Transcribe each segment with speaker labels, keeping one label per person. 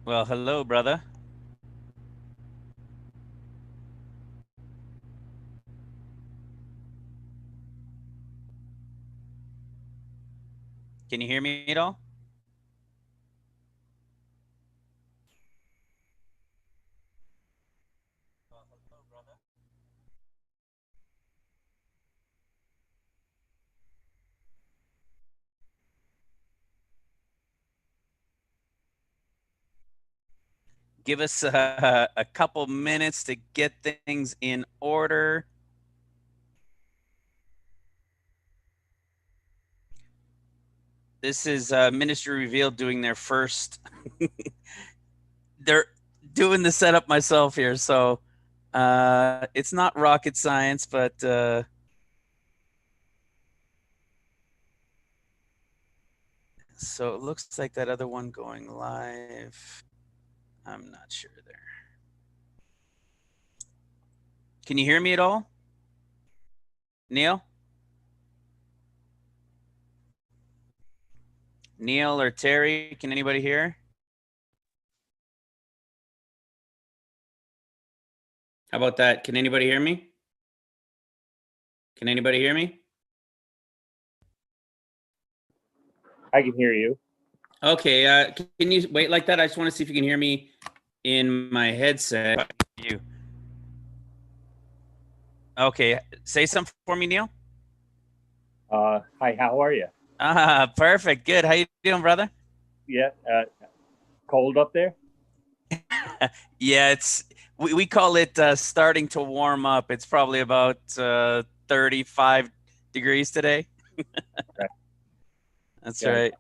Speaker 1: Well, hello, brother. Can you hear me at all? Give us a couple minutes to get things in order. This is Ministry Revealed doing their first. They're doing the setup myself here, so it's not rocket science, but so it looks like that other one going live. I'm not sure there. Can you hear me at all, Neil? Neil or Terry? Can anybody hear? How about that? Can anybody hear me? Can anybody hear me?
Speaker 2: I can hear you.
Speaker 1: Okay, can you wait like that? I just want to see if you can hear me in my headset. You. Okay, say something for me, Neil.
Speaker 2: Hi, how are you?
Speaker 1: Perfect. Good. How you doing, brother?
Speaker 2: Yeah, cold up there?
Speaker 1: Yeah, we call it starting to warm up. It's probably about 35 degrees today.
Speaker 2: Right.
Speaker 1: That's
Speaker 2: Yeah,
Speaker 1: right.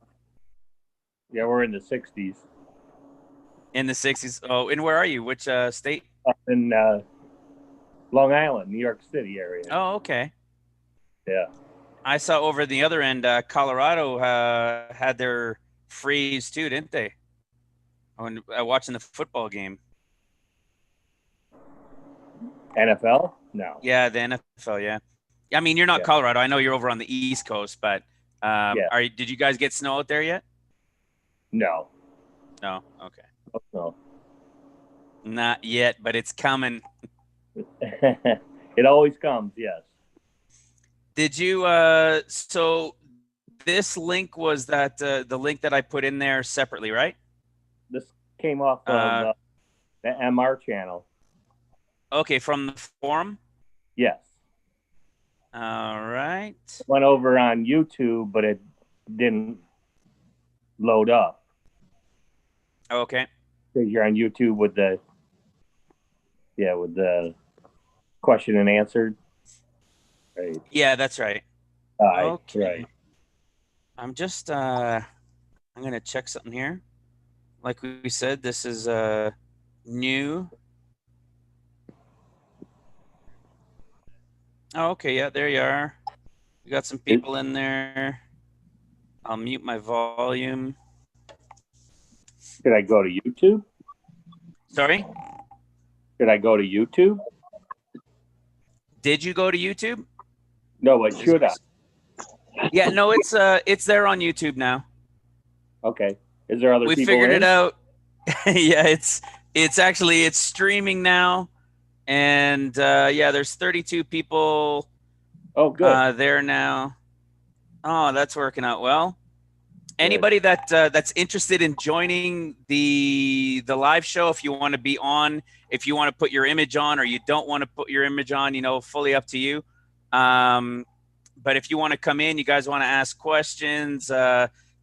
Speaker 2: yeah, we're in the 60s.
Speaker 1: In the 60s. Oh, and where are you? Which state?
Speaker 2: Up in Long Island, New York City area.
Speaker 1: Oh, okay.
Speaker 2: Yeah.
Speaker 1: I saw over the other end, Colorado had their freeze too, didn't they? When watching the football game.
Speaker 2: NFL? No.
Speaker 1: Yeah, the NFL. Yeah, I mean, you're not
Speaker 2: Yeah.
Speaker 1: Colorado. I know you're over on the East Coast, but
Speaker 2: Yeah.
Speaker 1: did you guys get snow out there yet?
Speaker 2: No.
Speaker 1: No. Okay.
Speaker 2: No.
Speaker 1: Not yet, but it's coming.
Speaker 2: It always comes, yes.
Speaker 1: Did you? So this link was that the link that I put in there separately, right?
Speaker 2: This came off of
Speaker 1: Uh,
Speaker 2: the MR channel.
Speaker 1: okay, from the forum.
Speaker 2: Yes.
Speaker 1: All right.
Speaker 2: Went over on YouTube, but it didn't load up.
Speaker 1: Okay.
Speaker 2: Because you're on YouTube with the question and answer. Right.
Speaker 1: Yeah, that's right.
Speaker 2: Okay.
Speaker 1: Okay.
Speaker 2: Right.
Speaker 1: I'm just I'm gonna check something here. Like we said, this is new. Oh, okay, yeah, there you are. We got some people in there. I'll mute my volume.
Speaker 2: Should I go to YouTube?
Speaker 1: Sorry?
Speaker 2: Should I go to YouTube?
Speaker 1: Did you go to YouTube?
Speaker 2: No, but should I?
Speaker 1: Yeah, no, it's there on YouTube now.
Speaker 2: Okay. Is there other
Speaker 1: We
Speaker 2: people
Speaker 1: figured
Speaker 2: in?
Speaker 1: it out. Yeah, it's actually it's streaming now. And yeah, there's 32 people
Speaker 2: Oh, good.
Speaker 1: there now. Oh, that's working out well.
Speaker 2: Good.
Speaker 1: Anybody that's interested in joining the live show, if you want to be on, if you want to put your image on, or you don't want to put your image on, you know, fully up to you. But if you want to come in, you guys want to ask questions,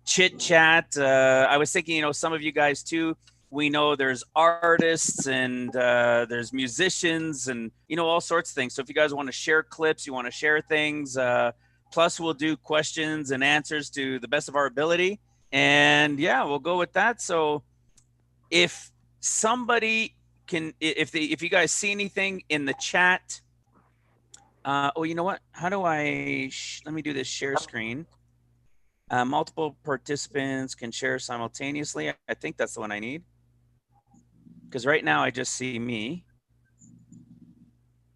Speaker 1: chit chat. I was thinking, you know, some of you guys too. We know there's artists and there's musicians and you know all sorts of things. So if you guys want to share clips, you want to share things. Plus, we'll do questions and answers to the best of our ability. And yeah, we'll go with that. So if somebody can, if you guys see anything in the chat, oh, you know what? How do I, let me do this share screen. Multiple participants can share simultaneously. I think that's the one I need. Because right now I just see me.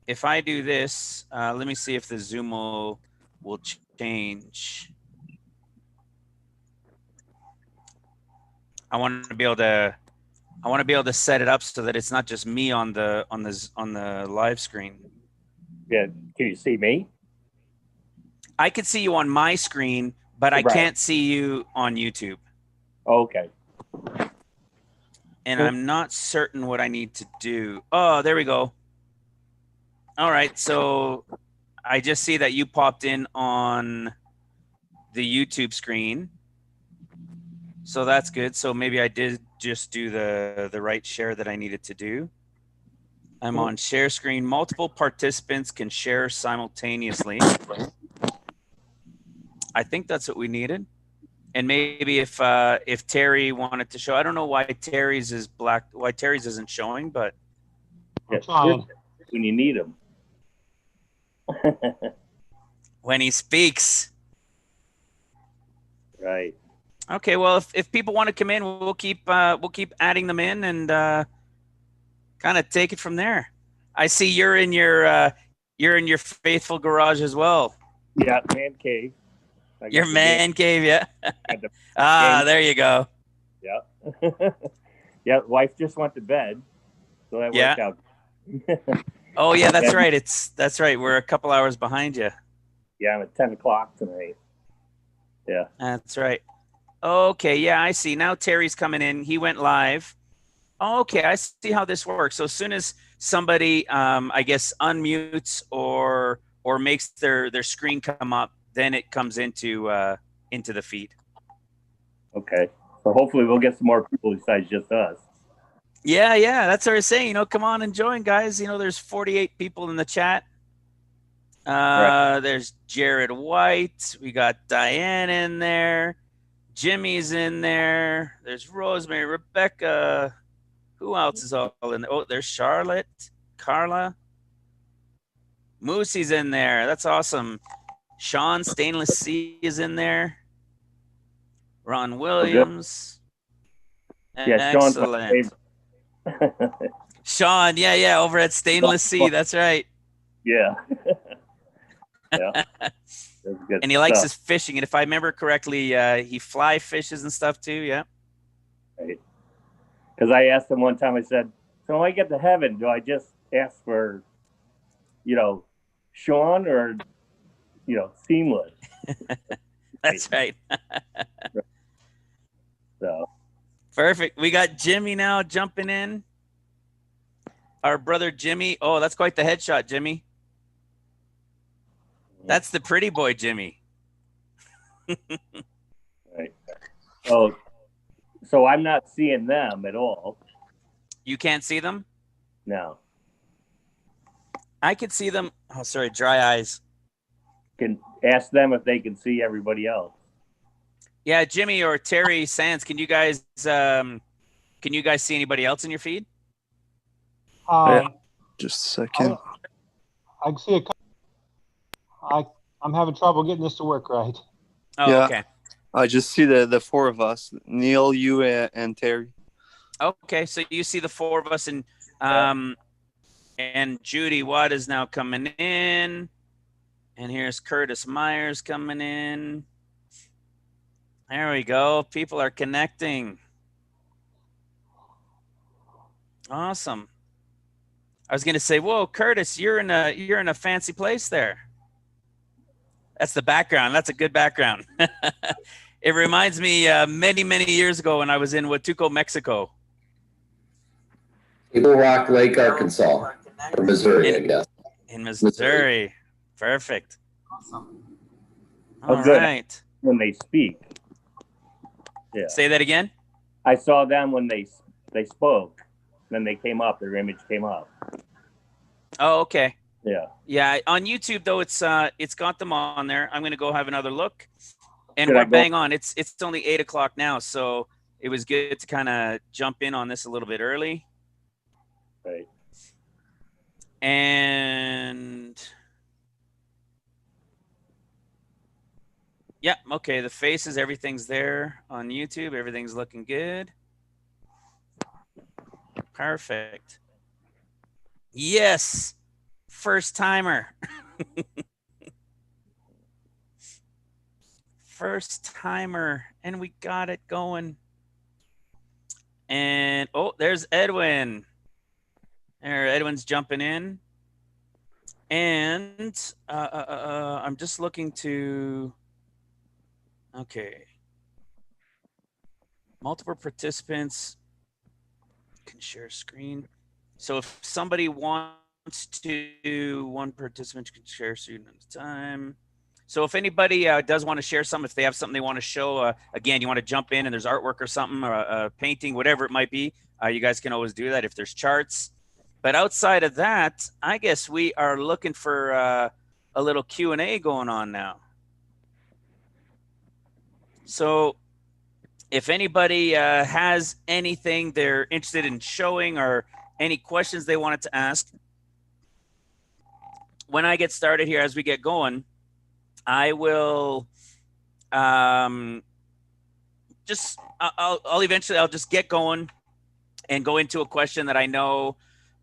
Speaker 1: If I do this, let me see if the Zoom will change. I want to be able to I want to be able to set it up so that it's not just me on the live screen.
Speaker 2: Yeah. Can you see me?
Speaker 1: I can see you on my screen, but I
Speaker 2: Right.
Speaker 1: can't see you on YouTube.
Speaker 2: Okay.
Speaker 1: And I'm not certain what I need to do. Oh, there we go. All right. So I just see that you popped in on the YouTube screen. So that's good. So maybe I did just do the right share that I needed to do. I'm on share screen. Multiple participants can share simultaneously. I think that's what we needed. And maybe if Terry wanted to show, I don't know why Terry's is black, why Terry's isn't showing, but
Speaker 3: I'm trying.
Speaker 2: When you need them.
Speaker 1: when he speaks.
Speaker 2: Right.
Speaker 1: Okay, well, if people want to come in, we'll keep adding them in and kind of take it from there. I see you're in your faithful garage as well.
Speaker 2: Yeah, man cave.
Speaker 1: Your man cave, yeah. There you go.
Speaker 2: Yeah. Yeah, wife just went to bed, so that worked out.
Speaker 1: Oh yeah, that's right. That's right. We're a couple hours behind you.
Speaker 2: Yeah, I'm at 10 o'clock tonight. Yeah.
Speaker 1: That's right. Okay, yeah, I see. Now Terry's coming in. He went live. Okay, I see how this works. So as soon as somebody, I guess, unmutes or makes their screen come up, then it comes into the feed.
Speaker 2: Okay. So hopefully we'll get some more people besides just us.
Speaker 1: Yeah, that's what I was saying. Come on and join, guys. There's 48 people in the chat.
Speaker 2: Right.
Speaker 1: There's Jared White. We got Diane in there. Jimmy's in there. There's Rosemary, Rebecca. Who else is all in there? Oh, there's Charlotte, Carla. Moosey's in there. That's awesome. Sean Stainless Sea is in there. Ron Williams.
Speaker 2: Yeah, Sean's my
Speaker 1: excellent. Sean, yeah, over at Stainless Sea. That's right.
Speaker 2: Yeah. Yeah. That's good
Speaker 1: and he likes
Speaker 2: stuff.
Speaker 1: his fishing. And if I remember correctly, he fly fishes and stuff too. Yeah.
Speaker 2: Right. Because I asked him one time, I said, so when I get to heaven, do I just ask for, Sean or, Seamless?
Speaker 1: That's right.
Speaker 2: So.
Speaker 1: Perfect. We got Jimmy now jumping in. Our brother Jimmy. Oh, that's quite the headshot, Jimmy. That's the pretty boy, Jimmy.
Speaker 2: Right. Oh, so I'm not seeing them at all.
Speaker 1: You can't see them?
Speaker 2: No.
Speaker 1: I could see them. Oh, sorry, dry eyes.
Speaker 2: Can ask them if they can see everybody else.
Speaker 1: Yeah, Jimmy or Terry Sands, can you guys see anybody else in your feed?
Speaker 4: Just a second.
Speaker 3: I can see a couple. I'm having trouble getting this to work right.
Speaker 1: Oh,
Speaker 4: Yeah.
Speaker 1: okay.
Speaker 4: I just see the four of us, Neil, you, and Terry.
Speaker 1: Okay, so you see the four of us, and Judy Watt is now coming in, and here's Curtis Myers coming in. There we go. People are connecting. Awesome. I was gonna say, whoa, Curtis, you're in a fancy place there. That's the background. That's a good background. It reminds me many, many years ago when I was in Huatuco, Mexico.
Speaker 5: Table Rock Lake, Arkansas, or Missouri, I guess.
Speaker 1: In Missouri. Perfect.
Speaker 3: Awesome.
Speaker 1: All
Speaker 2: good.
Speaker 1: right.
Speaker 2: When they speak. Yeah.
Speaker 1: Say that again.
Speaker 2: I saw them when they spoke. Then they came up. Their image came up.
Speaker 1: Oh, okay.
Speaker 2: Yeah.
Speaker 1: Yeah. On YouTube though, it's got them on there. I'm gonna go have another look. And
Speaker 2: Should I
Speaker 1: we're
Speaker 2: go?
Speaker 1: bang on. It's only 8 o'clock now, so it was good to kind of jump in on this a little bit early.
Speaker 2: Right.
Speaker 1: And yeah, okay. The faces, everything's there on YouTube. Everything's looking good. Perfect. Yes. First timer. First timer. And we got it going. And oh, there's Edwin. Edwin's jumping in. And I'm just looking to, okay. Multiple participants can share screen. So if somebody wants to, one participant can share screen at a time. So if anybody does want to share something, if they have something they want to show, again, you want to jump in and there's artwork or something, or a painting, whatever it might be, you guys can always do that if there's charts. But outside of that, I guess we are looking for a little Q&A going on now. So if anybody has anything they're interested in showing or any questions they wanted to ask, when I get started here, as we get going, I will I'll eventually, I'll just get going and go into a question that I know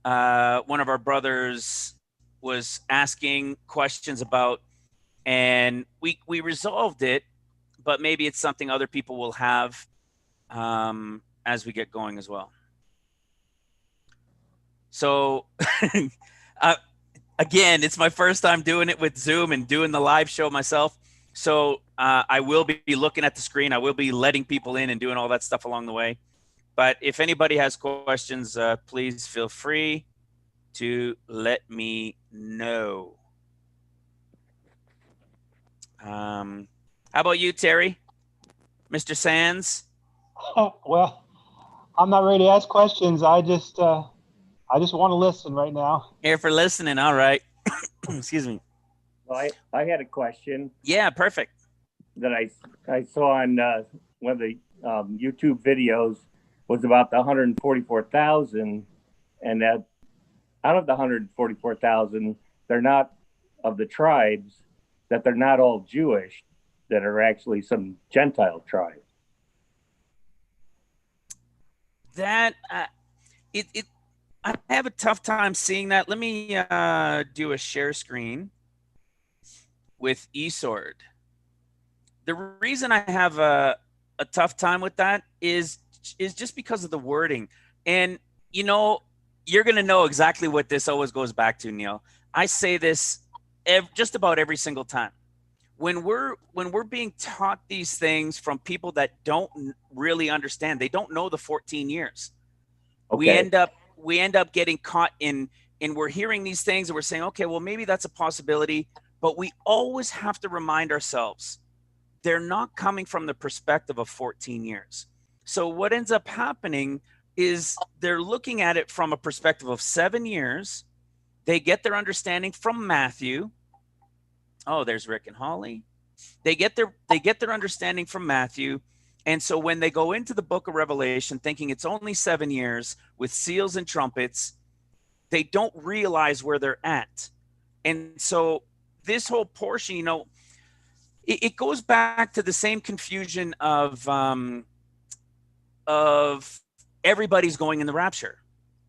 Speaker 1: one of our brothers was asking questions about, and we resolved it, but maybe it's something other people will have as we get going as well. So again, it's my first time doing it with Zoom and doing the live show myself. So I will be looking at the screen. I will be letting people in and doing all that stuff along the way. But if anybody has questions, please feel free to let me know. How about you, Terry? Mr. Sands?
Speaker 3: Well, I'm not ready to ask questions. I just want to listen right now.
Speaker 1: Here for listening. All right. Excuse me.
Speaker 2: Well, I had a question.
Speaker 1: Yeah, perfect.
Speaker 2: That I saw on one of the YouTube videos was about the 144,000, and that out of the 144,000, they're not of the tribes, that they're not all Jewish, that are actually some Gentile tribes.
Speaker 1: That I have a tough time seeing that. Let me do a share screen with eSword. The reason I have a tough time with that is just because of the wording. And, you know, you're going to know exactly what this always goes back to, Neil. I say this just about every single time. When we're being taught these things from people that don't really understand, they don't know the 14 years. Okay. We end up getting caught in we're hearing these things and we're saying, okay, well, maybe that's a possibility, but we always have to remind ourselves they're not coming from the perspective of 14 years. So what ends up happening is they're looking at it from a perspective of 7 years. They get their understanding from Matthew. Oh, there's Rick and Holly. They get their understanding from Matthew. And so when they go into the book of Revelation thinking it's only 7 years with seals and trumpets, they don't realize where they're at. And so this whole portion, you know, it goes back to the same confusion of everybody's going in the rapture,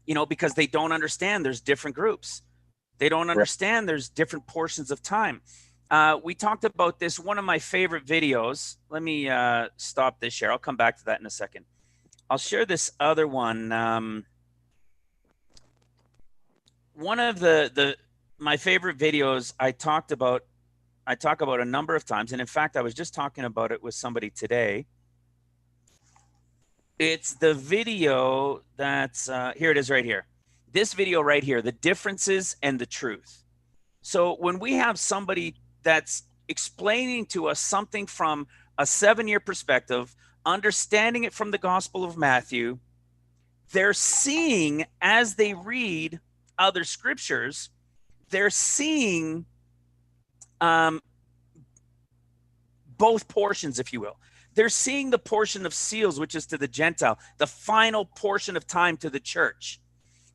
Speaker 1: you know, because they don't understand there's different groups. They don't understand there's different portions of time. We talked about this, one of my favorite videos. Let me stop this share. I'll come back to that in a second. I'll share this other one. One of my favorite videos I talk about a number of times. And in fact, I was just talking about it with somebody today. It's the video that's, here it is right here. This video right here, the differences and the truth. So when we have somebody that's explaining to us something from a 7-year perspective, understanding it from the Gospel of Matthew, they're seeing as they read other scriptures, they're seeing both portions, if you will. They're seeing the portion of seals, which is to the Gentile, the final portion of time to the church.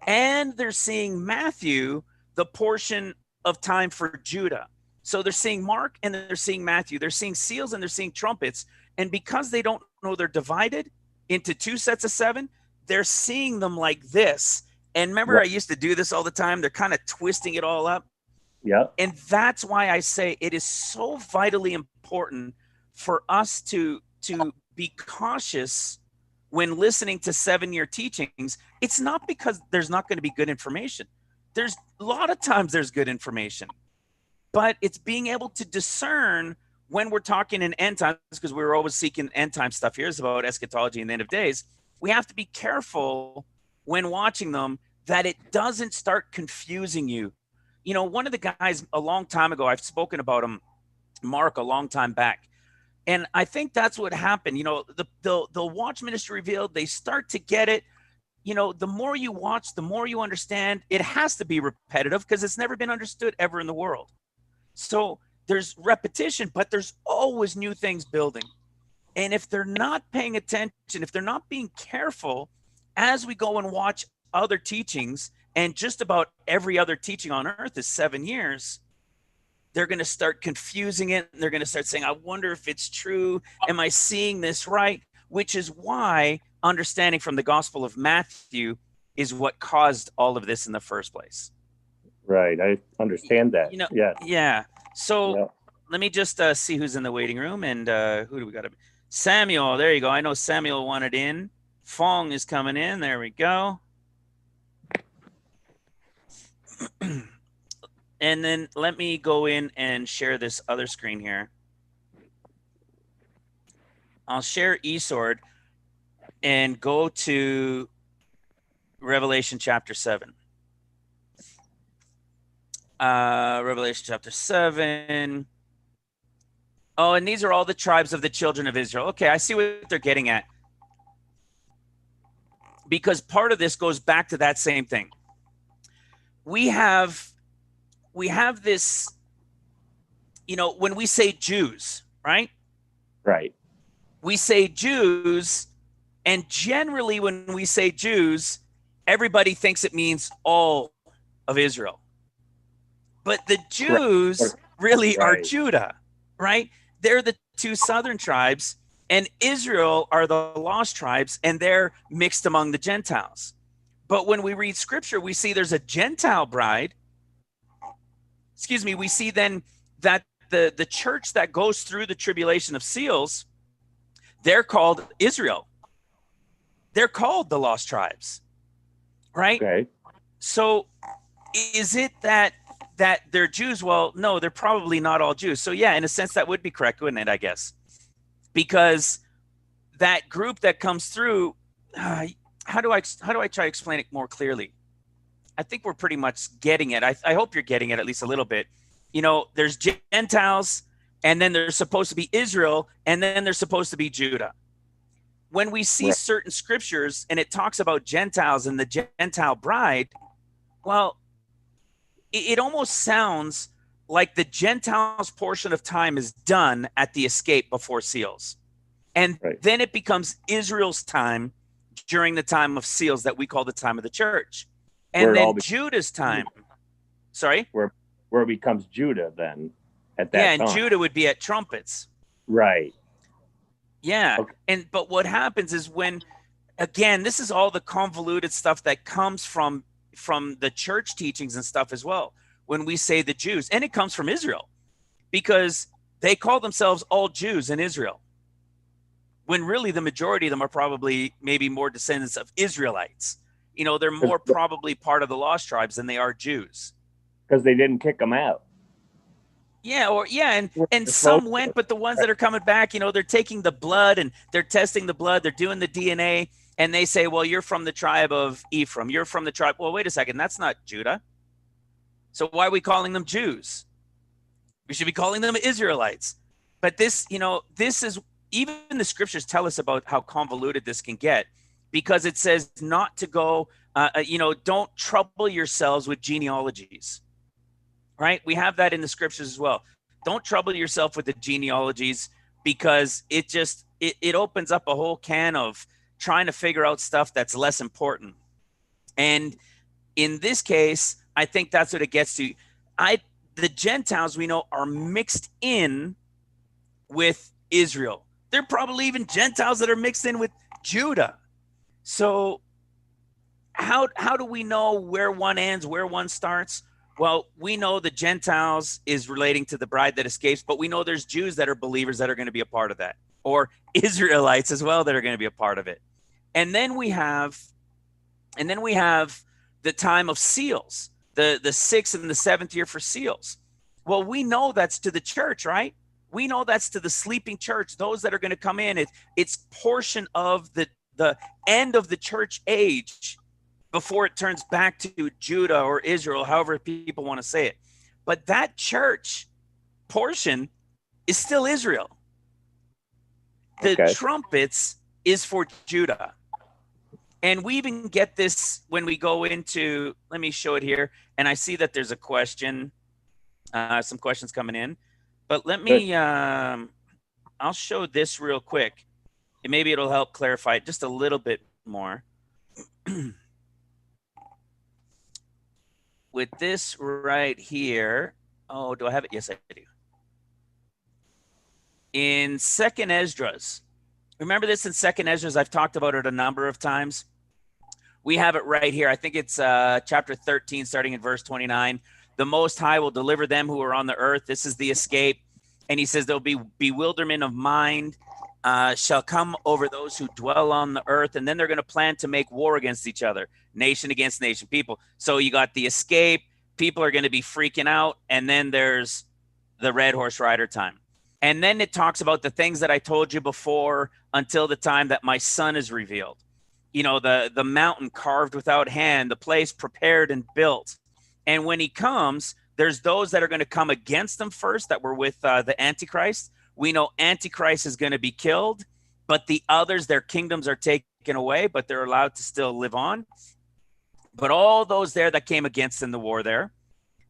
Speaker 1: And they're seeing Matthew, the portion of time for Judah. So they're seeing Mark and they're seeing Matthew. They're seeing seals and they're seeing trumpets. And because they don't know they're divided into 2 sets of 7, they're seeing them like this. And remember, I used to do this all the time. They're kind of twisting it all up. Yeah. And that's why I say it is so vitally important for us to be cautious when listening to 7-year teachings, it's not because there's not going to be good information. There's a lot of times there's good information, but it's being able to discern when we're talking in end times, because we're always seeking end time stuff here is about eschatology and the end of days. We have to be careful when watching them that it doesn't start confusing you. You know, one of the guys a long time ago, I've spoken about him, Mark, a long time back. And I think that's what happened. You know, the Watch Ministry Revealed, they start to get it. You know, the more you watch, the more you understand. It has to be repetitive because it's never been understood ever in the world. So there's repetition, but there's always new things building. And if they're not paying attention, if they're not being careful as we go and watch other teachings, and just about every other teaching on earth is 7 years, they're going to start confusing it. They're going to start saying, I wonder if it's true. Am I seeing this right? Which is why understanding from the Gospel of Matthew is what caused all of this in the first place.
Speaker 2: Right. I understand that.
Speaker 1: You know,
Speaker 2: yeah.
Speaker 1: Yeah. So
Speaker 2: Yeah.
Speaker 1: let me just see who's in the waiting room. And who do we got? Samuel. There you go. I know Samuel wanted in. Fong is coming in. There we go. And then let me go in and share this other screen here. I'll share eSword and go to Revelation chapter 7. Revelation chapter 7. Oh, and these are all the tribes of the children of Israel. Okay, I see what they're getting at. Because part of this goes back to that same thing. We have this, you know, when we say Jews, right?
Speaker 2: Right.
Speaker 1: We say Jews, and generally when we say Jews, everybody thinks it means all of Israel. But the Jews really are Judah, right? They're the two southern tribes, and Israel are the lost tribes, and they're mixed among the Gentiles. But when we read scripture, we see there's a Gentile bride. We see then that the church that goes through the tribulation of seals, they're called Israel. They're called the lost tribes, right?
Speaker 2: Okay.
Speaker 1: So is it that they're Jews? Well, no, they're probably not all Jews. So yeah, in a sense, that would be correct, wouldn't it, I guess? Because that group that comes through, how do I try to explain it more clearly? I think we're pretty much getting it. I hope you're getting it at least a little bit. You know, there's Gentiles, and then there's supposed to be Israel, and then there's supposed to be Judah. When we see certain scriptures and it talks about Gentiles and the Gentile bride, well, it almost sounds like the Gentiles portion of time is done at the escape before seals. And then it becomes Israel's time during the time of seals that we call the time of the church. And then Judah's time. Sorry?
Speaker 2: Where it becomes Judah then at that time.
Speaker 1: Yeah, and Judah would be at trumpets.
Speaker 2: Right.
Speaker 1: Yeah.
Speaker 2: Okay.
Speaker 1: But what happens is when, again, this is all the convoluted stuff that comes from the church teachings and stuff as well. When we say the Jews, and it comes from Israel, because they call themselves all Jews in Israel, when really the majority of them are probably maybe more descendants of Israelites. You know, they're more probably part of the lost tribes than they are Jews.
Speaker 2: Because they didn't kick them out.
Speaker 1: Yeah, and some went, but the ones that are coming back, you know, they're taking the blood and they're testing the blood, they're doing the DNA, and they say, well, you're from the tribe of Ephraim, you're from the tribe. Well, wait a second, that's not Judah. So why are we calling them Jews? We should be calling them Israelites. But this, you know, this is, even the scriptures tell us about how convoluted this can get, because it says not to go, you know, don't trouble yourselves with genealogies, right? We have that in the scriptures as well. Don't trouble yourself with the genealogies, because it opens up a whole can of trying to figure out stuff that's less important. And in this case, I think that's what it gets to. The Gentiles, we know, are mixed in with Israel. There are probably even Gentiles that are mixed in with Judah. So how do we know where one ends, where one starts? Well, we know the Gentiles is relating to the bride that escapes, but we know there's Jews that are believers that are going to be a part of that, or Israelites as well that are going to be a part of it. And then we have the time of seals, the 6th and the 7th year for seals. Well, we know that's to the church, right? We know that's to the sleeping church, those that are going to come in. It's portion of the end of the church age before it turns back to Judah or Israel, however people want to say it. But that church portion is still Israel. The trumpets is for Judah. And we even get this when we go into, let me show it here. And I see that there's a question, some questions coming in. But let me, I'll show this real quick. And maybe it'll help clarify it just a little bit more. With this right here. Oh, do I have it? Yes, I do. In 2nd Esdras. Remember this in 2nd Esdras? I've talked about it a number of times. We have it right here. I think it's chapter 13, starting in verse 29. The Most High will deliver them who are on the earth. This is the escape. And he says there'll be bewilderment of mind shall come over those who dwell on the earth. And then they're going to plan to make war against each other, nation against nation, people. So you got the escape. People are going to be freaking out. And then there's the red horse rider time. And then it talks about the things that I told you before until the time that my son is revealed. You know, the mountain carved without hand, the place prepared and built. And when he comes, there's those that are going to come against him first that were with the Antichrist. We know Antichrist is going to be killed, but the others, their kingdoms are taken away, but they're allowed to still live on. But all those there that came against in the war there.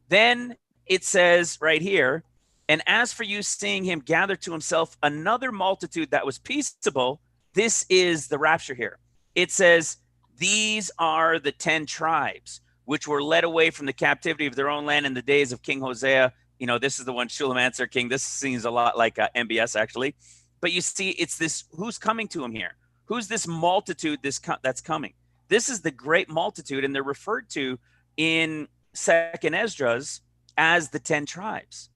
Speaker 1: Then it says right here, and as for you seeing him gather to himself another multitude that was peaceable, this is the rapture here. It says, these are the 10 tribes, which were led away from the captivity of their own land in the days of King Hosea. You know, this is the one, Shulamantzer king. This seems a lot like MBS, actually. But you see, it's this, who's coming to him here? Who's this multitude that's coming? This is the great multitude, and they're referred to in 2nd Esdras as the 10 tribes.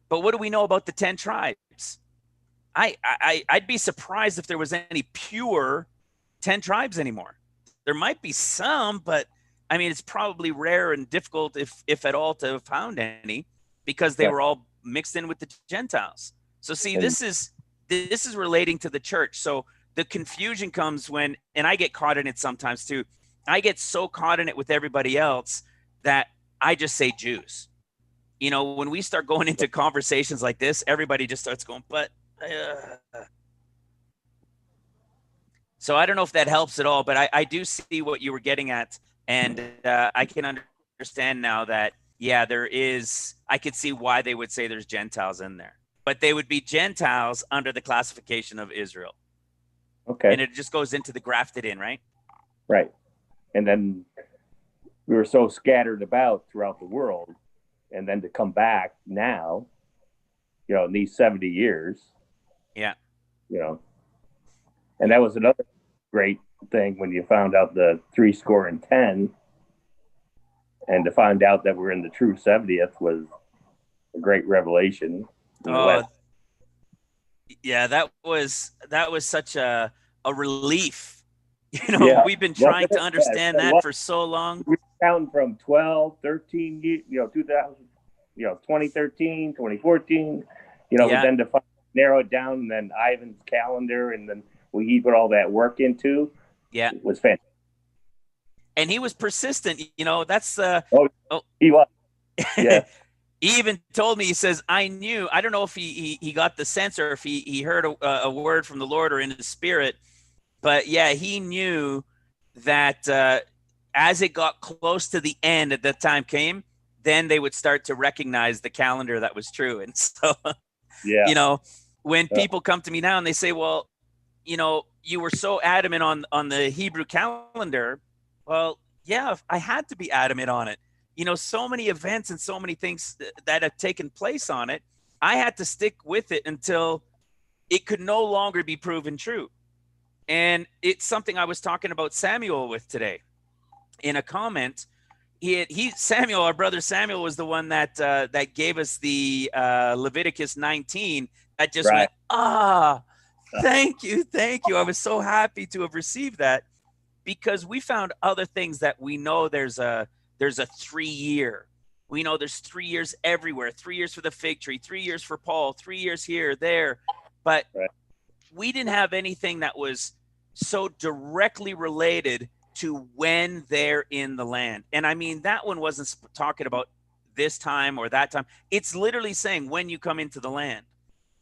Speaker 1: But what do we know about the 10 tribes? I'd be surprised if there was any pure 10 tribes anymore. There might be some, but I mean, it's probably rare and difficult, if at all, to have found any, because they were all mixed in with the Gentiles. So see, this is relating to the church. So the confusion comes when, and I get caught in it sometimes too. I get so caught in it with everybody else that I just say Jews. You know, when we start going into conversations like this, everybody just starts going, but so I don't know if that helps at all, but I do see what you were getting at. And I can understand now that, yeah, there is, I could see why they would say there's Gentiles in there, but they would be Gentiles under the classification of Israel.
Speaker 2: Okay.
Speaker 1: And it just goes into the grafted in, right?
Speaker 2: Right. And then we were so scattered about throughout the world, and then to come back now, you know, in these 70 years.
Speaker 1: Yeah.
Speaker 2: You know, and that was another great thing when you found out the 70, and to find out that we're in the true 70th was a great revelation.
Speaker 1: Yeah, that was such a relief. You know, we've been trying to understand that for so long.
Speaker 2: We're counting from 12, 13, you know, 2000, you know, 2013, 2014, you know, but then to narrow it down, and then Ivan's calendar, and then he put all that work into.
Speaker 1: Yeah,
Speaker 2: it was fantastic.
Speaker 1: And he was persistent. You know, that's
Speaker 2: he was. Yeah.
Speaker 1: He even told me, he says, I knew, I don't know if he got the sense or if he heard a word from the Lord or in his spirit, but yeah, he knew that as it got close to the end, at that time came, then they would start to recognize the calendar that was true. And so, you know, when people come to me now and they say, well, you know, you were so adamant on the Hebrew calendar. Well, yeah, I had to be adamant on it. You know, so many events and so many things that have taken place on it. I had to stick with it until it could no longer be proven true. And it's something I was talking about Samuel with today in a comment. Samuel, our brother Samuel, was the one that gave us the Leviticus 19 that just went, Thank you. Thank you. I was so happy to have received that, because we found other things that we know there's a 3 year. We know there's 3 years everywhere. 3 years for the fig tree, 3 years for Paul, 3 years here, there. But
Speaker 2: Right.
Speaker 1: we didn't have anything that was so directly related to when they're in the land. And I mean, that one wasn't talking about this time or that time. It's literally saying when you come into the land.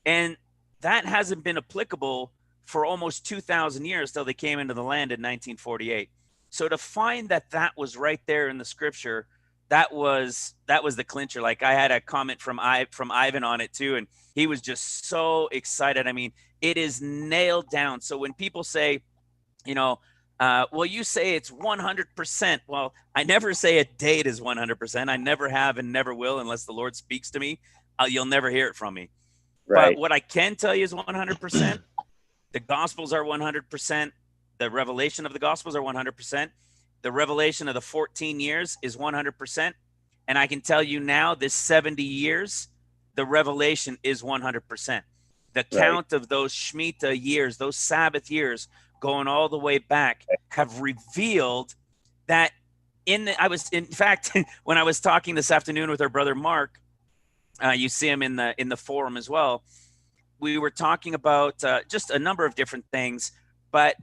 Speaker 1: And that hasn't been applicable for almost 2,000 years till they came into the land in 1948. So to find that that was right there in the scripture, that was the clincher. Like, I had a comment from Ivan on it too, and he was just so excited. I mean, it is nailed down. So when people say, well, you say it's 100%. Well, I never say a date is 100%. I never have and never will unless the Lord speaks to me. You'll never hear it from me.
Speaker 2: Right.
Speaker 1: But what I can tell you is 100%. The Gospels are 100%. The revelation of the Gospels are 100%. The revelation of the 14 years is 100%. And I can tell you now, this 70 years, the revelation is 100%. The count of those Shemitah years, those Sabbath years, going all the way back, have revealed that in fact, when I was talking this afternoon with our brother Mark, you see him in the forum as well, we were talking about just a number of different things, but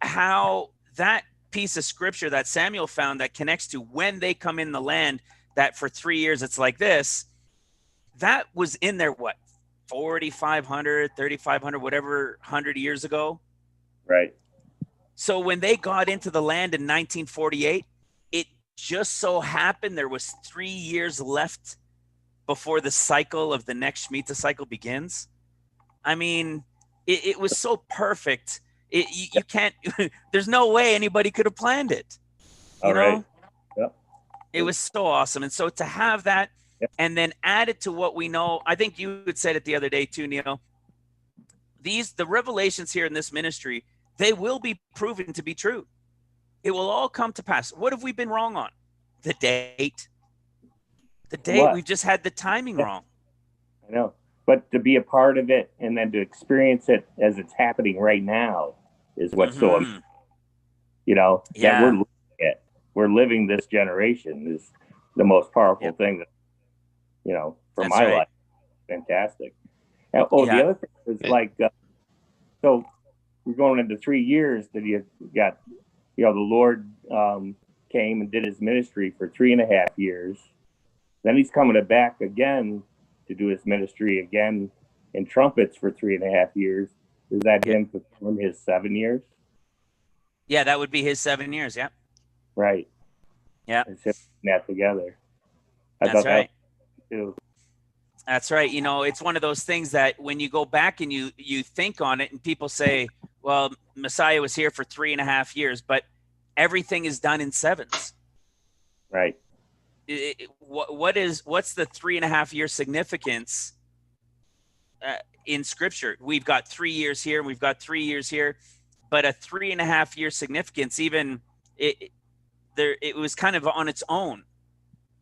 Speaker 1: how that piece of scripture that Samuel found that connects to when they come in the land, that for 3 years it's like this, that was in there, 4,500, 3,500, whatever, 100 years ago.
Speaker 2: Right.
Speaker 1: So when they got into the land in 1948, it just so happened there was 3 years left before the cycle of the next Shemitah cycle begins. I mean, it was so perfect. You can't, there's no way anybody could have planned it. You know?
Speaker 2: Right. Yep.
Speaker 1: It was so awesome. And so to have that, and then add it to what we know, I think you had said it the other day too, Neil, the revelations here in this ministry, they will be proven to be true. It will all come to pass. What have we been wrong on? The date. We've just had the timing wrong.
Speaker 2: I know. But to be a part of it and then to experience it as it's happening right now is what's so amazing. That we're living this generation is the most powerful thing that, for
Speaker 1: That's
Speaker 2: my
Speaker 1: right.
Speaker 2: life. Fantastic. The other thing is so we're going into 3 years that you got, the Lord came and did his ministry for 3.5 years. Then he's coming back again to do his ministry again in trumpets for 3.5 years. Is that him fulfilling his 7 years?
Speaker 1: Yeah, that would be his 7 years. Yeah.
Speaker 2: Right.
Speaker 1: Yeah.
Speaker 2: It's him putting that together.
Speaker 1: That's right.
Speaker 2: Too.
Speaker 1: That's right. It's one of those things that when you go back and you think on it, and people say, well, Messiah was here for 3.5 years, but everything is done in sevens.
Speaker 2: Right.
Speaker 1: What's the 3.5 year significance in Scripture? We've got 3 years here, and we've got 3 years here, but a 3.5 year significance, even it was kind of on its own.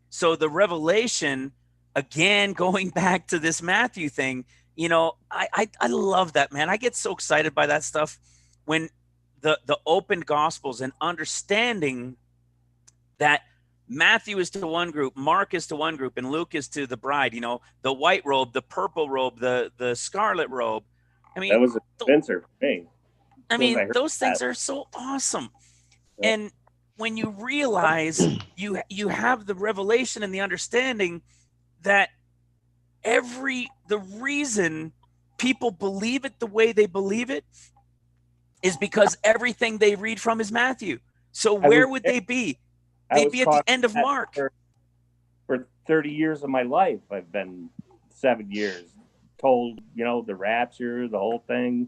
Speaker 1: So the revelation, again, going back to this Matthew thing, I love that, man. I get so excited by that stuff when the open gospels and understanding that Matthew is to one group, Mark is to one group, and Luke is to the bride, the white robe, the purple robe, the scarlet robe. I mean,
Speaker 2: that was a Spencer for me.
Speaker 1: I mean, those things are so awesome. Yeah. And when you realize you have the revelation and the understanding that the reason people believe it the way they believe it is because everything they read from is Matthew. So where would they be? They'd be at the end of Mark.
Speaker 2: For 30 years of my life, I've been 7 years told, the rapture, the whole thing.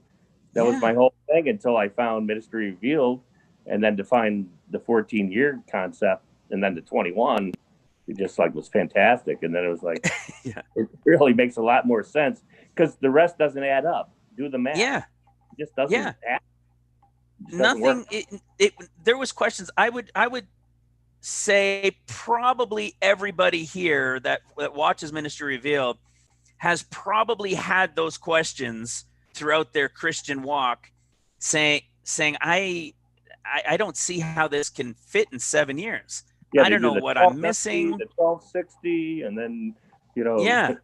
Speaker 2: That was my whole thing until I found Ministry Revealed, and then to find the 14-year concept, and then the 21, it just was fantastic. And then it was it really makes a lot more sense because the rest doesn't add up. Do the math.
Speaker 1: Yeah.
Speaker 2: It just doesn't add.
Speaker 1: Nothing. There was questions. I would say probably everybody here that watches Ministry Revealed has probably had those questions throughout their Christian walk, saying I don't see how this can fit in 7 years.
Speaker 2: Yeah,
Speaker 1: I don't know what I'm missing.
Speaker 2: The 1260, and then, you know.
Speaker 1: Yeah.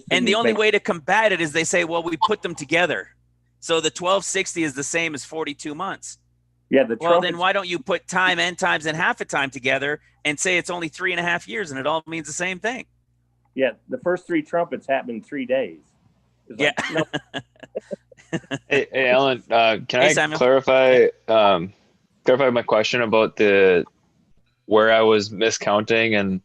Speaker 1: And the only way to combat it is they say, well, we put them together. So the 1260 is the same as 42 months.
Speaker 2: Yeah.
Speaker 1: Well, then why don't you put time, end times, and half a time together and say it's only 3.5 years and it all means the same thing?
Speaker 2: Yeah. The first 3 trumpets happened in 3 days.
Speaker 1: Yeah.
Speaker 2: No.
Speaker 6: Hey, Alan, can I
Speaker 1: Samuel.
Speaker 6: clarify my question about where I was miscounting and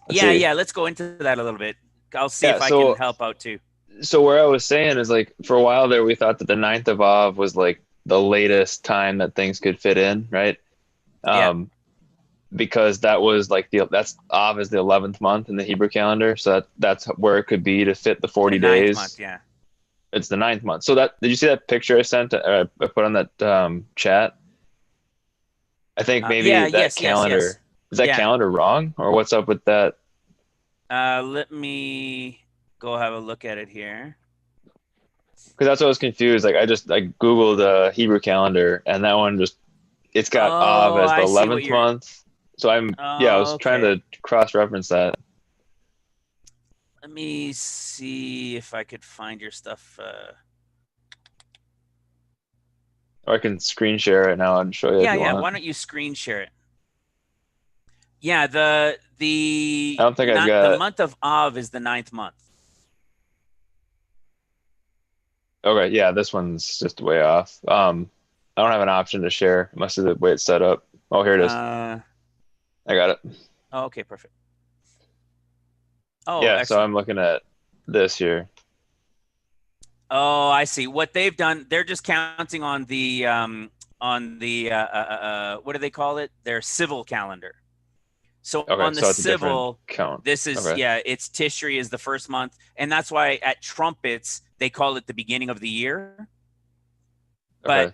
Speaker 1: Yeah. Let's go into that a little bit. I'll see if I can help out too.
Speaker 6: So where I was saying is, like, for a while there, we thought that the 9th of Av was like the latest time that things could fit in, right? Because that was like that's Av is the 11th month in the Hebrew calendar, so that's where it could be to fit the 40
Speaker 1: the 9th
Speaker 6: days.
Speaker 1: month, yeah.
Speaker 6: It's the 9th month. So did you see that picture I sent? I put on that chat. I think maybe that calendar is that calendar wrong, or what's up with that?
Speaker 1: Let me go have a look at it here.
Speaker 6: Because that's what I was confused. Like I Googled Hebrew calendar, and that one it's got Av as the 11th month. So I was trying to cross-reference that.
Speaker 1: Let me see if I could find your stuff.
Speaker 6: Or I can screen share it now and show you.
Speaker 1: Yeah. Why don't you screen share it? Yeah, the
Speaker 6: I don't think I've got
Speaker 1: the month of Av is the 9th month.
Speaker 6: Okay, yeah, this one's just way off. I don't have an option to share. It must be the way it's set up. Oh, here it is. I got it.
Speaker 1: Oh, okay, perfect. Oh,
Speaker 6: yeah.
Speaker 1: excellent.
Speaker 6: So I'm looking at this here.
Speaker 1: Oh, I see. What they've done, they're just counting on the what do they call it? Their civil calendar. So on the civil
Speaker 6: count.
Speaker 1: This is it's Tishri is the first month, and that's why at trumpets they call it the beginning of the year. But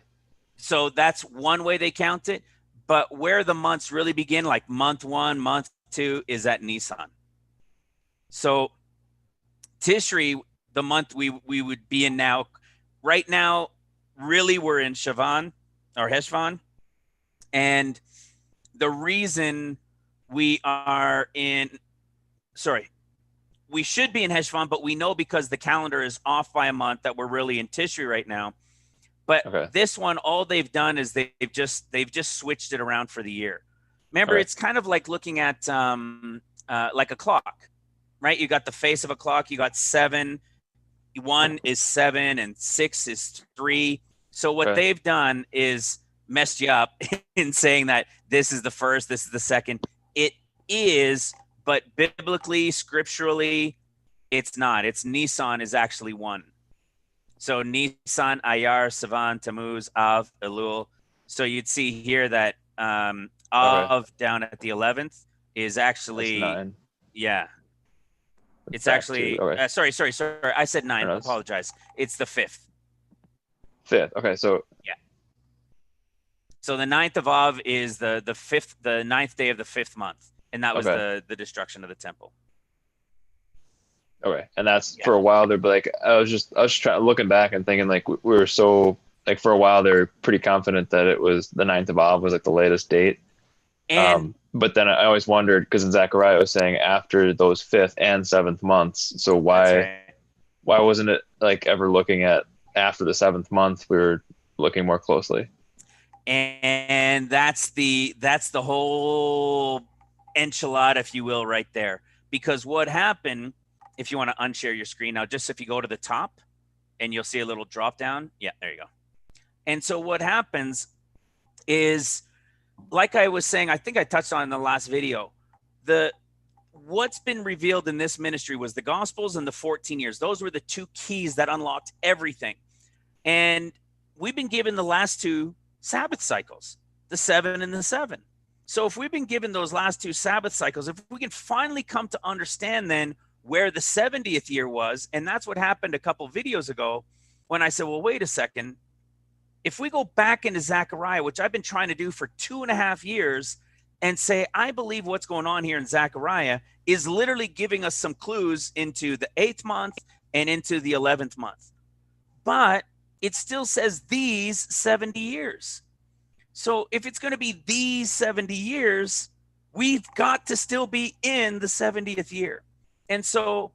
Speaker 1: so that's one way they count it. But where the months really begin, like month 1, month 2, is at Nisan. So Tishri, the month we would be in now, right now, really we're in Shavan or Heshvan. And the reason we should be in Heshvan, but we know because the calendar is off by a month that we're really in Tishri right now. But this one, all they've done is they've just switched it around for the year. Remember, it's kind of like looking at like a clock, right? You got the face of a clock. You got 7. 1 is 7 and 6 is 3. So what they've done is messed you up in saying that this is the first, this is the second. It is, but biblically, scripturally, it's not. It's Nisan is actually 1. So Nisan, Ayar, Sivan, Tammuz, Av, Elul. So you'd see here that Av down at the 11th is actually
Speaker 6: 9.
Speaker 1: Yeah. It's actually sorry. I said 9. I apologize. It's the 5th.
Speaker 6: 5th. Okay, so
Speaker 1: So the 9th of Av is the 5th, the 9th day of the 5th month, and that was the destruction of the temple.
Speaker 6: Okay, and that's for a while there. But like I was trying looking back and thinking like we were so like for a while they're pretty confident that it was the 9th of Av was like the latest date.
Speaker 1: And
Speaker 6: but then I always wondered because in Zechariah it was saying after those 5th and 7th months. So why wasn't it like ever looking at after the 7th month? We were looking more closely.
Speaker 1: And that's the whole enchilada, if you will, right there. Because what happened, if you want to unshare your screen now, just if you go to the top and you'll see a little drop down. Yeah, there you go. And so what happens is, like I was saying, I think I touched on in the last video, what's been revealed in this ministry was the Gospels and the 14 years. Those were the 2 keys that unlocked everything. And we've been given the last 2 Sabbath cycles, the 7 and the 7. So if we've been given those last 2 Sabbath cycles, if we can finally come to understand then where the 70th year was, and that's what happened a couple videos ago when I said, well, wait a second. If we go back into Zechariah, which I've been trying to do for 2.5 years, and say, I believe what's going on here in Zechariah is literally giving us some clues into the 8th month and into the 11th month. but it still says these 70 years. So if it's going to be these 70 years, we've got to still be in the 70th year. And so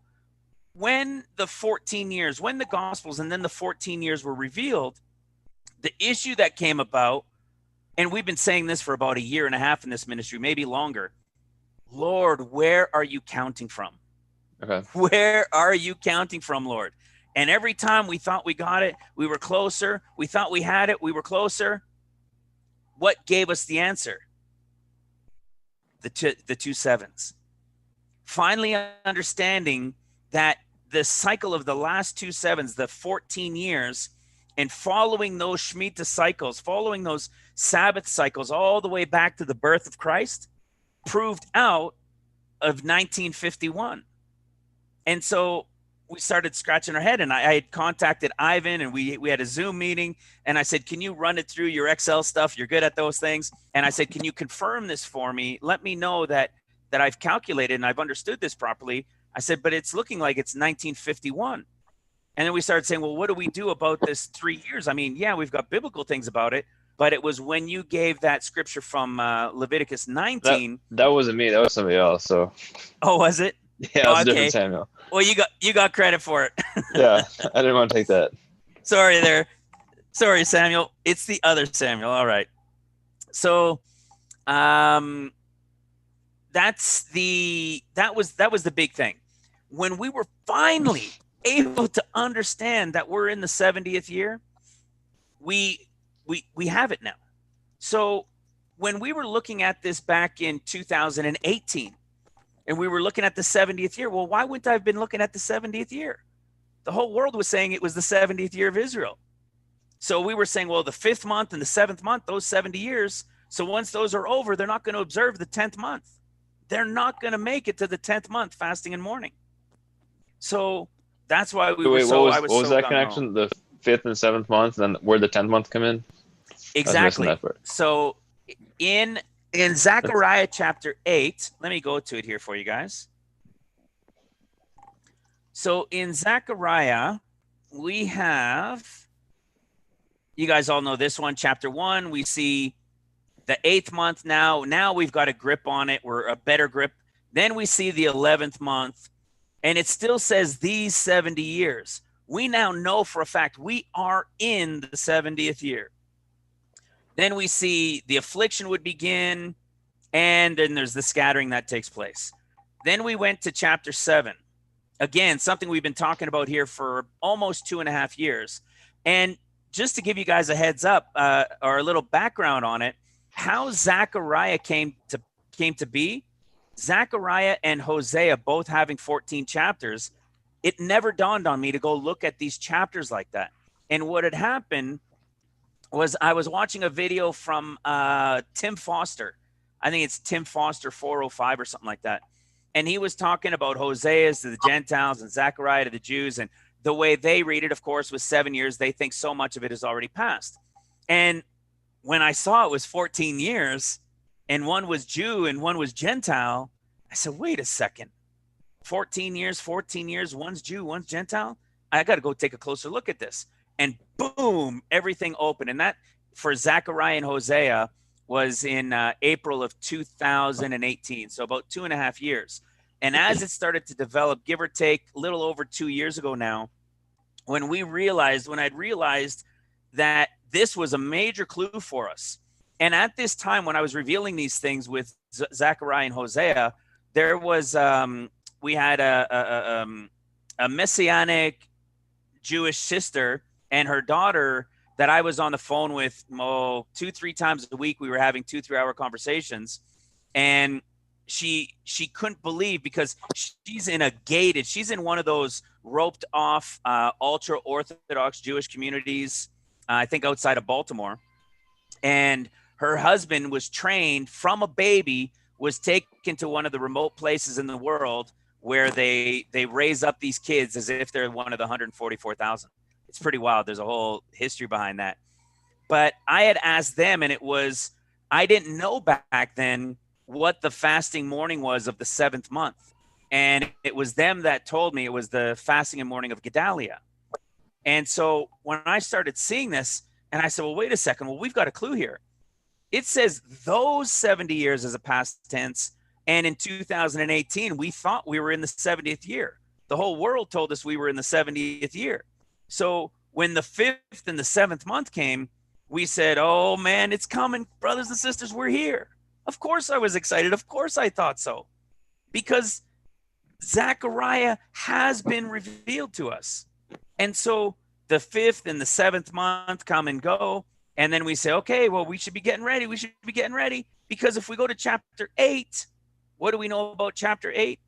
Speaker 1: when the 14 years, when the Gospels and then the 14 years were revealed, the issue that came about, and we've been saying this for about a year and a half in this ministry, maybe longer. Lord, where are you counting from?
Speaker 6: Okay.
Speaker 1: Where are you counting from, Lord? And every time we thought we got it, we were closer. We thought we had it, we were closer. What gave us the answer? The two sevens. Finally understanding that the cycle of the last two sevens, the 14 years, and following those Shemitah cycles, following those Sabbath cycles all the way back to the birth of Christ, proved out of 1951. And so we started scratching our head, and I had contacted Ivan, and we had a Zoom meeting, and I said, can you run it through your Excel stuff? You're good at those things. And I said, can you confirm this for me? Let me know that I've calculated and I've understood this properly. I said, but it's looking like it's 1951. And then we started saying, well, what do we do about this 3 years? I mean, yeah, we've got biblical things about it, but it was when you gave that scripture from Leviticus 19.
Speaker 6: That wasn't me. That was somebody else. So.
Speaker 1: Oh, was it?
Speaker 6: Yeah, it was a different Samuel.
Speaker 1: Well, you got credit for it.
Speaker 6: Yeah, I didn't want to take that.
Speaker 1: Sorry, Samuel. It's the other Samuel. All right. So, that was the big thing. When we were finally able to understand that we're in the 70th year, we have it now. So when we were looking at this back in 2018, and we were looking at the 70th year, well, why wouldn't I have been looking at the 70th year? The whole world was saying it was the 70th year of Israel. So we were saying, well, the 5th month and the 7th month, those 70 years. So once those are over, they're not going to observe the 10th month. They're not going to make it to the 10th month fasting and mourning. So that's why we were so.
Speaker 6: What was that connection? The 5th and 7th month, and then where the 10th month come in?
Speaker 1: Exactly. So in Zechariah chapter 8, let me go to it here for you guys. So in Zechariah, we have, you guys all know this one, chapter 1, we see the 8th month now. Now we've got a grip on it. We're a better grip. Then we see the 11th month, and it still says these 70 years. We now know for a fact we are in the 70th year. Then we see the affliction would begin, and then there's the scattering that takes place. Then we went to chapter 7. Again, something we've been talking about here for almost 2.5 years. And just to give you guys a heads up or a little background on it, how Zechariah came to be, Zechariah and Hosea both having 14 chapters, it never dawned on me to go look at these chapters like that. And what had happened was I was watching a video from Tim Foster. I think it's Tim Foster 405 or something like that. And he was talking about Hosea's to the Gentiles and Zechariah to the Jews. And the way they read it, of course, was 7 years. They think so much of it is already passed. And when I saw it was 14 years and one was Jew and one was Gentile, I said, wait a second. 14 years, one's Jew, one's Gentile. I got to go take a closer look at this. And boom, everything opened. And that for Zechariah and Hosea was in April of 2018. So about 2.5 years. And as it started to develop, give or take a little over 2 years ago now, when I'd realized that this was a major clue for us. And at this time, when I was revealing these things with Zechariah and Hosea, there was, we had a Messianic Jewish sister and her daughter that I was on the phone with 2-3 times a week. We were having 2-3 hour conversations, and she couldn't believe, because she's in one of those roped off ultra Orthodox Jewish communities, I think outside of Baltimore. And her husband was trained from a baby, was taken to one of the remote places in the world where they raise up these kids as if they're one of the 144,000. It's pretty wild. There's a whole history behind that. But I had asked them, and I didn't know back then what the fasting mourning was of the 7th month. And it was them that told me it was the fasting and mourning of Gedalia. And so when I started seeing this, and I said, well, wait a second. Well, we've got a clue here. It says those 70 years as a past tense. And in 2018, we thought we were in the 70th year. The whole world told us we were in the 70th year. So when the 5th and the 7th month came, we said, oh man, it's coming. Brothers and sisters, we're here. Of course I was excited. Of course I thought so. Because Zechariah has been revealed to us. And so the 5th and the 7th month come and go. And then we say, okay, well, we should be getting ready. We should be getting ready. Because if we go to chapter 8, what do we know about chapter 8?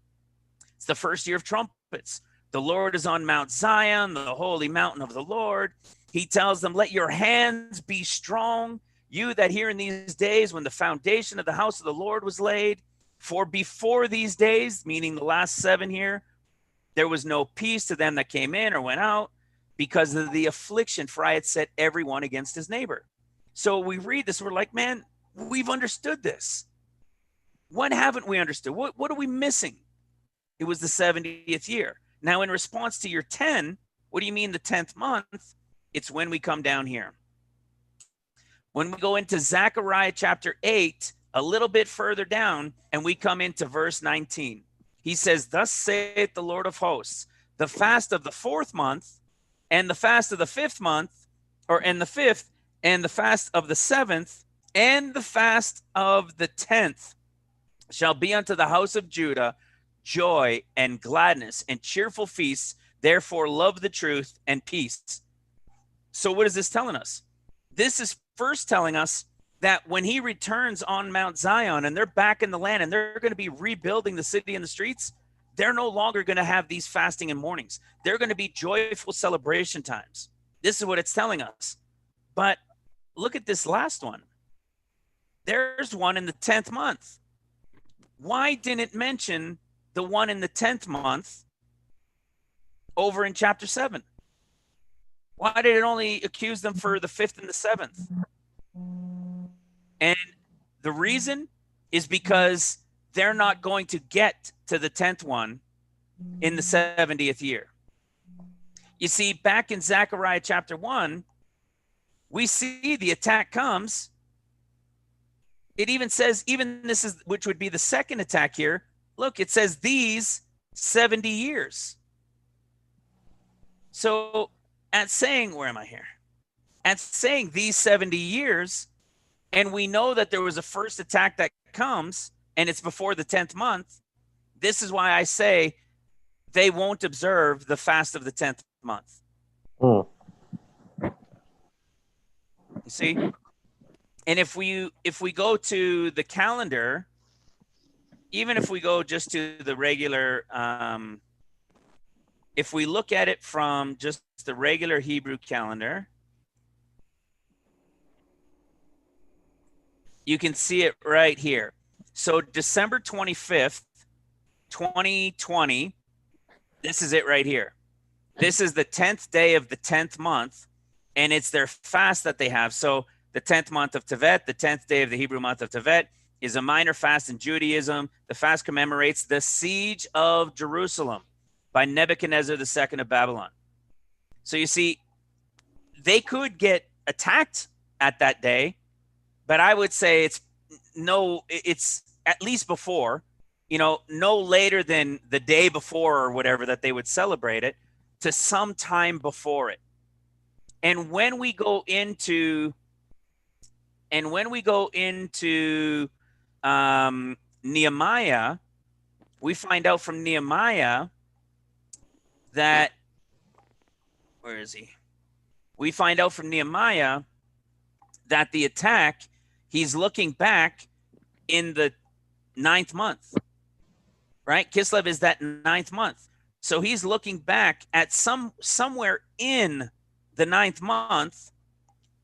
Speaker 1: It's the first year of trumpets. The Lord is on Mount Zion, the holy mountain of the Lord. He tells them, let your hands be strong, you that hear in these days when the foundation of the house of the Lord was laid. For before these days, meaning the last 7 here, there was no peace to them that came in or went out because of the affliction, for I had set everyone against his neighbor. So we read this, we're like, man, we've understood this. What haven't we understood? What are we missing? It was the 70th year. Now, in response to your 10, what do you mean the 10th month? It's when we come down here. When we go into Zechariah chapter 8, a little bit further down, and we come into verse 19. He says, thus saith the Lord of hosts, the fast of the 4th month, and the fast of the 5th month, and the 5th, and the fast of the 7th, and the fast of the 10th shall be unto the house of Judah joy and gladness and cheerful feasts. Therefore, love the truth and peace. So what is this telling us? This is first telling us that when he returns on Mount Zion and they're back in the land and they're going to be rebuilding the city and the streets, they're no longer going to have these fasting and mournings. They're going to be joyful celebration times. This is what it's telling us. But look at this last one. There's one in the 10th month. Why didn't it mention the one in the 10th month over in chapter 7? Why did it only accuse them for the 5th and the 7th? And the reason is because they're not going to get to the 10th one in the 70th year. You see, back in Zechariah chapter 1, we see the attack comes. It even says, even this is, which would be the second attack here. Look, it says these 70 years. So at saying, where am I here? At saying these 70 years, and we know that there was a first attack that comes, and it's before the 10th month. This is why I say they won't observe the fast of the 10th month. You see? And if we go to the calendar, even if we go just to the regular, if we look at it from just the regular Hebrew calendar, you can see it right here. So December 25th, 2020, this is it right here. This is the 10th day of the 10th month, and it's their fast that they have. So the 10th month of Tevet, the 10th day of the Hebrew month of Tevet, is a minor fast in Judaism. The fast commemorates the siege of Jerusalem by Nebuchadnezzar II of Babylon. So you see, they could get attacked at that day, but I would say it's at least before, no later than the day before or whatever that they would celebrate it, to some time before it. And when we go into Nehemiah, we find out from Nehemiah that, where is he? We find out from Nehemiah that the attack, he's looking back in the 9th month, right? Kislev is that 9th month. So he's looking back at somewhere in the 9th month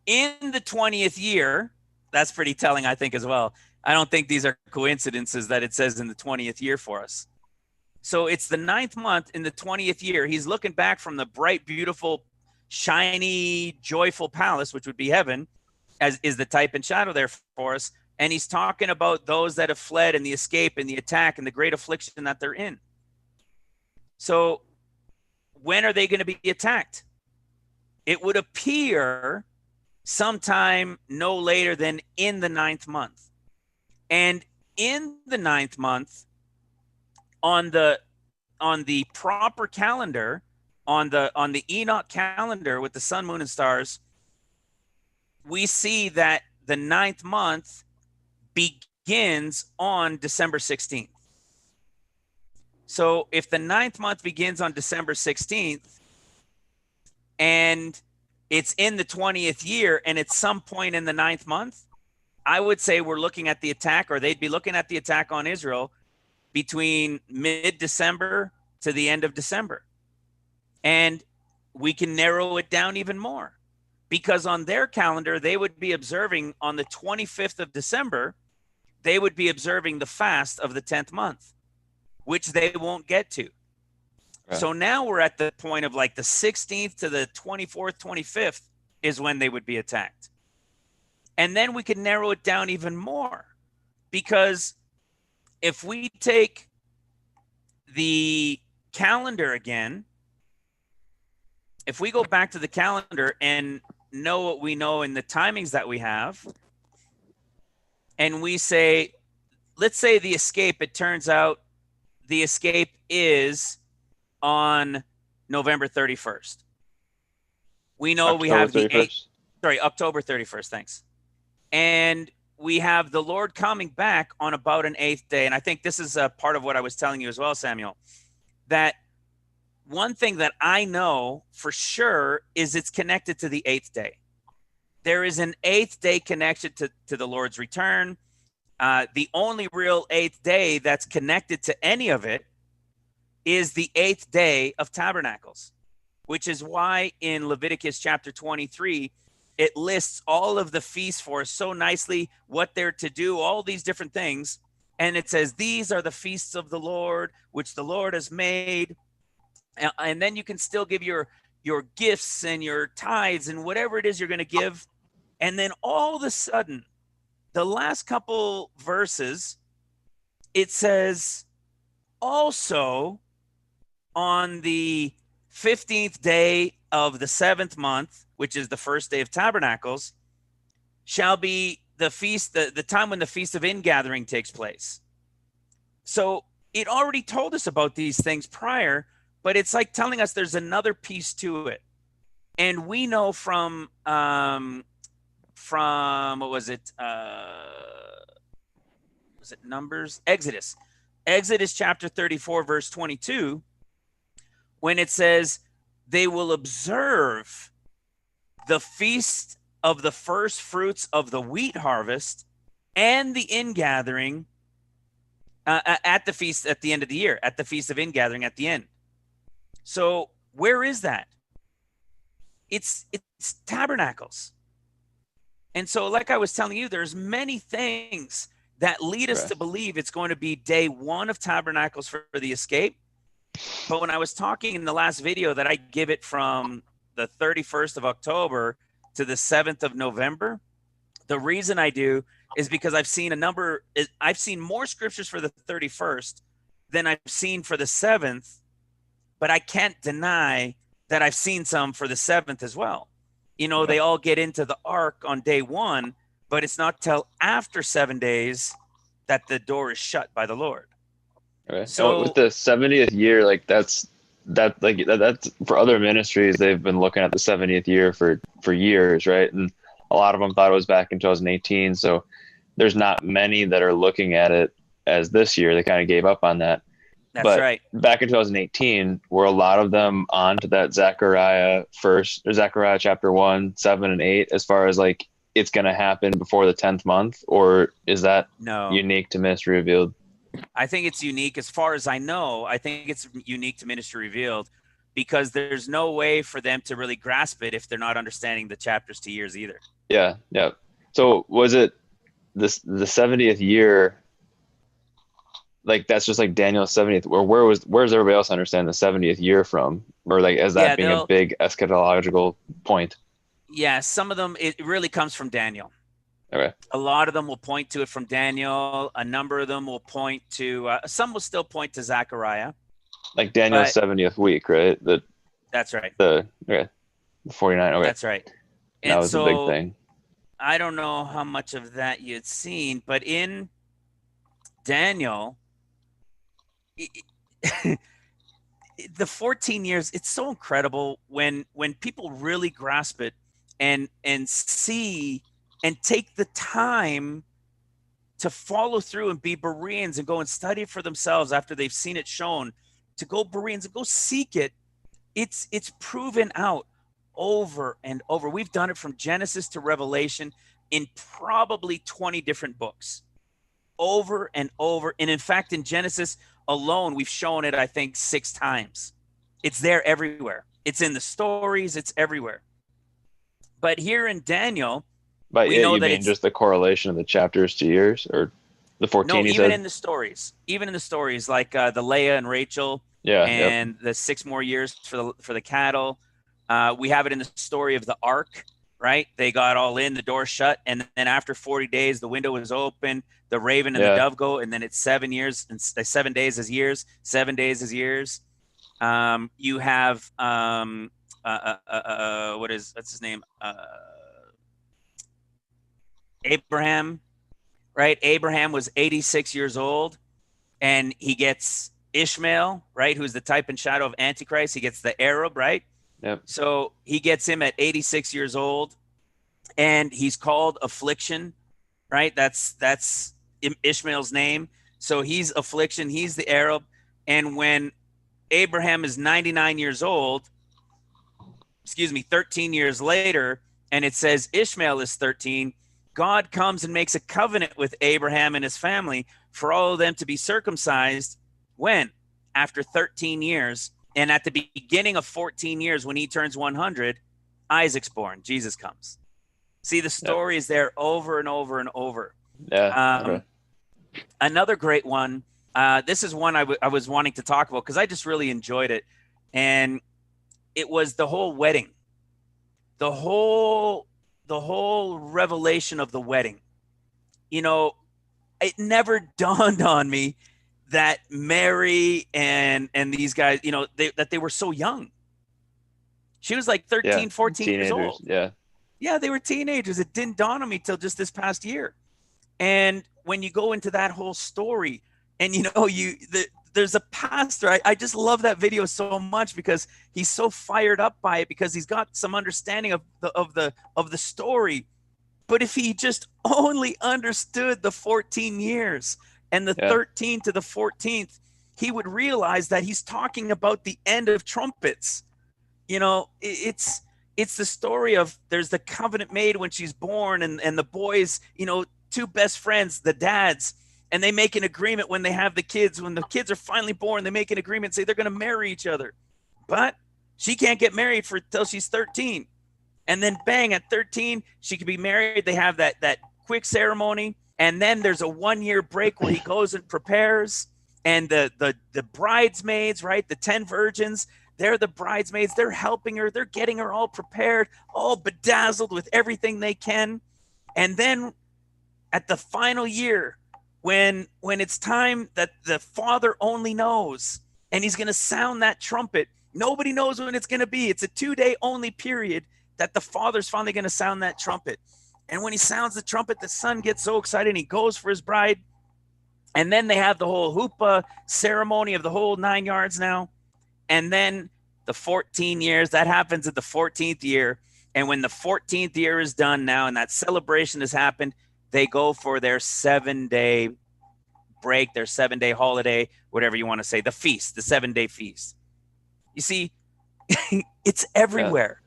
Speaker 1: in the 20th year. That's pretty telling, I think, as well. I don't think these are coincidences that it says in the 20th year for us. So it's the 9th month in the 20th year. He's looking back from the bright, beautiful, shiny, joyful palace, which would be heaven, as is the type and shadow there for us. And he's talking about those that have fled and the escape and the attack and the great affliction that they're in. So when are they going to be attacked? it would appear sometime no later than in the 9th month. And in the 9th month, on the proper calendar, on the Enoch calendar with the sun, moon, and stars, we see that the 9th month begins on December 16th. So if the 9th month begins on December 16th and it's in the 20th year and it's some point in the 9th month, I would say we're looking at the attack, or they'd be looking at the attack on Israel between mid-December to the end of December. And we can narrow it down even more, because on their calendar, they would be observing on the 25th of December, they would be observing the fast of the 10th month, which they won't get to. Right. So now we're at the point of like the 16th to the 24th, 25th is when they would be attacked. And then we can narrow it down even more, because if we take the calendar again, if we go back to the calendar and know what we know in the timings that we have, and we say, let's say the escape, it turns out the escape is on November 31st. We know we have the 8th, October 31st, thanks. And we have the Lord coming back on about an 8th day. And I think this is a part of what I was telling you as well, Samuel, that one thing that I know for sure is it's connected to the 8th day. There is an 8th day connection to the Lord's return. The only real 8th day that's connected to any of it is the 8th day of Tabernacles, which is why in Leviticus chapter 23, it lists all of the feasts for us so nicely, what they're to do, all these different things. And it says, these are the feasts of the Lord, which the Lord has made. And then you can still give your gifts and your tithes and whatever it is you're going to give. And then all of a sudden, the last couple verses, it says, also on the 15th day of the 7th month, which is the first day of Tabernacles, shall be the feast, the time when the Feast of Ingathering takes place. So it already told us about these things prior, but it's like telling us there's another piece to it. And we know from what was it? Was it Numbers? Exodus chapter 34, verse 22, when it says they will observe the feast of the first fruits of the wheat harvest and the ingathering at the feast at the end of the year, at the Feast of Ingathering at the end. So where is that? It's Tabernacles. And so like I was telling you, there's many things that lead us to believe it's going to be day 1 of Tabernacles for the escape. But when I was talking in the last video that I give it from the 31st of October to the 7th of November, the reason I do is because I've seen more scriptures for the 31st than I've seen for the 7th, but I can't deny that I've seen some for the 7th as well. You know, they all get into the ark on day 1, but it's not till after 7 days that the door is shut by the Lord.
Speaker 6: Okay.
Speaker 1: So
Speaker 6: with the 70th year, like that's for other ministries, they've been looking at the 70th year for years, right? And a lot of them thought it was back in 2018. So there's not many that are looking at it as this year. They kind of gave up on that.
Speaker 1: That's right.
Speaker 6: Back in 2018, were a lot of them on to that Zechariah chapter 1, 7, and 8, as far as like it's going to happen before the 10th month, or is that unique to Ministry Revealed?
Speaker 1: I think it's unique. As far as I know, I think it's unique to Ministry Revealed, because there's no way for them to really grasp it if they're not understanding the chapters to years either.
Speaker 6: Yeah. So was it the 70th year? Like that's just like Daniel's 70th, or where's everybody else understand the 70th year from, or like as that being a big eschatological point?
Speaker 1: Yeah, some of them it really comes from Daniel.
Speaker 6: Okay. A
Speaker 1: lot of them will point to it from Daniel. A number of them will point to some will still point to Zechariah.
Speaker 6: Like Daniel's 70th week, right?
Speaker 1: That's right.
Speaker 6: Okay. The 49. Okay.
Speaker 1: That's right.
Speaker 6: That was a big thing.
Speaker 1: I don't know how much of that you had seen, but in Daniel, the 14 years, it's so incredible when people really grasp it and see and take the time to follow through and be Bereans and go and study it for themselves after they've seen it shown, to go Bereans and go seek it. It's proven out over and over. We've done it from Genesis to Revelation in probably 20 different books, over and over. And in fact, in Genesis alone, we've shown it, I think, 6 times. It's there everywhere. It's in the stories. It's everywhere. But here in Daniel,
Speaker 6: but
Speaker 1: we know
Speaker 6: you
Speaker 1: that
Speaker 6: mean
Speaker 1: it's
Speaker 6: just the correlation of the chapters to years, or the 14?
Speaker 1: no,
Speaker 6: you
Speaker 1: even
Speaker 6: said?
Speaker 1: in the stories, like the Leah and Rachel,
Speaker 6: Yeah.
Speaker 1: and the 6 more years for the cattle. We have it in the story of the ark, right? They got all in, the door shut, and then after 40 days, the window was open, the raven and the dove go, and then it's 7 years, and 7 days as years, 7 days as years. You have what's his name? Abraham, right? Abraham was 86 years old, and he gets Ishmael, right? Who's the type and shadow of Antichrist. He gets the Arab, right?
Speaker 6: Yep.
Speaker 1: So he gets him at 86 years old, and he's called Affliction, right? That's Ishmael's name. So he's Affliction. He's the Arab. And when Abraham is 99 years old, 13 years later, and it says Ishmael is 13, God comes and makes a covenant with Abraham and his family for all of them to be circumcised. When? After 13 years. And at the beginning of 14 years, when he turns 100, Isaac's born. Jesus comes. See, the story is there over and over and over.
Speaker 6: Yeah. Okay.
Speaker 1: Another great one. This is one I was wanting to talk about because I just really enjoyed it. And it was the whole wedding. The whole revelation of the wedding. You know, it never dawned on me that Mary and these guys, you know, that they were so young. She was like 13, 14 years old. Yeah, they were teenagers. It didn't dawn on me till just this past year. And when you go into that whole story, and you know, there's a pastor. I just love that video so much because he's so fired up by it because he's got some understanding of the story. But if he just only understood the 14 years and the 13 to the 14th, he would realize that he's talking about the end of trumpets. You know, it's the story of there's the covenant made when she's born, and the boys, you know, 2 best friends, the dads, and they make an agreement when they have the kids. When the kids are finally born, they make an agreement, say they're going to marry each other. But she can't get married till she's 13. And then bang, at 13, she could be married. They have that quick ceremony. And then there's a 1-year break where he goes and prepares. And the bridesmaids, right, the 10 virgins, they're the bridesmaids. They're helping her. They're getting her all prepared, all bedazzled with everything they can. And then at the final year, when it's time that the Father only knows, and he's going to sound that trumpet, nobody knows when it's going to be. It's a 2-day only period that the Father's finally going to sound that trumpet. And when he sounds the trumpet, the son gets so excited and he goes for his bride. And then they have the whole hoopah ceremony of the whole 9 yards now. And then the 14 years, that happens at the 14th year. And when the 14th year is done now and that celebration has happened, they go for their 7-day break, their 7-day holiday, whatever you want to say, the feast, the 7-day feast. You see, it's everywhere.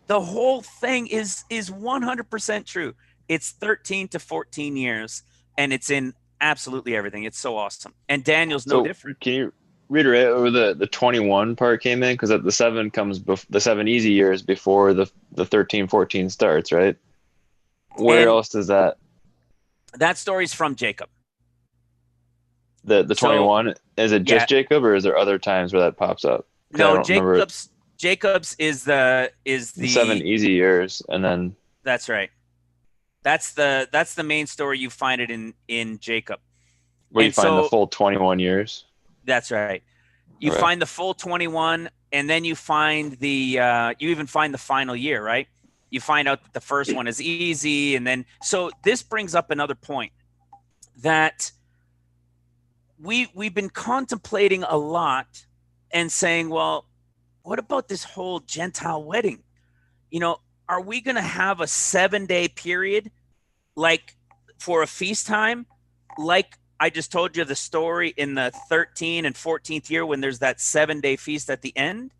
Speaker 1: The whole thing is 100% true. It's 13 to 14 years, and it's in absolutely everything. It's so awesome. And Daniel's no different.
Speaker 6: Can you reiterate where the 21 part came in? Because the 7 comes the 7 easy years before the 13, 14 starts, right? Where else does that?
Speaker 1: That story's from Jacob.
Speaker 6: The 21, is it just Jacob, or is there other times where that pops up?
Speaker 1: No, Jacob's is the
Speaker 6: 7 easy years, and then
Speaker 1: that's right. That's the main story. You find it in Jacob.
Speaker 6: Where you find the full 21 years.
Speaker 1: That's right. You find the full 21, and then you find you even find the final year, right? You find out that the first one is easy, and then so this brings up another point that we've been contemplating a lot and saying, well, what about this whole Gentile wedding? You know, are we going to have a 7-day period like for a feast time? Like I just told you the story in the 13th and 14th year when there's that 7-day feast at the end.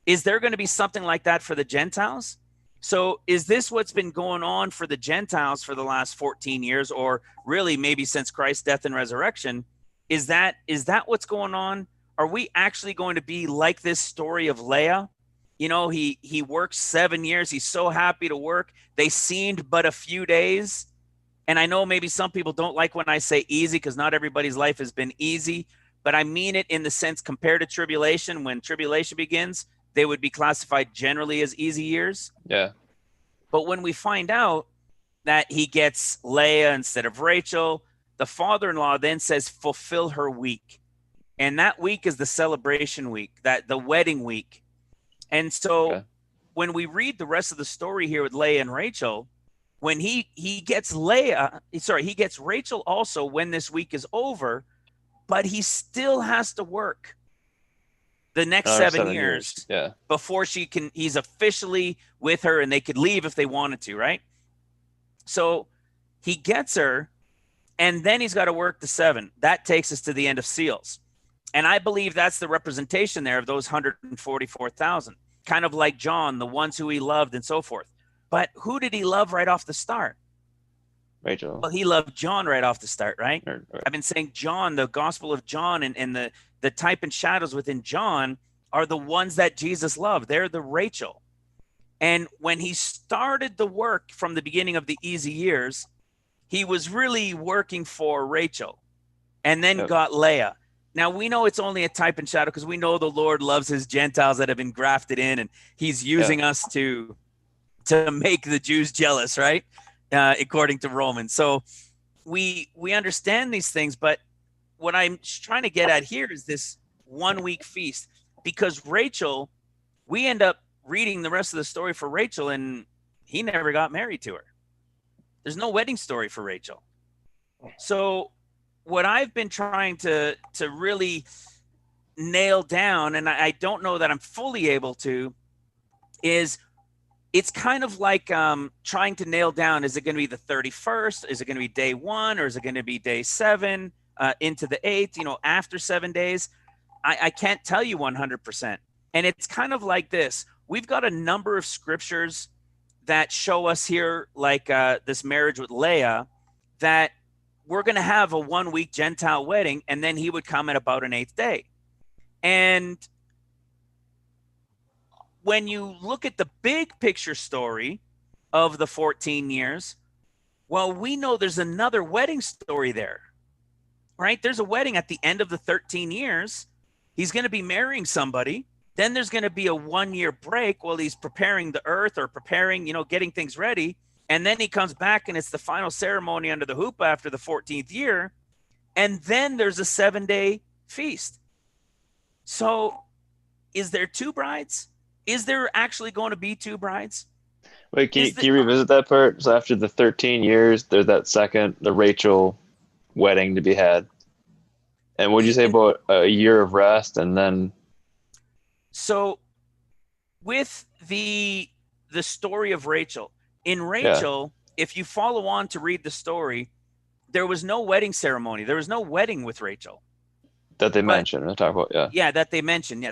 Speaker 1: Is there going to be something like that for the Gentiles? So is this what's been going on for the Gentiles for the last 14 years, or really maybe since Christ's death and resurrection? Is that what's going on? Are we actually going to be like this story of Leah? You know, he worked 7 years. He's so happy to work. They seemed but a few days. And I know maybe some people don't like when I say easy because not everybody's life has been easy, but I mean it in the sense compared to tribulation. When tribulation begins, they would be classified generally as easy years.
Speaker 6: Yeah.
Speaker 1: But when we find out that he gets Leah instead of Rachel, the father-in-law then says, fulfill her week. And that week is the celebration week, that the wedding week. And so when we read the rest of the story here with Leah and Rachel, when he gets he gets Rachel also when this week is over, but he still has to work the next 7 years before he's officially with her and they could leave if they wanted to, right? So he gets her and then he's got to work the 7. That takes us to the end of seals. And I believe that's the representation there of those 144,000, kind of like John, the ones who he loved and so forth. But who did he love right off the start?
Speaker 6: Rachel.
Speaker 1: Well, he loved John right off the start, right? I've been saying John, the Gospel of John and the type and shadows within John are the ones that Jesus loved. They're the Rachel. And when he started the work from the beginning of the easy years, he was really working for Rachel and then got Leah. Now, we know it's only a type and shadow because we know the Lord loves his Gentiles that have been grafted in, and he's using us to make the Jews jealous, right? According to Romans. So we understand these things, but what I'm trying to get at here is this 1 week feast, because Rachel, we end up reading the rest of the story for Rachel, and he never got married to her. There's no wedding story for Rachel. So what I've been trying to really nail down, and I don't know that I'm fully able to, is it's kind of like trying to nail down, is it going to be the 31st? Is it going to be day 1? Or is it going to be day 7 into the 8th, you know, after 7 days? I can't tell you 100%. And it's kind of like this. We've got a number of scriptures that show us here, like this marriage with Leah, that we're going to have a 1 week Gentile wedding, and then he would come at about an 8th day. And when you look at the big picture story of the 14 years, well, we know there's another wedding story there, right? There's a wedding at the end of the 13 years. He's going to be marrying somebody. Then there's going to be a 1 year break while he's preparing the earth or preparing, you know, getting things ready. And then he comes back and it's the final ceremony under the hoopah after the 14th year. And then there's a 7-day feast. So is there 2 brides? Is there actually going to be 2 brides?
Speaker 6: Wait, can you revisit that part? So after the 13 years, there's that the Rachel wedding to be had. And what did you say about a year of rest and then?
Speaker 1: So with the story of Rachel, in Rachel, if you follow on to read the story, there was no wedding ceremony. There was no wedding with Rachel.
Speaker 6: That they mentioned. We'll talk about,
Speaker 1: Yeah, that they mentioned.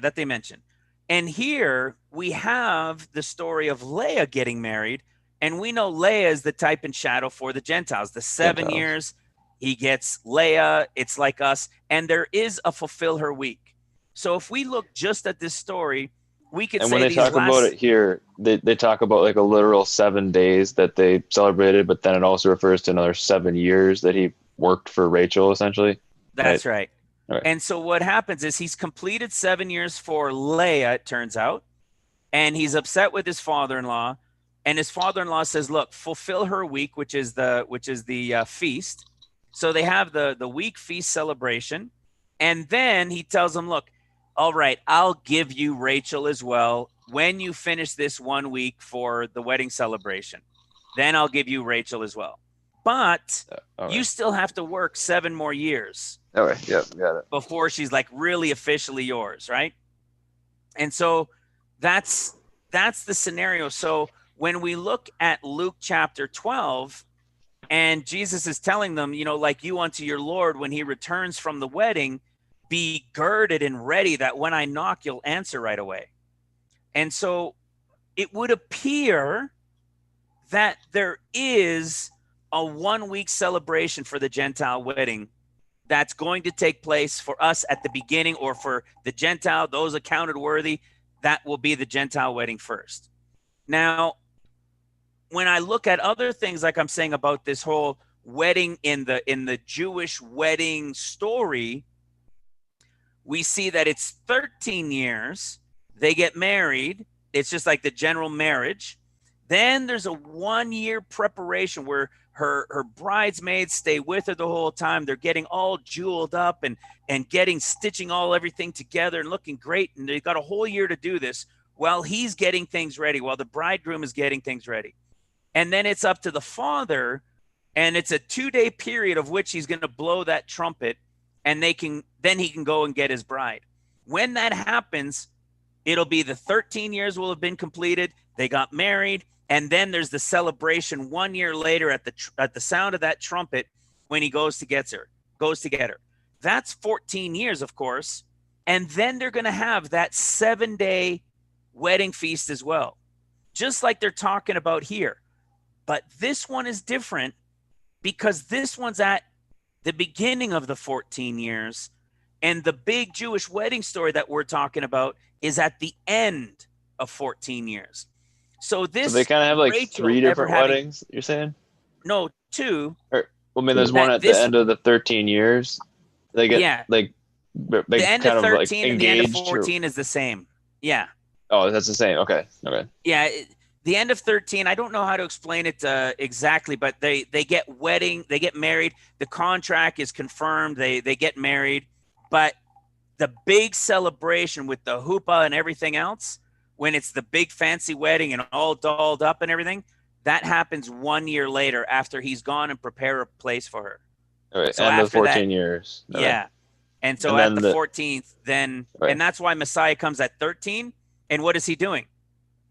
Speaker 1: And here we have the story of Leah getting married. And we know Leah is the type and shadow for the Gentiles. The 7 years, he gets Leah. It's like us. And there is a fulfill her week. So if we look just at this story, we could say
Speaker 6: when they talk about it here, they talk about like a literal 7 days that they celebrated, but then it also refers to another 7 years that he worked for Rachel, essentially.
Speaker 1: That's right. And so what happens is he's completed 7 years for Leah, it turns out, and he's upset with his father-in-law, and his father-in-law says, look, fulfill her week, which is the feast. So they have the week feast celebration. And then he tells them, look, all right, I'll give you Rachel as well when you finish this 1 week for the wedding celebration. Then I'll give you Rachel as well. But
Speaker 6: All
Speaker 1: you
Speaker 6: right.
Speaker 1: still have to work 7 more years
Speaker 6: Okay. Yep. Got it.
Speaker 1: before she's like really officially yours, right? And so that's the scenario. So when we look at Luke chapter 12, and Jesus is telling them, you know, like you unto your Lord when he returns from the wedding, be girded and ready that when I knock, you'll answer right away. And so it would appear that there is a 1 week celebration for the Gentile wedding that's going to take place for us at the beginning, or for the Gentile, those accounted worthy, that will be the Gentile wedding first. Now, when I look at other things, like I'm saying about this whole wedding in the Jewish wedding story, we see that it's 13 years. They get married. It's just like the general marriage. Then there's a 1 year preparation where her bridesmaids stay with her the whole time. They're getting all jeweled up and stitching everything together and looking great. And they've got a whole year to do this while he's getting things ready, while the bridegroom is getting things ready. And then it's up to the father, and it's a 2-day period of which he's going to blow that trumpet, and then he can go and get his bride. When that happens, it'll be the 13 years will have been completed. They got married, and then there's the celebration 1 year later at the sound of that trumpet when he goes to get her. That's 14 years, of course, and then they're going to have that 7-day wedding feast as well, just like they're talking about here. But this one is different because this one's at the beginning of the 14 years, and the big Jewish wedding story that we're talking about is at the end of 14 years. So
Speaker 6: So they kind of have like
Speaker 1: Rachel
Speaker 6: 3 different
Speaker 1: having-
Speaker 6: weddings, you're saying?
Speaker 1: No, 2.
Speaker 6: Well, I mean, there's
Speaker 1: That
Speaker 6: one at
Speaker 1: this-
Speaker 6: the end of the 13 years. They get
Speaker 1: Yeah.
Speaker 6: like they
Speaker 1: The end
Speaker 6: kind
Speaker 1: of
Speaker 6: of like
Speaker 1: 13 and the end of
Speaker 6: engaged.
Speaker 1: 14 is the same. Yeah.
Speaker 6: Oh, that's the same. Okay.
Speaker 1: Yeah. The end of 13, I don't know how to explain it exactly, but they get married. The contract is confirmed. They get married, but the big celebration with the hoopah and everything else, when it's the big fancy wedding and all dolled up and everything, that happens 1 year later after he's gone and prepare a place for her.
Speaker 6: All right.
Speaker 1: So
Speaker 6: End of
Speaker 1: after that-
Speaker 6: 14 years. Okay.
Speaker 1: Yeah. And so
Speaker 6: And
Speaker 1: at
Speaker 6: then
Speaker 1: the
Speaker 6: the-
Speaker 1: 14th, then,
Speaker 6: Right.
Speaker 1: and that's why Messiah comes at 13. And what is he doing?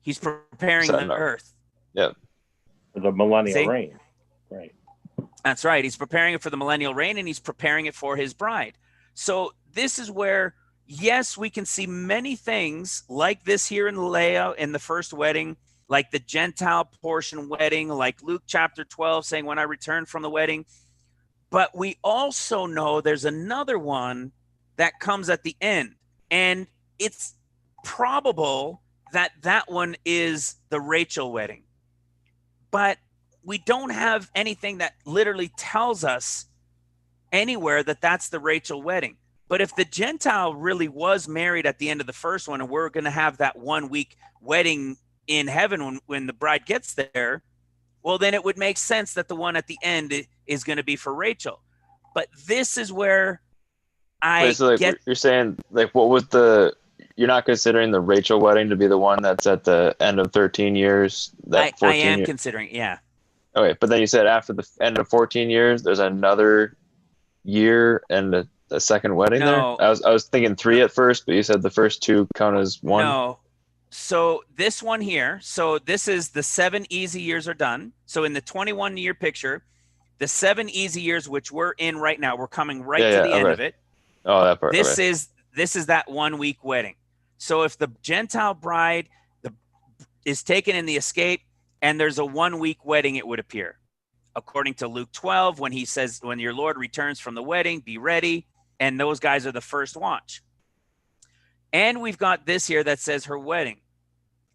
Speaker 1: He's preparing
Speaker 6: Setting
Speaker 1: the
Speaker 6: up.
Speaker 1: earth.
Speaker 2: For the millennial
Speaker 1: See?
Speaker 2: reign. Right.
Speaker 1: That's right. He's preparing it for the millennial reign, and he's preparing it for his bride. So this is where, yes, we can see many things like this here in Leah in the first wedding, like the Gentile portion wedding, like Luke chapter 12 saying, when I return from the wedding. But we also know there's another one that comes at the end. And it's probable that that one is the Rachel wedding. But we don't have anything that literally tells us anywhere that that's the Rachel wedding. But if the Gentile really was married at the end of the first one, and we're going to have that 1 week wedding in heaven when the bride gets there, well, then it would make sense that the one at the end is going to be for Rachel. But this is where
Speaker 6: Wait, so like
Speaker 1: get
Speaker 6: you're saying, like, what was you're not considering the Rachel wedding to be the one that's at the end of 13 years? That
Speaker 1: I
Speaker 6: 14
Speaker 1: am
Speaker 6: year-
Speaker 1: considering, yeah.
Speaker 6: Okay, but then you said after the end of 14 years, there's another year and a second wedding
Speaker 1: No.
Speaker 6: there? I was thinking 3 at first, but you said the first 2 count as 1.
Speaker 1: No. So this one here, so this is the 7 easy years are done. So in the 21 year picture, the 7 easy years, which we're in right now, we're coming right to the end of it.
Speaker 6: Oh, that part.
Speaker 1: This
Speaker 6: okay.
Speaker 1: is that 1 week wedding. So if the Gentile bride is taken in the escape and there's a 1 week wedding, it would appear. According to Luke 12, when he says, when your Lord returns from the wedding, be ready. And those guys are the first watch. And we've got this here that says her wedding.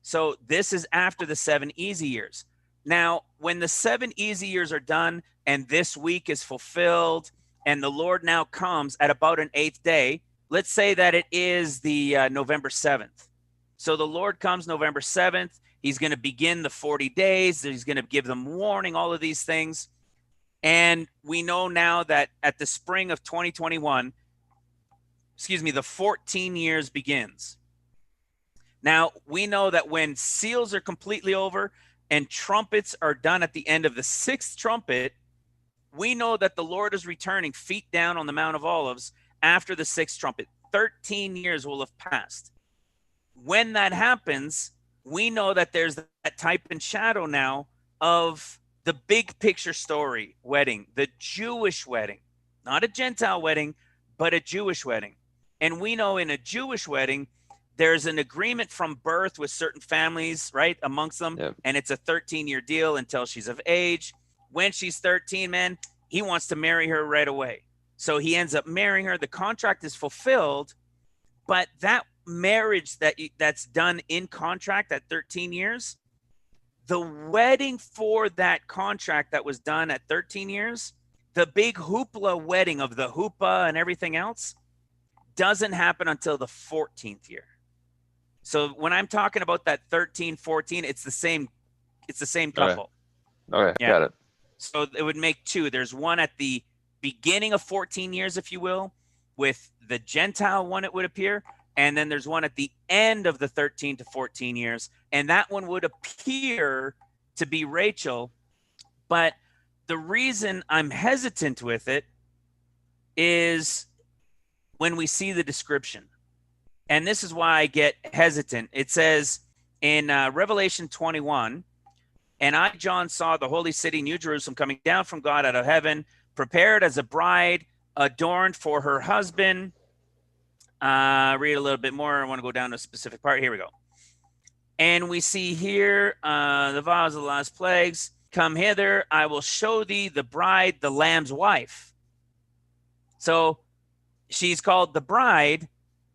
Speaker 1: So this is after the 7 easy years. Now, when the 7 easy years are done and this week is fulfilled and the Lord now comes at about an 8th day, let's say that it is the November 7th. So the Lord comes November 7th. He's going to begin the 40 days. He's going to give them warning, all of these things. And we know now that at the spring of 2021, the 14 years begins. Now, we know that when seals are completely over and trumpets are done at the end of the 6th trumpet, we know that the Lord is returning feet down on the Mount of Olives after the 6th trumpet. 13 years will have passed. When that happens, we know that there's that type and shadow now of the big picture story wedding, the Jewish wedding, not a Gentile wedding, but a Jewish wedding. And we know in a Jewish wedding, there's an agreement from birth with certain families, right, amongst them.
Speaker 6: Yep.
Speaker 1: And it's a 13-year deal until she's of age. When she's 13, man, he wants to marry her right away. So he ends up marrying her. The contract is fulfilled, but that marriage that's done in contract at 13 years, the wedding for that contract that was done at 13 years, the big hoopla wedding of the hoopah and everything else doesn't happen until the 14th year. So when I'm talking about that 13, 14, it's the same couple.
Speaker 6: Okay,
Speaker 1: Yeah.
Speaker 6: got it.
Speaker 1: So it would make two. There's one at the beginning of 14 years, if you will, with the Gentile one, it would appear. And then there's one at the end of the 13 to 14 years. And that one would appear to be Rachel. But the reason I'm hesitant with it is when we see the description. And this is why I get hesitant. It says in Revelation 21, and I, John, saw the holy city, New Jerusalem, coming down from God out of heaven, prepared as a bride, adorned for her husband. Read a little bit more. I want to go down to a specific part. Here we go. And we see here the vows of the last plagues. Come hither, I will show thee the bride, the Lamb's wife. So she's called the bride,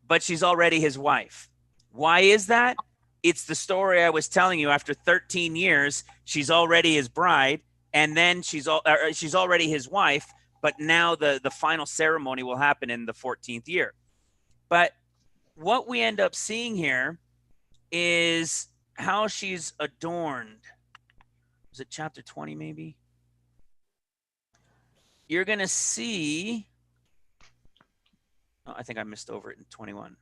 Speaker 1: but she's already his wife. Why is that? It's the story I was telling you. After 13 years, she's already his bride, and then she's already his wife, but now the final ceremony will happen in the 14th year. But what we end up seeing here is how she's adorned. Was it chapter 20 maybe? You're going to see, oh, I think I missed over it in 21.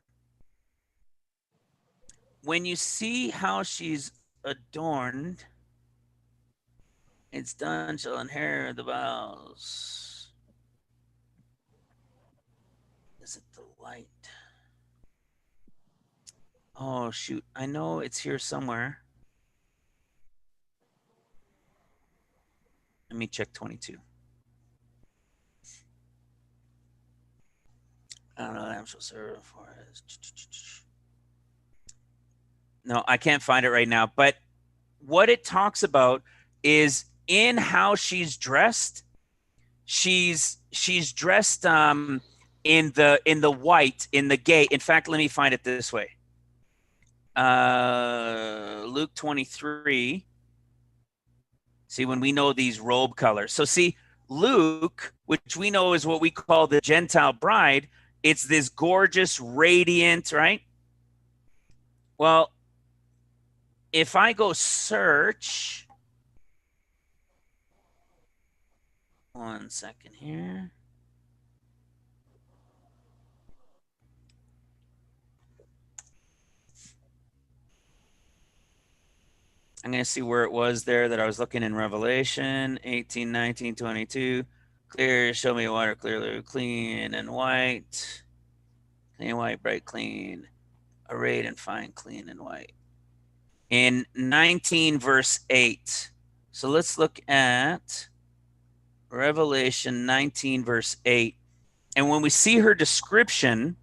Speaker 1: When you see how she's adorned, it's done, shall inherit the vows. Is it the light? Oh, shoot. I know it's here somewhere. Let me check 22. I don't know. I shall serve for his. No, I can't find it right now. But what it talks about is in how she's dressed. She's dressed in the white, in the gay. In fact, let me find it this way. Luke 23. See, when we know these robe colors. So see, Luke, which we know is what we call the Gentile bride, it's this gorgeous, radiant, right? Well, if I go search, one second here. I'm going to see where it was there that I was looking in Revelation 18, 19, 22. Clear, show me water clearly, clean and white. Clean, white, bright, clean. Arrayed and fine, clean and white. In 19 verse 8. So let's look at Revelation 19 verse 8. And when we see her description,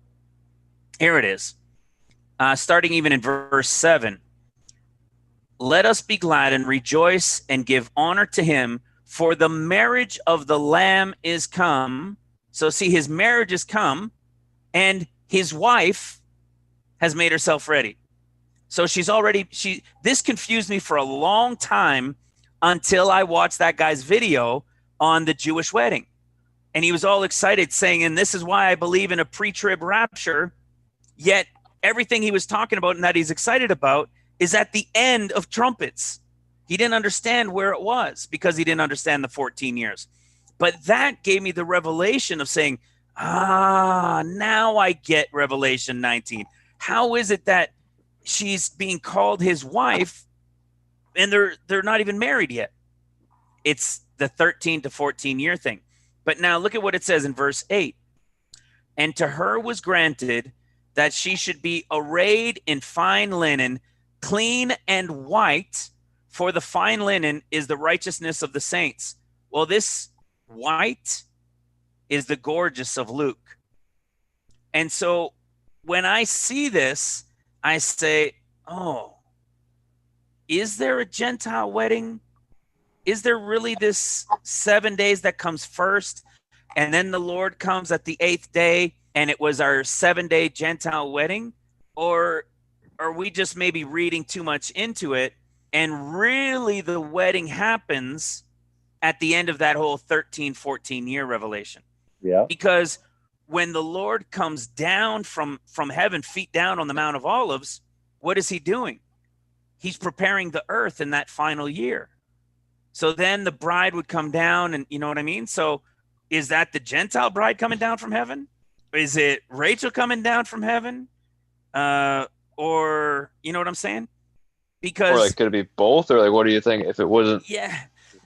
Speaker 1: here it is. Starting even in verse 7. Let us be glad and rejoice and give honor to him, for the marriage of the Lamb is come. So see, his marriage is come, and his wife has made herself ready. So she's already, this confused me for a long time until I watched that guy's video on the Jewish wedding. And he was all excited saying, and this is why I believe in a pre-trib rapture, yet everything he was talking about and that he's excited about is at the end of trumpets. He didn't understand where it was because he didn't understand the 14 years. But that gave me the revelation of saying, Now I get Revelation 19. How is it that she's being called his wife and they're not even married yet? It's the 13 to 14 year thing. But now look at what it says in verse 8. And to her was granted that she should be arrayed in fine linen, clean and white, for the fine linen is the righteousness of the saints. Well, this white is the gorgeous of Luke. And so when I see this, I say, oh, is there a Gentile wedding? Is there really this 7 days that comes first, and then the Lord comes at the 8th day, and it was our 7-day Gentile wedding? Or are we just maybe reading too much into it, and really the wedding happens at the end of that whole 13, 14-year revelation?
Speaker 2: Yeah.
Speaker 1: Because when the Lord comes down from heaven, feet down on the Mount of Olives, what is he doing? He's preparing the earth in that final year. So then the bride would come down, and you know what I mean? So is that the Gentile bride coming down from heaven? Is it Rachel coming down from heaven? Or you know what I'm saying? Because,
Speaker 6: or like, could it be both? Or like, what do you think if it wasn't?
Speaker 1: Yeah,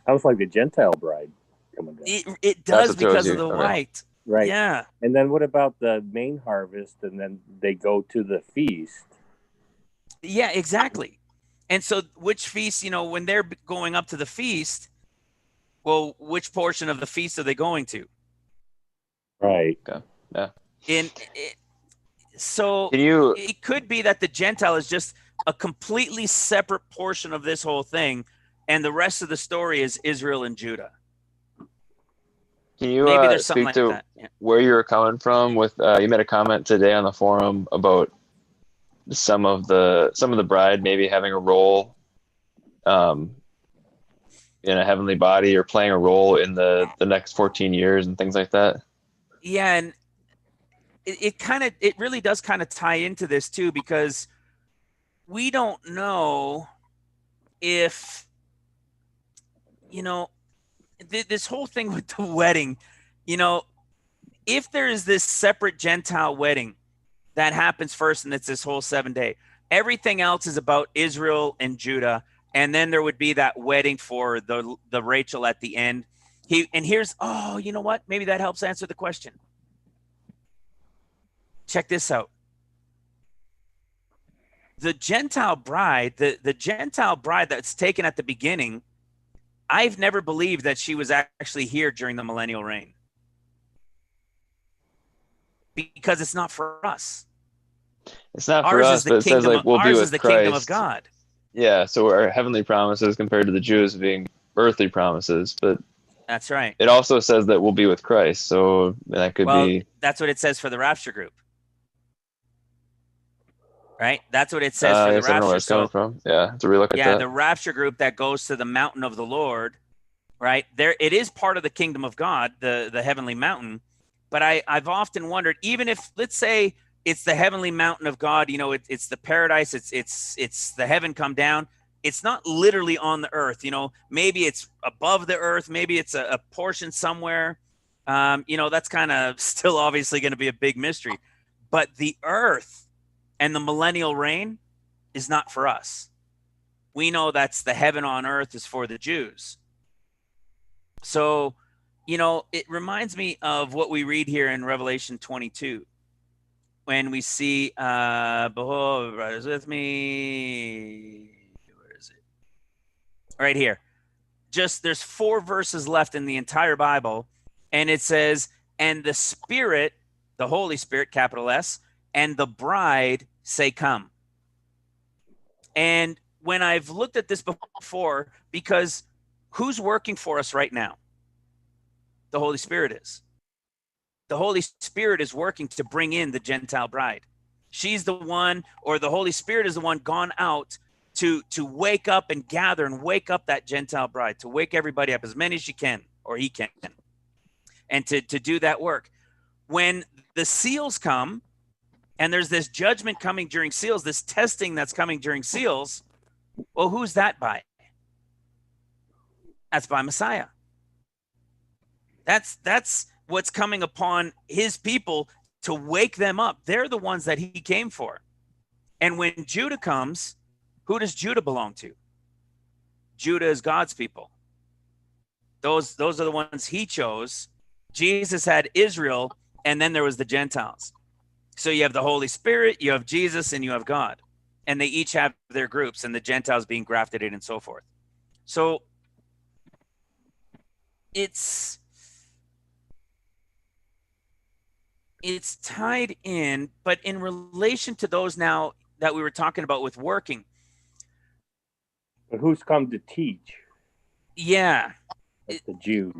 Speaker 2: Sounds like the Gentile bride coming down.
Speaker 1: it does
Speaker 6: what throws
Speaker 1: because
Speaker 6: you.
Speaker 1: of the
Speaker 6: Okay.
Speaker 1: white.
Speaker 2: Right.
Speaker 1: Yeah.
Speaker 2: And then what about the main harvest? And then they go to the feast.
Speaker 1: Yeah, exactly. And so which feast, you know, when they're going up to the feast, well, which portion of the feast are they going to?
Speaker 2: Right.
Speaker 1: So
Speaker 6: Can you?
Speaker 1: it could be that the Gentile is just a completely separate portion of this whole thing, and the rest of the story is Israel and Judah.
Speaker 6: Can you
Speaker 1: Maybe there's something
Speaker 6: speak
Speaker 1: like
Speaker 6: to
Speaker 1: that. Yeah.
Speaker 6: where you were coming from with? You made a comment today on the forum about some of the bride maybe having a role, in a heavenly body, or playing a role in the next 14 years and things like that.
Speaker 1: Yeah, and it really does kind of tie into this too, because we don't know if, you know, this whole thing with the wedding, you know, if there is this separate Gentile wedding that happens first, and it's this whole 7-day, everything else is about Israel and Judah, and then there would be that wedding for the Rachel at the end. You know what? Maybe that helps answer the question. Check this out. The Gentile bride, the Gentile bride that's taken at the beginning, I've never believed that she was actually here during the millennial reign, because it's not for us.
Speaker 6: It's not for
Speaker 1: Ours
Speaker 6: us,
Speaker 1: is the
Speaker 6: but it says
Speaker 1: kingdom.
Speaker 6: like we'll be
Speaker 1: Ours
Speaker 6: with
Speaker 1: is the
Speaker 6: Christ.
Speaker 1: kingdom of God.
Speaker 6: Yeah, so our heavenly promises compared to the Jews being earthly promises, but
Speaker 1: That's right.
Speaker 6: it also says that we'll be with Christ, so that could be.
Speaker 1: That's what it says for the rapture group, right? That's what it says
Speaker 6: I
Speaker 1: for the
Speaker 6: guess I don't know where
Speaker 1: rapture.
Speaker 6: it's coming from. Yeah, to relook at
Speaker 1: Yeah,
Speaker 6: that.
Speaker 1: the rapture group that goes to the mountain of the Lord, right? There, it is part of the kingdom of God, the heavenly mountain. But I've often wondered, even if, let's say, it's the heavenly mountain of God, you know, it's the paradise, it's the heaven come down. It's not literally on the earth, you know. Maybe it's above the earth, maybe it's a portion somewhere. You know, that's kind of still obviously going to be a big mystery. But the earth and the millennial reign is not for us. We know that's the heaven on earth is for the Jews. So, you know, it reminds me of what we read here in Revelation 22, when we see, behold, brothers with me. Where is it? Right here. Just, there's 4 verses left in the entire Bible, and it says, and the Spirit, the Holy Spirit, capital S, and the bride say, come. And when I've looked at this before, because who's working for us right now? The Holy Spirit is. The Holy Spirit is working to bring in the Gentile bride. She's the one, or the Holy Spirit is the one gone out to wake up and gather and wake up that Gentile bride, to wake everybody up, as many as she can, or he can, and to do that work. When the seals come, and there's this judgment coming during seals, this testing that's coming during seals, well, who's that by? That's by Messiah. That's what's coming upon his people to wake them up. They're the ones that he came for. And when Judah comes, who does Judah belong to? Judah is God's people. Those are the ones he chose. Jesus had Israel, and then there was the Gentiles. So you have the Holy Spirit, you have Jesus, and you have God. And they each have their groups, and the Gentiles being grafted in and so forth. So it's tied in, but in relation to those now that we were talking about with working.
Speaker 2: But who's come to teach?
Speaker 1: Yeah.
Speaker 2: It's the Jews.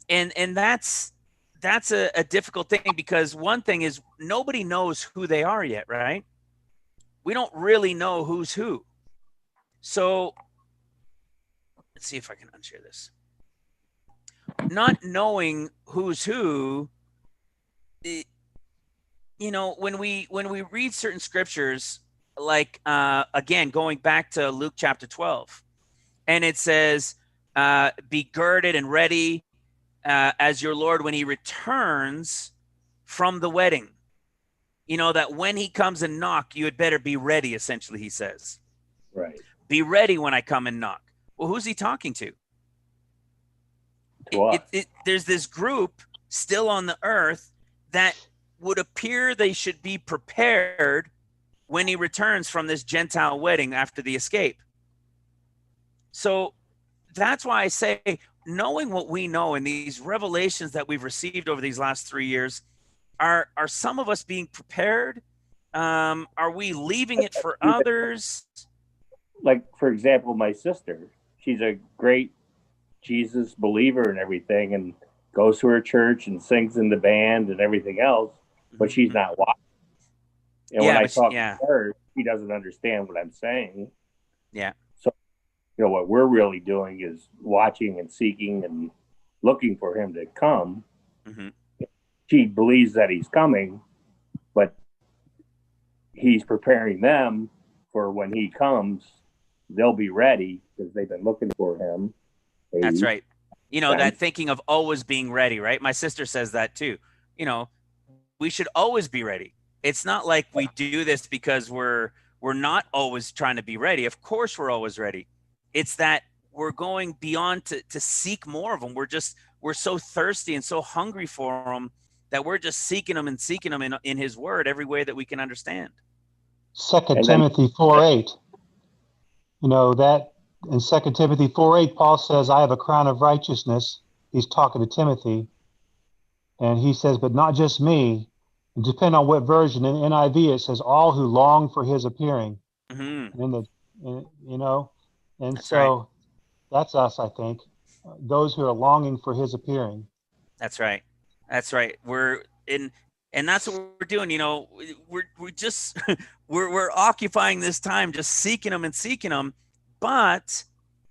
Speaker 1: And that's a difficult thing, because one thing is nobody knows who they are yet, right? We don't really know who's who. So let's see if I can unshare this. Not knowing who's who, when we read certain scriptures, like again, going back to Luke chapter 12, and it says, be girded and ready as your Lord when he returns from the wedding. That when he comes and knock, you had better be ready, essentially, he says.
Speaker 2: Right.
Speaker 1: Be ready when I come and knock. Well, who's he talking to? There's this group still on the earth that would appear they should be prepared when he returns from this Gentile wedding after the escape. So that's why I say, knowing what we know and these revelations that we've received over these last 3 years, are some of us being prepared? Are we leaving it for others?
Speaker 2: Like, for example, my sister, she's a great Jesus believer and everything, and goes to her church and sings in the band and everything else, but she's not watching. And when I talk to her, she doesn't understand what I'm saying.
Speaker 1: Yeah.
Speaker 2: So, what we're really doing is watching and seeking and looking for him to come.
Speaker 1: Mm-hmm.
Speaker 2: She believes that he's coming, but he's preparing them for when he comes, they'll be ready because they've been looking for him.
Speaker 1: That's right. That thinking of always being ready, right? My sister says that too. We should always be ready. It's not like we do this because we're not always trying to be ready. Of course, we're always ready. It's that we're going beyond to seek more of them. We're so thirsty and so hungry for them that we're just seeking them in his word every way that we can understand.
Speaker 3: 2 Timothy 4:8. That in 2 Timothy 4:8, Paul says, I have a crown of righteousness. He's talking to Timothy. And he says, but not just me. And depending on what version, in NIV, it says, all who long for his appearing.
Speaker 1: Mm-hmm.
Speaker 3: And
Speaker 1: that's
Speaker 3: so
Speaker 1: right.
Speaker 3: That's us, I think. Those who are longing for his appearing.
Speaker 1: That's right. That's right. And that's what we're doing. We're occupying this time just seeking him. But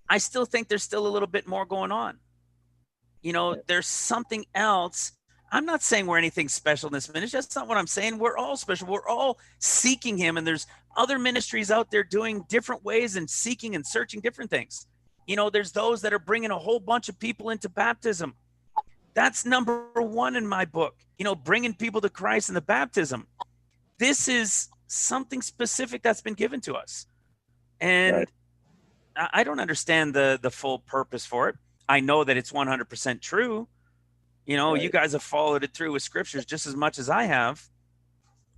Speaker 1: I still think there's still a little bit more going on. There's something else. I'm not saying we're anything special in this ministry. That's not what I'm saying. We're all special. We're all seeking him. And there's other ministries out there doing different ways and seeking and searching different things. There's those that are bringing a whole bunch of people into baptism. That's number one in my book, bringing people to Christ in the baptism. This is something specific that's been given to us. And right. I don't understand the full purpose for it. I know that it's 100% true. Right. You guys have followed it through with scriptures just as much as I have,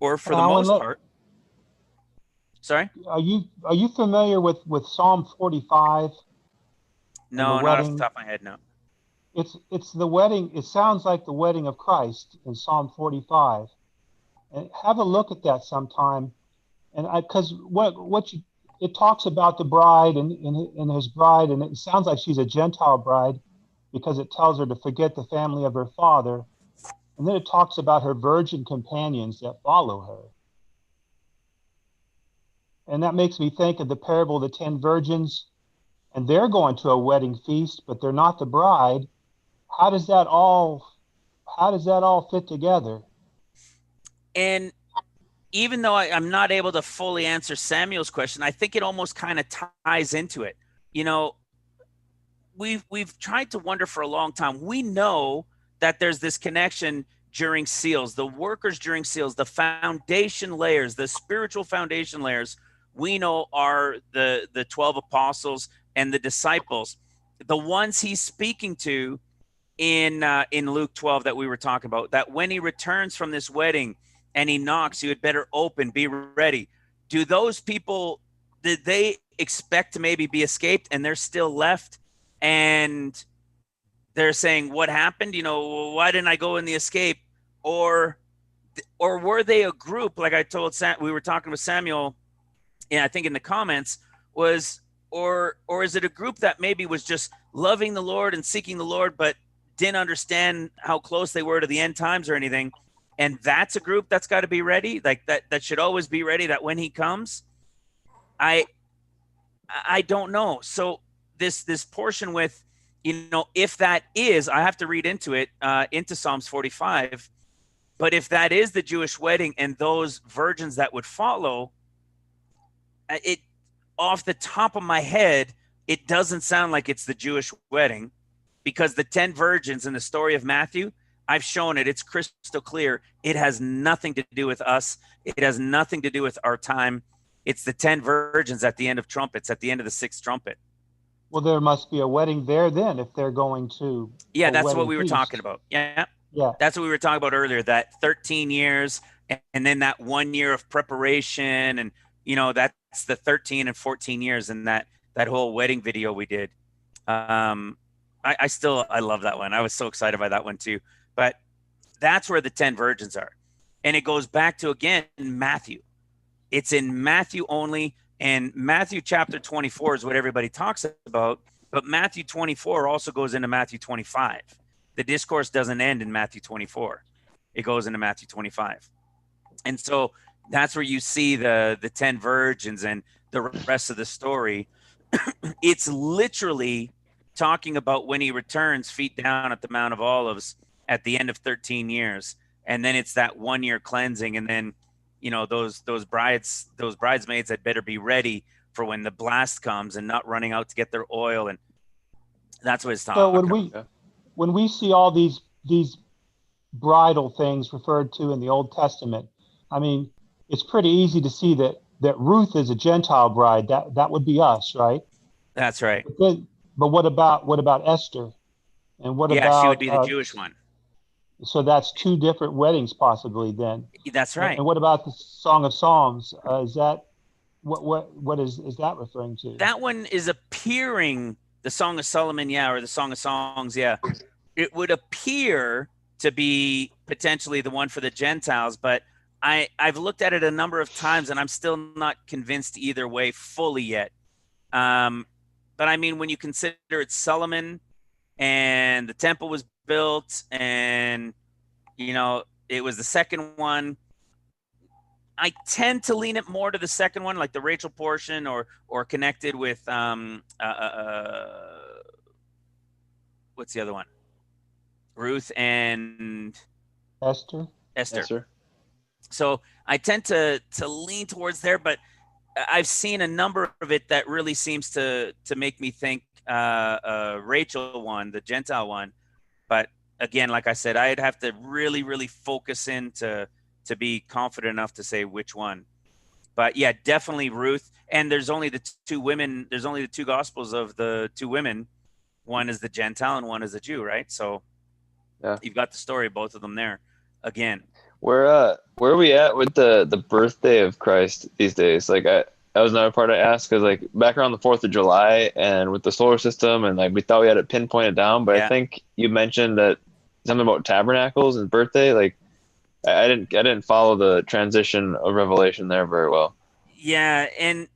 Speaker 1: or for the most part. Sorry?
Speaker 3: Are you familiar with Psalm 45?
Speaker 1: No, not off the top of my head, no.
Speaker 3: It's the wedding. It sounds like the wedding of Christ in Psalm 45. And have a look at that sometime. And because it talks about the bride and his bride, and it sounds like she's a Gentile bride because it tells her to forget the family of her father. And then it talks about her virgin companions that follow her. And that makes me think of the parable of the 10 virgins, and they're going to a wedding feast, but they're not the bride. How does that all fit together? And
Speaker 1: even though I'm not able to fully answer Samuel's question, I think it almost kind of ties into it. We've tried to wonder for a long time. We know that there's this connection during seals, the workers during seals, the foundation layers, the spiritual foundation layers, we know are the 12 apostles and the disciples, the ones he's speaking to in Luke 12 that we were talking about, that when he returns from this wedding and he knocks, you had better open, be ready. Do those people, did they expect to maybe be escaped and they're still left? And they're saying, what happened? You know, why didn't I go in the escape? Or were they a group, like I told Sam, we were talking with Samuel, and I think in the comments, was, or is it a group that maybe was just loving the Lord and seeking the Lord, but didn't understand how close they were to the end times or anything? And that's a group that's got to be ready, like that should always be ready, that when he comes, I don't know. So this portion with, you know, if that is, I have to read into it, into Psalms 45. But if that is the Jewish wedding and those virgins that would follow, it, off the top of my head, it doesn't sound like it's the Jewish wedding, because the 10 virgins in the story of Matthew, I've shown it. It's crystal clear. It has nothing to do with us. It has nothing to do with our time. It's the 10 virgins at the end of trumpets, at the end of the 6th trumpet.
Speaker 3: Well, there must be a wedding there then if they're going to.
Speaker 1: Yeah, that's what we were talking about. Yeah.
Speaker 3: Yeah.
Speaker 1: That's what we were talking about earlier, that 13 years and then that 1 year of preparation. And, you know, that's the 13 and 14 years and that whole wedding video we did. I love that one. I was so excited by that one too. But that's where the 10 virgins are. And it goes back to, again, Matthew. It's in Matthew only. And Matthew chapter 24 is what everybody talks about. But Matthew 24 also goes into Matthew 25. The discourse doesn't end in Matthew 24. It goes into Matthew 25. And so that's where you see the 10 virgins and the rest of the story. It's literally talking about when he returns, feet down at the Mount of Olives at the end of 13 years. And then it's that 1 year cleansing. And then, you know, those bridesmaids had better be ready for when the blast comes and not running out to get their oil. And that's what it's talking about.
Speaker 3: So when we see all these bridal things referred to in the Old Testament, I mean, it's pretty easy to see that Ruth is a Gentile bride. That would be us, right?
Speaker 1: That's right.
Speaker 3: But what about Esther? And what about?
Speaker 1: She would be the Jewish one.
Speaker 3: So that's two different weddings possibly then.
Speaker 1: That's right.
Speaker 3: And what about the Song of Songs? Is that what is that referring to?
Speaker 1: That one is appearing, the Song of Solomon, or the Song of Songs, it would appear to be potentially the one for the Gentiles, but I've looked at it a number of times and I'm still not convinced either way fully yet. But I mean, when you consider it's Solomon and the temple was built and, you know, it was the second one, I tend to lean it more to the second one, like the Rachel portion or connected with, what's the other one? Ruth and Esther. So I tend to lean towards there, but I've seen a number of it that really seems to make me think Rachel one, the Gentile one. But again, like I said, I'd have to really, really focus in to be confident enough to say which one. But yeah, definitely Ruth. And there's only the two women. There's only the two gospels of the two women. One is the Gentile and one is the Jew, right? So yeah, you've got the story of both of them there again.
Speaker 6: Where are we at with the birthday of Christ these days? Like that was another part I asked, because like back around the 4th of July and with the solar system, and like we thought we had it pinpointed down, but I think you mentioned that something about tabernacles and birthday. Like I didn't follow the transition of Revelation there very well.
Speaker 1: Yeah, and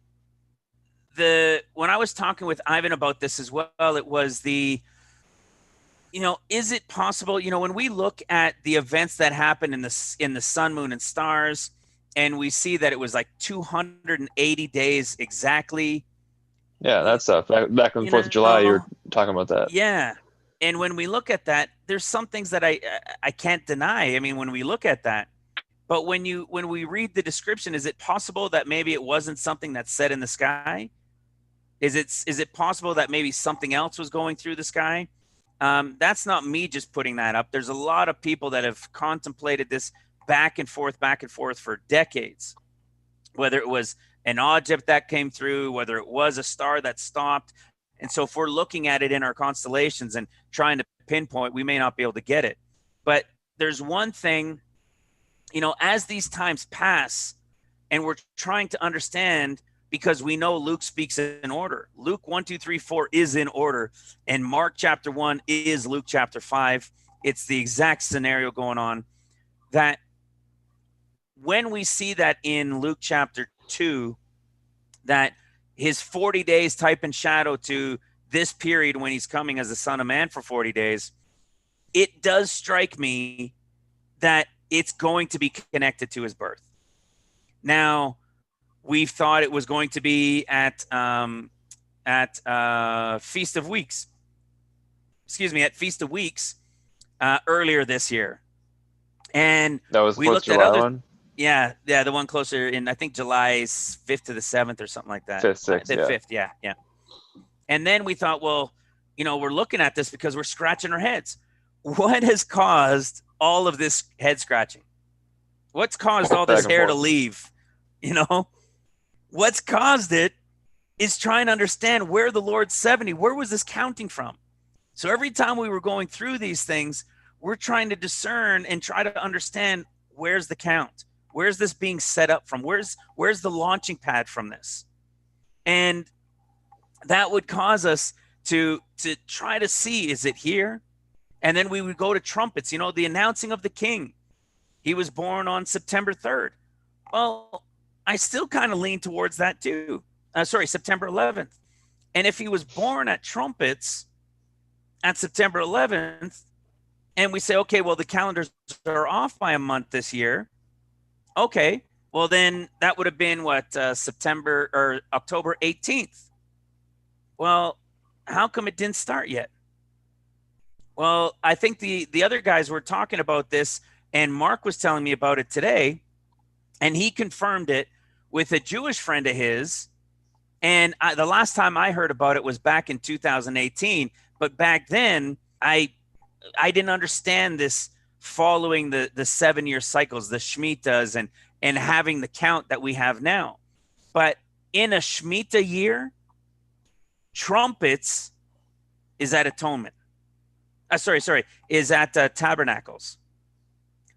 Speaker 1: when I was talking with Ivan about this as well, it was is it possible, when we look at the events that happened in the sun, moon, and stars, and we see that it was like 280 days exactly.
Speaker 6: Yeah, that stuff. Back on the 4th of July, you were talking about that.
Speaker 1: Yeah. And when we look at that, there's some things that I can't deny. I mean, when we look at that, but when we read the description, is it possible that maybe it wasn't something that's set in the sky? Is it possible that maybe something else was going through the sky? That's not me just putting that up. There's a lot of people that have contemplated this back and forth for decades, whether it was an object that came through, whether it was a star that stopped. And so if we're looking at it in our constellations and trying to pinpoint, we may not be able to get it. But there's one thing, you know, as these times pass and we're trying to understand, because we know Luke speaks in order. Luke 1, 2, 3, 4 is in order. And Mark chapter 1 is Luke chapter 5. It's the exact scenario going on. That when we see that in Luke chapter 2, that his 40 days type and shadow to this period when he's coming as the Son of Man for 40 days, it does strike me that it's going to be connected to his birth. Now, we thought it was going to be at Feast of Weeks. At Feast of Weeks earlier this year. And
Speaker 6: That was
Speaker 1: we
Speaker 6: the
Speaker 1: looked at
Speaker 6: July
Speaker 1: other
Speaker 6: one?
Speaker 1: Yeah, the one closer in, I think, July 5th to the 7th or something like that.
Speaker 6: 5th, 6th,
Speaker 1: The
Speaker 6: yeah.
Speaker 1: 5th, yeah. And then we thought, well, you know, we're looking at this because we're scratching our heads. What has caused all of this head scratching? What's caused all this
Speaker 6: Back and
Speaker 1: hair to
Speaker 6: forth.
Speaker 1: leave? You know, what's caused it is trying to understand where the Lord's 70, where was this counting from? So every time we were going through these things, we're trying to discern and try to understand, where's the count? Where's this being set up from? Where's the launching pad from this? And that would cause us to try to see, is it here? And then we would go to trumpets, you know, the announcing of the king. He was born on September 3rd. Well, I still kind of lean towards that too. September 11th. And if he was born at trumpets at September 11th, and we say, okay, well, the calendars are off by a month this year. Okay, well, then that would have been September or October 18th. Well, how come it didn't start yet? Well, I think the other guys were talking about this, and Mark was telling me about it today, and he confirmed it with a Jewish friend of his. And the last time I heard about it was back in 2018. But back then, I didn't understand this following the 7-year cycles, the Shemitas, and having the count that we have now. But in a Shemitah year, trumpets is at atonement. Is at tabernacles.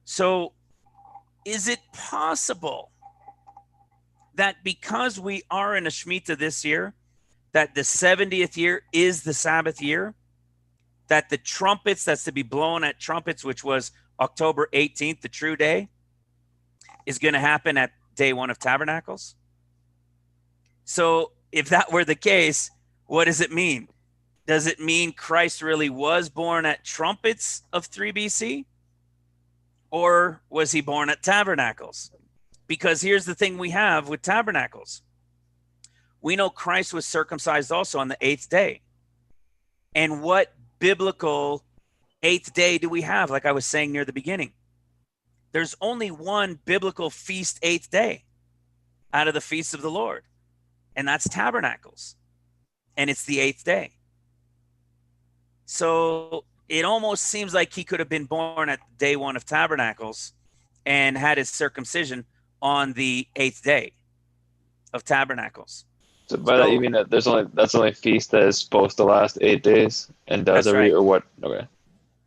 Speaker 1: So is it possible that because we are in a Shemitah this year, that the 70th year is the Sabbath year, that the trumpets that's to be blown at trumpets, which was October 18th, the true day, is going to happen at day 1 of Tabernacles? So if that were the case, what does it mean? Does it mean Christ really was born at trumpets of 3 BC? Or was he born at tabernacles? Because here's the thing we have with tabernacles. We know Christ was circumcised also on the 8th day. And what biblical 8th day do we have? Like I was saying near the beginning, there's only one biblical feast 8th day out of the feasts of the Lord, and that's tabernacles, and it's the 8th day. So it almost seems like he could have been born at day 1 of tabernacles and had his circumcision on the 8th day of tabernacles.
Speaker 6: So by that you mean that that's the only feast that is supposed to last 8 days and does
Speaker 1: That's
Speaker 6: every
Speaker 1: right.
Speaker 6: or what? Okay.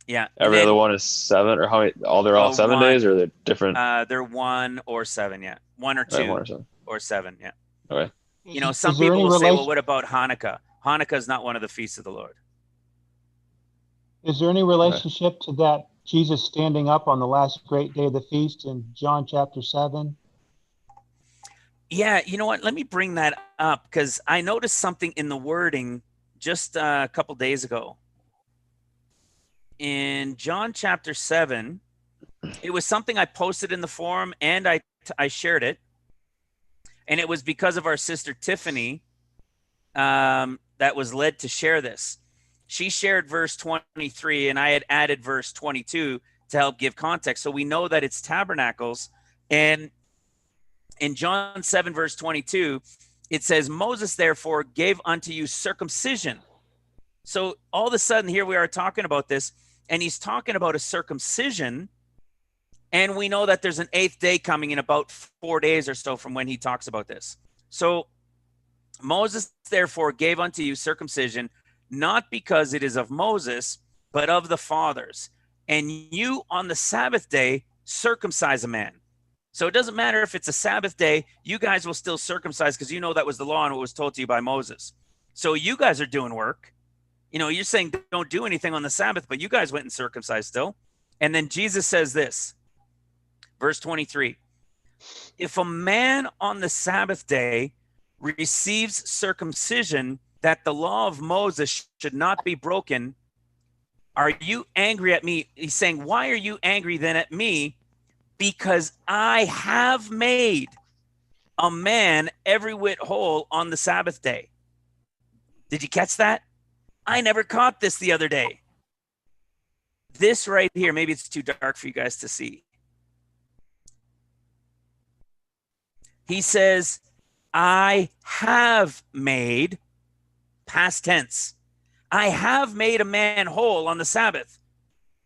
Speaker 1: Yeah.
Speaker 6: Every other one is 7, or how many? They're all 7
Speaker 1: one.
Speaker 6: days, or they're different.
Speaker 1: They're 1 or 7, yeah. 1 or 2
Speaker 6: 1 or 7.
Speaker 1: or 7, yeah.
Speaker 6: Okay.
Speaker 1: You know,
Speaker 3: Is
Speaker 1: some
Speaker 3: there
Speaker 1: people
Speaker 3: any
Speaker 1: will say, well,
Speaker 3: relation-
Speaker 1: what about Hanukkah? Hanukkah is not one of the feasts of the Lord.
Speaker 3: Is there any relationship to that Jesus standing up on the last great day of the feast in John chapter 7?
Speaker 1: Yeah, you know what? Let me bring that up because I noticed something in the wording just a couple days ago. In John chapter 7, it was something I posted in the forum and I shared it. And it was because of our sister Tiffany that was led to share this. She shared verse 23 and I had added verse 22 to help give context. So we know that it's tabernacles. And in John 7, verse 22, it says, Moses therefore gave unto you circumcision. So all of a sudden, here we are talking about this, and he's talking about a circumcision. And we know that there's an 8th day coming in about 4 days or so from when he talks about this. So Moses, therefore, gave unto you circumcision, not because it is of Moses, but of the fathers. And you on the Sabbath day circumcise a man. So it doesn't matter if it's a Sabbath day, you guys will still circumcise because you know that was the law and what was told to you by Moses. So you guys are doing work. You know, you're saying don't do anything on the Sabbath, but you guys went and circumcised still. And then Jesus says this, verse 23, if a man on the Sabbath day receives circumcision that the law of Moses should not be broken, are you angry at me? He's saying, why are you angry then at me? Because I have made a man every whit whole on the Sabbath day. Did you catch that? I never caught this the other day. This right here, maybe it's too dark for you guys to see. He says, I have made, past tense, I have made a man whole on the Sabbath.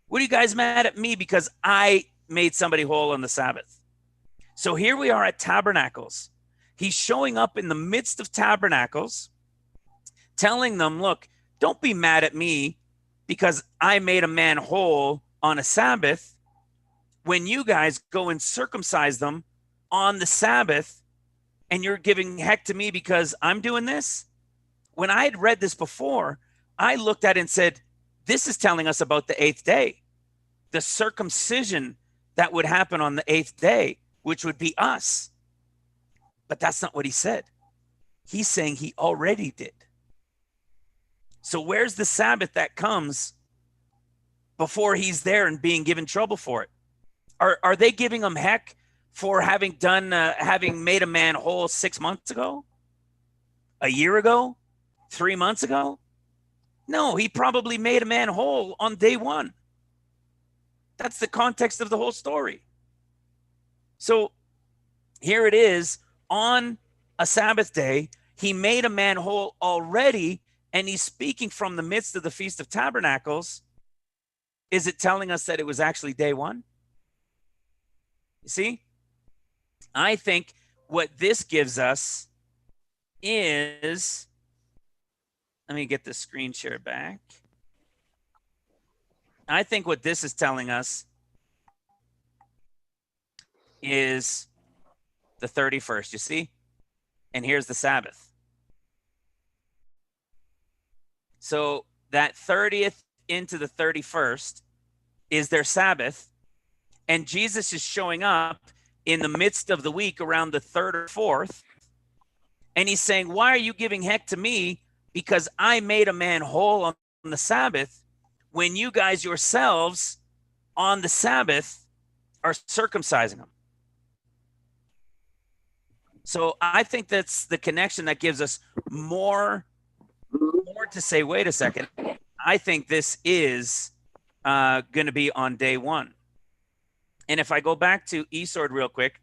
Speaker 1: What are you guys mad at me because I made somebody whole on the Sabbath? So here we are at Tabernacles. He's showing up in the midst of Tabernacles, telling them, look, don't be mad at me because I made a man whole on a Sabbath when you guys go and circumcise them on the Sabbath, and you're giving heck to me because I'm doing this. When I had read this before, I looked at it and said, this is telling us about the 8th day, the circumcision that would happen on the 8th day, which would be us. But that's not what he said. He's saying he already did. So where's the Sabbath that comes before he's there and being given trouble for it? Are they giving him heck for having made a man whole 6 months ago, a year ago, 3 months ago? No, he probably made a man whole on day one. That's the context of the whole story. So here it is, on a Sabbath day, he made a man whole already, and he's speaking from the midst of the Feast of Tabernacles. Is it telling us that it was actually day one? You see? I think what this gives us is, let me get the screen share back. I think what this is telling us is the 31st, you see? And here's the Sabbath. So that 30th into the 31st is their Sabbath, and Jesus is showing up in the midst of the week around the 3rd or 4th, and he's saying, why are you giving heck to me because I made a man whole on the Sabbath when you guys yourselves on the Sabbath are circumcising them? So I think that's the connection that gives us more to say, wait a second, I think this is going to be on day one. And if I go back to eSword real quick,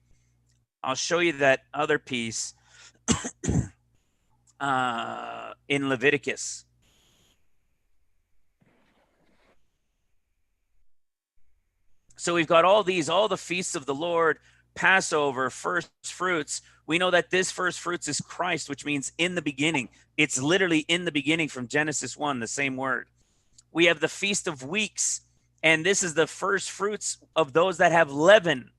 Speaker 1: I'll show you that other piece in Leviticus. So we've got all the feasts of the Lord, Passover, first fruits. We know that this first fruits is Christ, which means in the beginning. It's literally in the beginning from Genesis 1, the same word. We have the Feast of Weeks, and this is the first fruits of those that have leaven.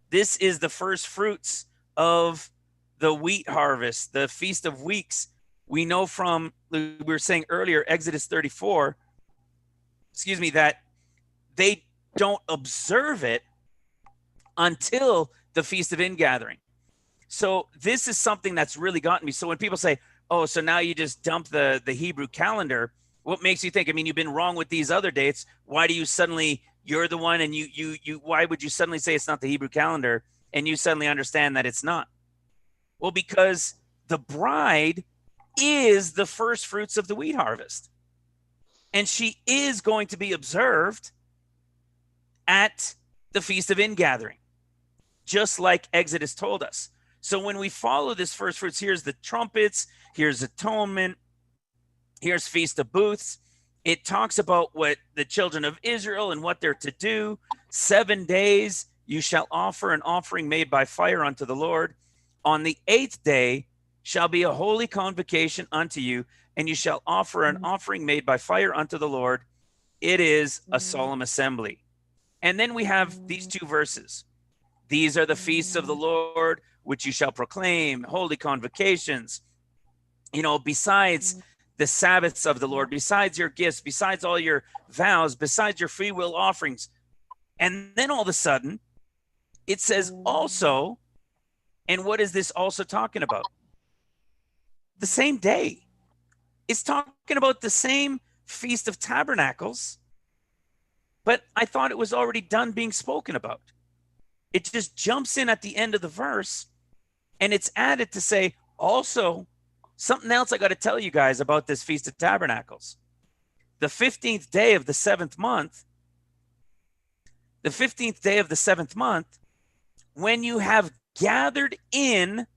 Speaker 1: This is the first fruits of the wheat harvest, the Feast of Weeks. We know from, we were saying earlier, Exodus 34, that they don't observe it until the Feast of Ingathering. So this is something that's really gotten me. So when people say, oh, so now you just dump the Hebrew calendar, what makes you think? I mean, you've been wrong with these other dates. Why do you suddenly, you're the one, and why would you suddenly say it's not the Hebrew calendar and you suddenly understand that it's not? Well, because the bride is the first fruits of the wheat harvest, and she is going to be observed at the Feast of Ingathering, just like Exodus told us. So when we follow this first fruits, here's the trumpets, here's atonement, Here's Feast of Booths. It talks about what the children of Israel and what they're to do. 7 days you shall offer an offering made by fire unto the Lord. On the 8th day shall be a holy convocation unto you, and you shall offer an offering made by fire unto the Lord. It is a solemn assembly. And then we have these 2 verses. These are the feasts of the Lord, which you shall proclaim, holy convocations. Besides the Sabbaths of the Lord, besides your gifts, besides all your vows, besides your free will offerings. And then all of a sudden, it says also, and what is this also talking about? The same day. It's talking about the same Feast of Tabernacles, but I thought it was already done being spoken about. It just jumps in at the end of the verse, and it's added to say, also, something else I got to tell you guys about this Feast of Tabernacles. The 15th day of the 7th month, when you have gathered in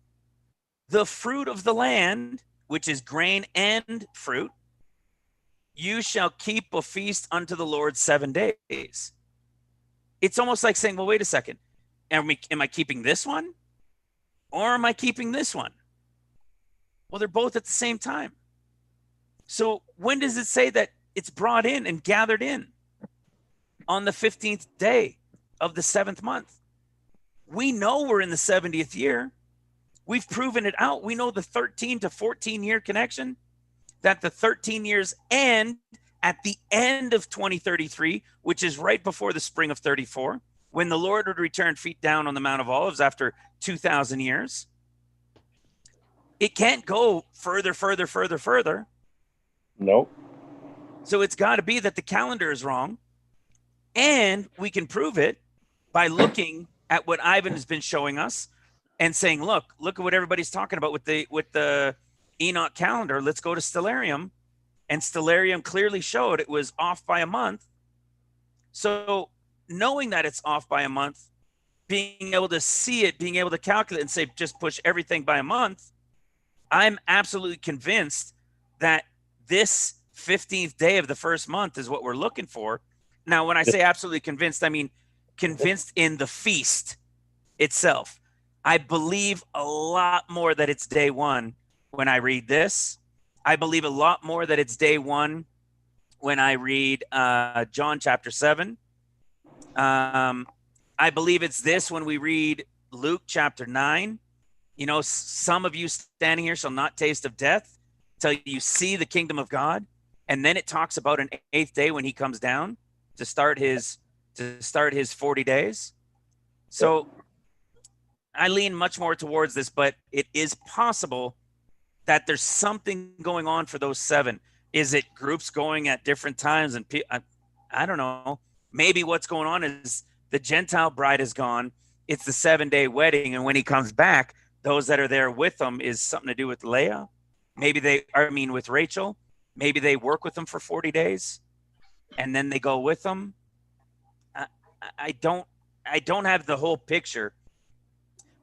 Speaker 1: the fruit of the land, which is grain and fruit, you shall keep a feast unto the Lord 7 days. It's almost like saying, well, wait a second. Am I keeping this one? Or am I keeping this one? Well, they're both at the same time. So when does it say that it's brought in and gathered in? On the 15th day of the 7th month. We know we're in the 70th year. We've proven it out. We know the 13 to 14 year connection, that the 13 years end at the end of 2033, which is right before the spring of 34, when the Lord would return feet down on the Mount of Olives after 2,000 years. It can't go further.
Speaker 2: Nope.
Speaker 1: So it's got to be that the calendar is wrong. And we can prove it by looking at what Ivan has been showing us and saying, look at what everybody's talking about with the Enoch calendar. Let's go to Stellarium. And Stellarium clearly showed it was off by a month. So knowing that it's off by a month, being able to see it, being able to calculate and say, just push everything by a month, I'm absolutely convinced that this 15th day of the first month is what we're looking for. Now, when I say absolutely convinced, I mean convinced in the feast itself. I believe a lot more that it's day one when I read this. I believe a lot more that it's day one when I read John chapter 7. I believe it's this when we read Luke chapter 9. Some of you standing here shall not taste of death till you see the kingdom of God. And then it talks about an 8th day when he comes down to start his 40 days. So I lean much more towards this, but it is possible that there's something going on for those 7. Is it groups going at different times? And I don't know. Maybe what's going on is the Gentile bride is gone. It's the 7-day wedding. And when he comes back, those that are there with him is something to do with Leah. With Rachel. Maybe they work with them for 40 days and then they go with them. I don't have the whole picture,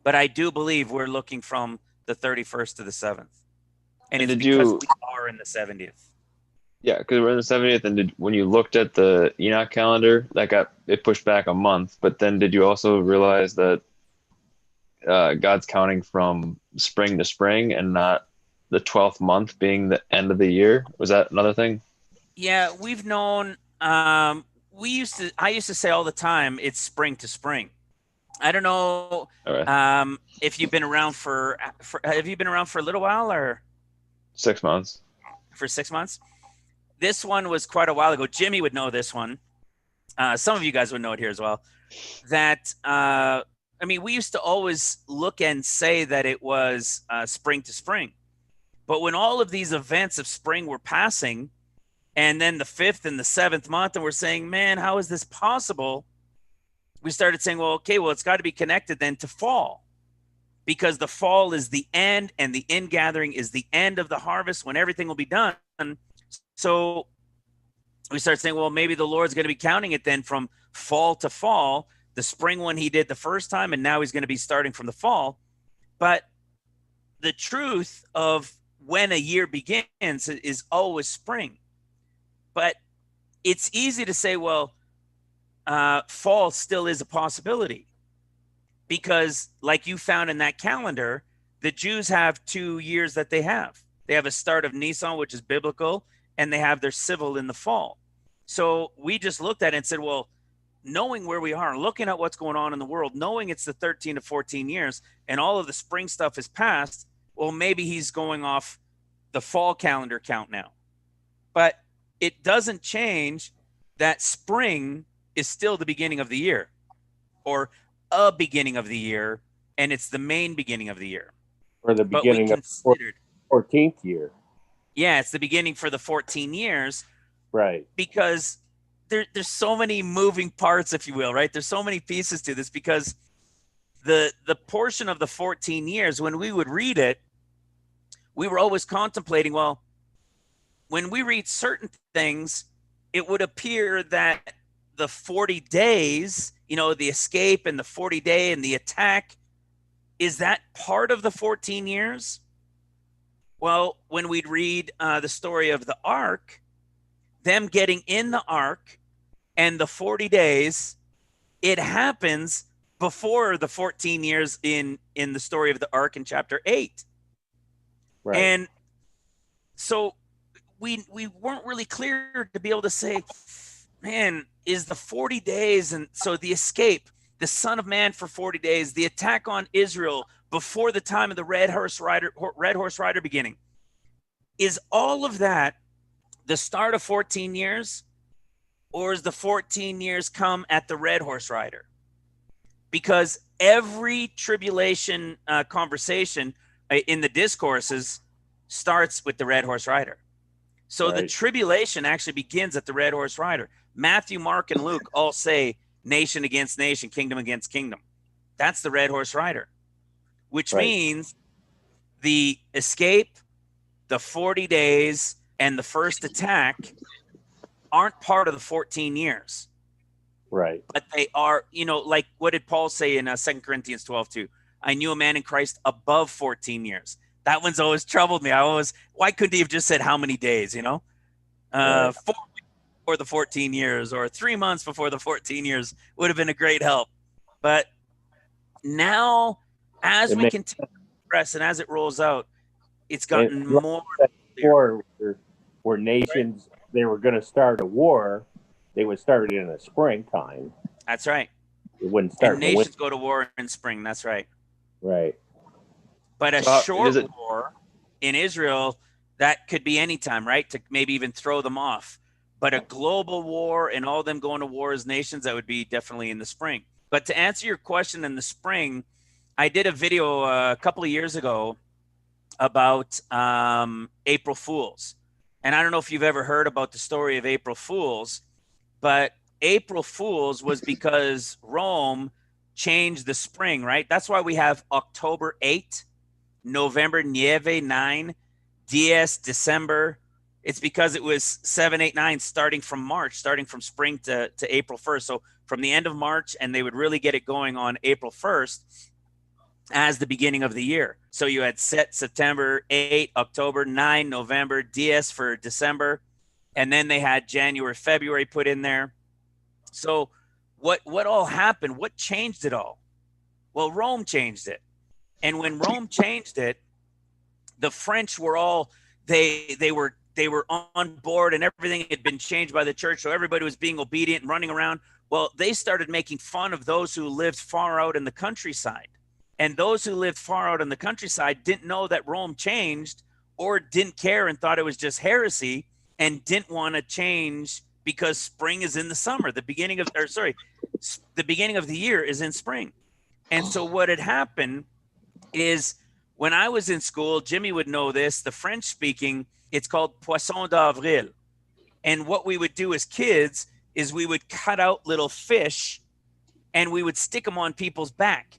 Speaker 1: but I do believe we're looking from the 31st to the 7th. And it's because we are in the 70th.
Speaker 6: Yeah, because we're in the 70th. And when you looked at the Enoch calendar, it pushed back a month. But then did you also realize that God's counting from spring to spring and not the 12th month being the end of the year? Was that another thing?
Speaker 1: Yeah, we've known. I used to say all the time it's spring to spring. I don't know if you've been around for have you been around for a little while or
Speaker 6: 6 months?
Speaker 1: For 6 months. This one was quite a while ago. Jimmy would know this one. Some of you guys would know it here as well. That we used to always look and say that it was spring to spring. But when all of these events of spring were passing, and then the 5th and the 7th month, and we're saying, man, how is this possible? We started saying, it's got to be connected then to fall, because the fall is the end and the ingathering is the end of the harvest when everything will be done. So we started saying, well, maybe the Lord's going to be counting it then from fall to fall, the spring one he did the first time, and now he's going to be starting from the fall. But the truth of when a year begins is always spring. But it's easy to say, well, fall still is a possibility, because like you found in that calendar, the Jews have 2 years that they have. They have a start of Nisan, which is biblical, and they have their civil in the fall. So we just looked at it and said, well, knowing where we are, looking at what's going on in the world, knowing it's the 13 to 14 years and all of the spring stuff is past, well, maybe he's going off the fall calendar count now. But it doesn't change that spring is still the beginning of the year, or a beginning of the year, and it's the main beginning of the year.
Speaker 2: Or the beginning of the 14th year.
Speaker 1: Yeah, it's the beginning for the 14 years.
Speaker 2: Right.
Speaker 1: Because there's so many moving parts, if you will, right? There's so many pieces to this, because the portion of the 14 years, when we would read it, we were always contemplating, well, when we read certain things, it would appear that the 40 days, you know, the escape and the 40 day and the attack, is that part of the 14 years? Well, when we'd read the story of the ark, them getting in the ark and the 40 days, it happens before the 14 years in the story of the ark in chapter 8. Right. And so we weren't really clear to be able to say, man, is the 40 days, and so the escape, the Son of Man for 40 days, the attack on Israel before the time of the Red Horse Rider beginning, is all of that the start of 14 years, or is the 14 years come at the Red Horse Rider? Because every tribulation conversation in the discourses starts with the Red Horse Rider. So right. The tribulation actually begins at the Red Horse Rider. Matthew, Mark, and Luke all say nation against nation, kingdom against kingdom. That's the Red Horse Rider, which right. means the escape, the 40 days, and the first attack aren't part of the 14 years.
Speaker 2: Right.
Speaker 1: But they are, you know, like what did Paul say in 2 Corinthians 12:2? I knew a man in Christ above 14 years. That one's always troubled me. Why couldn't he have just said how many days, you know? Right. 4 weeks before the 14 years, or 3 months before the 14 years would have been a great help. But now, as we continue to progress and as it rolls out, it's gotten more
Speaker 2: clear. Where nations, right. They were going to start a war, they would start it in the springtime.
Speaker 1: That's right.
Speaker 2: It wouldn't start.
Speaker 1: And nations go to war in spring. That's right.
Speaker 2: Right.
Speaker 1: But a short war in Israel, that could be any time, right? To maybe even throw them off. But a global war and all them going to war as nations, that would be definitely in the spring. But to answer your question, in the spring, I did a video a couple of years ago about April Fools. And I don't know if you've ever heard about the story of April Fools, but April Fools was because Rome changed the spring, right? That's why we have October 8, November Nieve 9, Dies December. It's because it was 7, 8, 9 starting from March, starting from spring to April 1st. So from the end of March, and they would really get it going on April 1st as the beginning of the year. So you had set September 8, October 9, November, Dies for December, and then they had January, February put in there. So what all happened? What changed it all? Well, Rome changed it. And when Rome changed it, the French were all, they were on board, and everything had been changed by the church. So everybody was being obedient and running around. Well, they started making fun of those who lived far out in the countryside. And those who lived far out in the countryside didn't know that Rome changed, or didn't care and thought it was just heresy, and didn't want to change because spring is in the summer. The beginning of the year is in spring. And so what had happened is, when I was in school, Jimmy would know this, the French speaking, it's called Poisson d'Avril. And what we would do as kids is we would cut out little fish and we would stick them on people's back.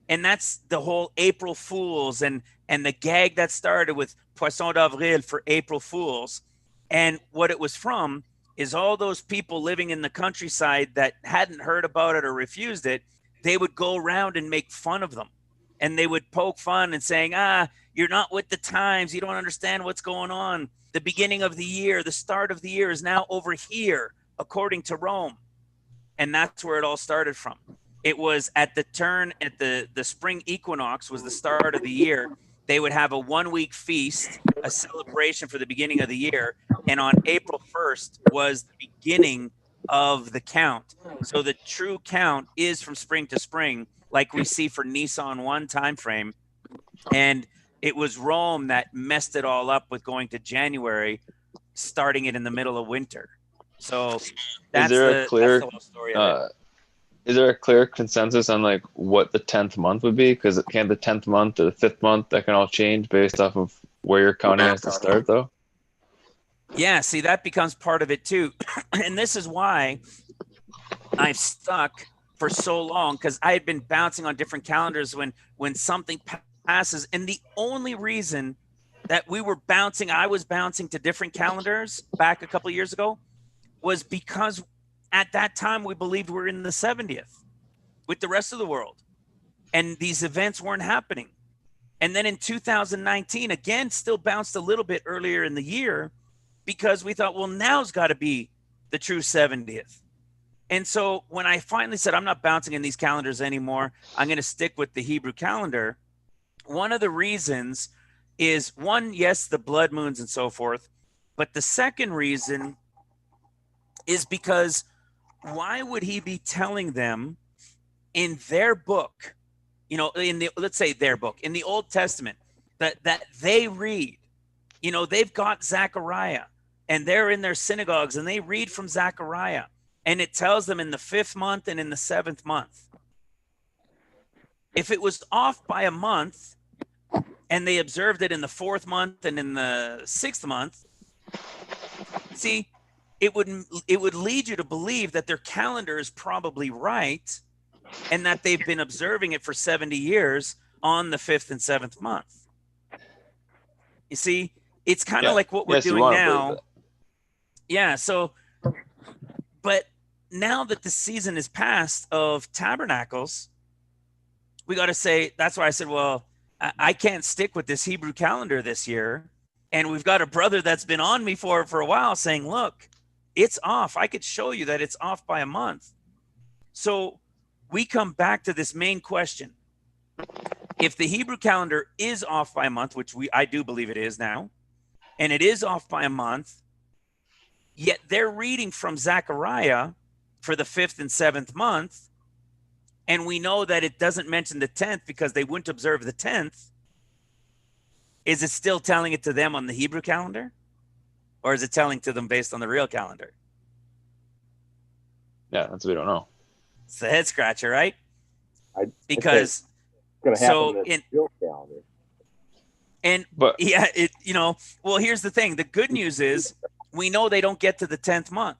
Speaker 1: And that's the whole April Fools and the gag that started with Poisson d'Avril for April Fools. And what it was from is all those people living in the countryside that hadn't heard about it or refused it, they would go around and make fun of them and they would poke fun and saying, you're not with the times. You don't understand what's going on. The beginning of the year, the start of the year is now over here, according to Rome. And that's where it all started from. It was at the turn at the spring equinox was the start of the year. They would have a 1-week feast, a celebration for the beginning of the year. And on April 1st was the beginning of the count. So the true count is from spring to spring, like we see for Nissan 1 time frame. And it was Rome that messed it all up with going to January, starting it in the middle of winter. So that's the whole story of it.
Speaker 6: Is there a clear consensus on like what the 10th month would be? Because can't the 10th month or the 5th month, that can all change based off of where your counting has to start, though?
Speaker 1: Yeah, see, that becomes part of it too. And this is why I've stuck for so long, because I had been bouncing on different calendars when something passes. And the only reason that I was bouncing to different calendars back a couple of years ago was because at that time we believed we were in the 70th with the rest of the world, and these events weren't happening. And then in 2019, again, still bounced a little bit earlier in the year, because we thought, well, now's got to be the true 70th. And so when I finally said, I'm not bouncing in these calendars anymore, I'm going to stick with the Hebrew calendar. One of the reasons is, one, yes, the blood moons and so forth. But the second reason is because why would he be telling them in their book, let's say their book, in the Old Testament that they read, they've got Zechariah, and they're in their synagogues and they read from Zechariah, and it tells them in the 5th month and in the 7th month. If it was off by a month and they observed it in the 4th month and in the 6th month, see, it would lead you to believe that their calendar is probably right and that they've been observing it for 70 years on the 5th and 7th month. You see, it's kind of like what we're doing now. Yeah. So, but now that the season is past of Tabernacles, we got to say, that's why I said, well, I can't stick with this Hebrew calendar this year. And we've got a brother that's been on me for a while saying, look, it's off. I could show you that it's off by a month. So we come back to this main question. If the Hebrew calendar is off by a month, which I do believe it is now, and it is off by a month, yet they're reading from Zechariah for the 5th and 7th month, and we know that it doesn't mention the 10th because they wouldn't observe the 10th, is it still telling it to them on the Hebrew calendar? Or is it telling to them based on the real calendar?
Speaker 6: Yeah, that's what we don't know.
Speaker 1: It's a head scratcher, right?
Speaker 2: Because it's going to happen in the real calendar.
Speaker 1: Well, here's the thing. The good news is we know they don't get to the 10th month.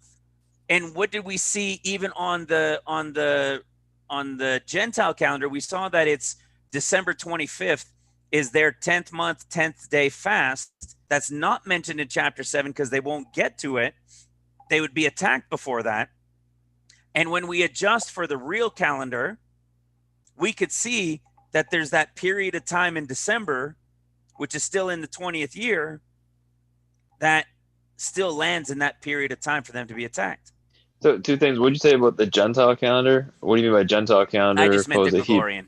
Speaker 1: And what did we see even on the Gentile calendar? We saw that it's December 25th is their 10th month, 10th day fast. That's not mentioned in chapter 7 because they won't get to it. They would be attacked before that. And when we adjust for the real calendar, we could see that there's that period of time in December, which is still in the 20th year, that still lands in that period of time for them to be attacked.
Speaker 6: So 2 things. What did you say about the Gentile calendar? What do you mean by Gentile calendar?
Speaker 1: I just meant the Gregorian.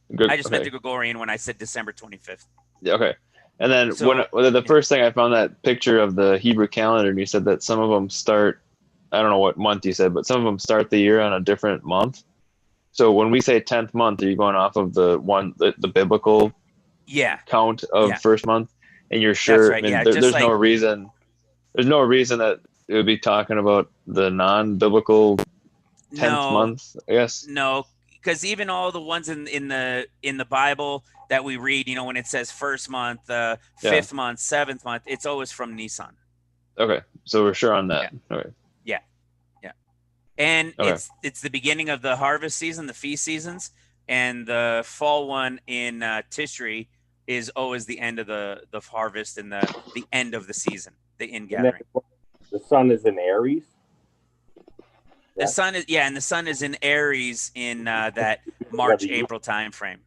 Speaker 1: Meant the Gregorian when I said December 25th.
Speaker 6: Okay. And then the first thing I found that picture of the Hebrew calendar, and you said that some of them start, I don't know what month you said, but some of them start the year on a different month. So when we say 10th month, are you going off of the biblical count of first month? And you're sure?
Speaker 1: Right.
Speaker 6: There's no reason. There's no reason that it would be talking about the non-biblical 10th month. I guess.
Speaker 1: No, because even all the ones in the Bible that we read, when it says 1st month, 5th month, 7th month, it's always from Nisan.
Speaker 6: Okay, so we're sure on that.
Speaker 1: Yeah.
Speaker 6: Okay.
Speaker 1: Yeah. And it's the beginning of the harvest season, the feast seasons, and the fall one in Tishri is always the end of the harvest and the end of the season, the ingathering.
Speaker 2: The sun is in Aries.
Speaker 1: The sun is and the sun is in Aries in that March April time frame.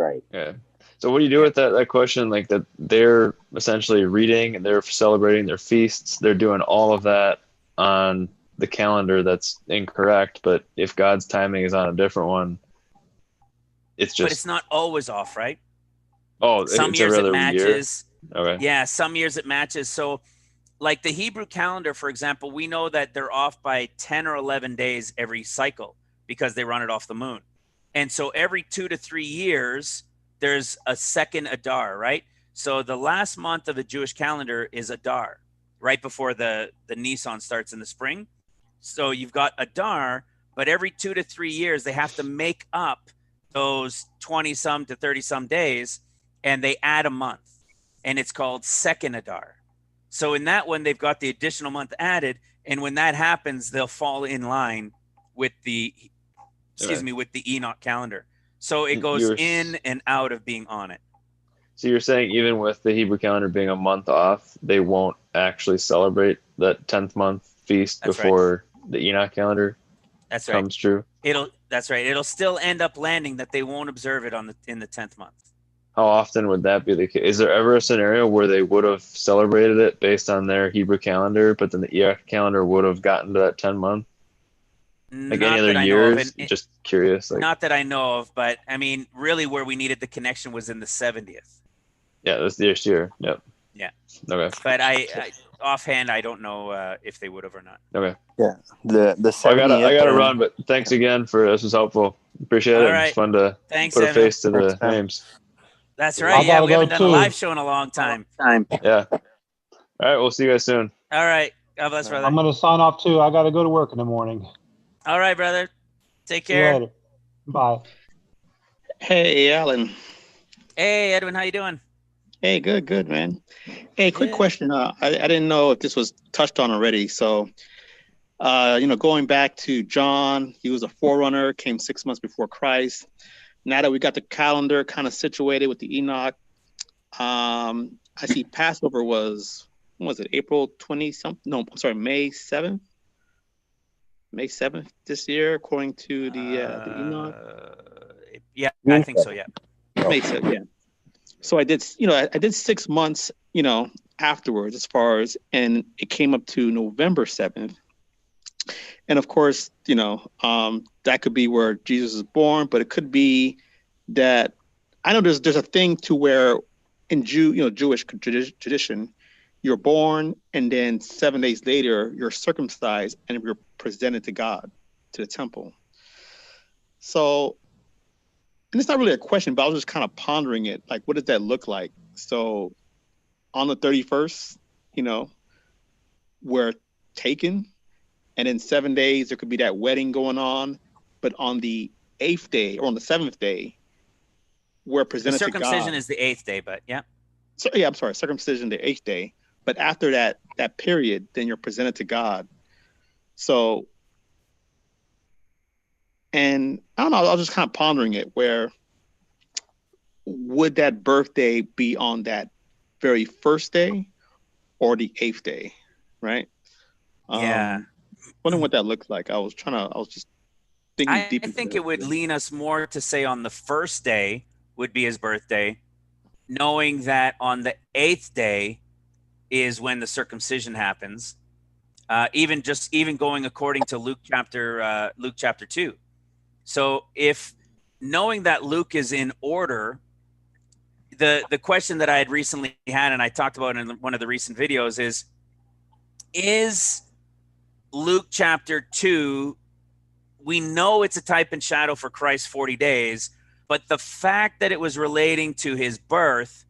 Speaker 7: Right.
Speaker 6: Yeah. So what do you do with that question? Like that they're essentially reading and they're celebrating their feasts. They're doing all of that on the calendar that's incorrect. But if God's timing is on a different one, it's just.
Speaker 1: But it's not always off, right?
Speaker 6: Oh,
Speaker 1: Some
Speaker 6: it's
Speaker 1: years
Speaker 6: every
Speaker 1: it
Speaker 6: other
Speaker 1: matches.
Speaker 6: year? Okay.
Speaker 1: Yeah, some years it matches. So like the Hebrew calendar, for example, we know that they're off by 10 or 11 days every cycle because they run it off the moon. And so every 2 to 3 years, there's a second Adar, right? So the last month of the Jewish calendar is Adar, right before the Nisan starts in the spring. So you've got Adar, but every 2 to 3 years, they have to make up those 20 some to 30 some days, and they add a month, and it's called second Adar. So in that one, they've got the additional month added, and when that happens, they'll fall in line with the, with the Enoch calendar. So it goes in and out of being on it.
Speaker 6: So you're saying even with the Hebrew calendar being a month off, they won't actually celebrate that 10th month feast before the Enoch calendar comes true?
Speaker 1: That's right. It'll still end up landing that they won't observe it in the 10th month.
Speaker 6: How often would that be the case? Is there ever a scenario where they would have celebrated it based on their Hebrew calendar, but then the Enoch calendar would have gotten to that 10 month? Like any other years? Just curious.
Speaker 1: Not that I know of, but I mean, really where we needed the connection was in the 70th.
Speaker 6: Yeah, that's this year. Yep.
Speaker 1: Yeah.
Speaker 6: Okay.
Speaker 1: But I offhand, I don't know if they would have or not.
Speaker 6: Okay.
Speaker 4: Yeah. The 70th.
Speaker 6: I gotta run, but thanks again for this was helpful. Appreciate it. It's fun to put a face to the names.
Speaker 1: That's right. Yeah, we haven't done a live show in a long time.
Speaker 6: Yeah. All right, we'll see you guys soon.
Speaker 1: All right. God bless, brother.
Speaker 3: I'm going to sign off too. I got to go to work in the morning.
Speaker 1: All right, brother. Take
Speaker 3: See you
Speaker 1: care.
Speaker 3: later. Bye.
Speaker 8: Hey, Alan.
Speaker 1: Hey, Edwin. How you doing?
Speaker 8: Hey, good, man. Hey, quick question. I didn't know if this was touched on already. So, going back to John, he was a forerunner, came 6 months before Christ. Now that we got the calendar kind of situated with the Enoch, I see Passover was April 20 something? No, I'm sorry, May 7th. May 7th this year, according to the Enoch.
Speaker 1: Yeah, I think so. Yeah.
Speaker 8: May 7th, yeah. So I did 6 months, afterwards, as far as, and it came up to November 7th. And of course, that could be where Jesus is born, but it could be that I know there's a thing to where in Jewish tradition, you're born and then 7 days later you're circumcised and you're presented to God, to the temple. So, and it's not really a question, but I was just kind of pondering it. Like, what does that look like? So on the 31st, we're taken. And in 7 days, there could be that wedding going on. But on the 8th day or on the 7th day, we're presented to God.
Speaker 1: Circumcision is the 8th day, but yeah.
Speaker 8: So, yeah, I'm sorry. Circumcision the 8th day. But after that period, then you're presented to God. So, and I don't know, I was just kind of pondering it, where would that birthday be on that very first day or the 8th day, right?
Speaker 1: Yeah.
Speaker 8: Wondering what that looks like. I was just thinking deep.
Speaker 1: I think it would lean us more to say on the first day would be his birthday, knowing that on the 8th day is when the circumcision happens. Even going according to Luke chapter 2. So if knowing that Luke is in order, the question that I had recently had, and I talked about in one of the recent videos, is Luke chapter 2, we know it's a type and shadow for Christ's 40 days, but the fact that it was relating to his birth,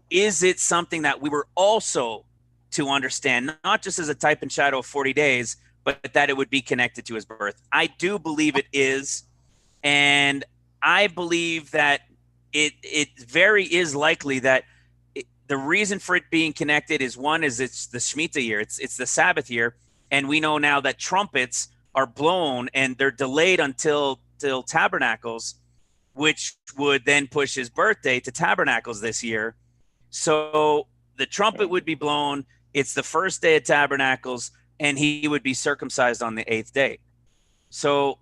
Speaker 1: is it something that we were also to understand, not just as a type and shadow of 40 days, but that it would be connected to his birth? I do believe it is, and I believe that it very is likely that the reason for it being connected is, one, is it's the Shemitah year, it's the Sabbath year. And we know now that trumpets are blown and they're delayed until Tabernacles, which would then push his birthday to Tabernacles this year. So the trumpet would be blown. It's the first day of Tabernacles, and he would be circumcised on the 8th day. So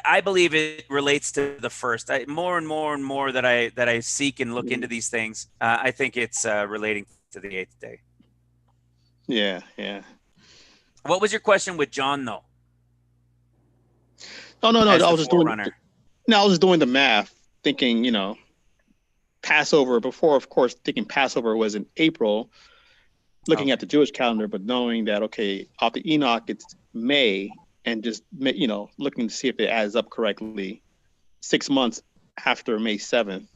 Speaker 1: I believe it relates to the first. More and more and more that I seek and look into these things, I think it's relating to the 8th day.
Speaker 8: Yeah, yeah.
Speaker 1: What was your question with John, though?
Speaker 8: Oh, no.
Speaker 1: As
Speaker 8: I
Speaker 1: the
Speaker 8: was just doing.
Speaker 1: forerunner?
Speaker 8: No, I was just doing the math, thinking, Passover before, of course, thinking Passover was in April, looking at the Jewish calendar, but knowing that, okay, after Enoch, it's May, and just, looking to see if it adds up correctly. 6 months after May 7th,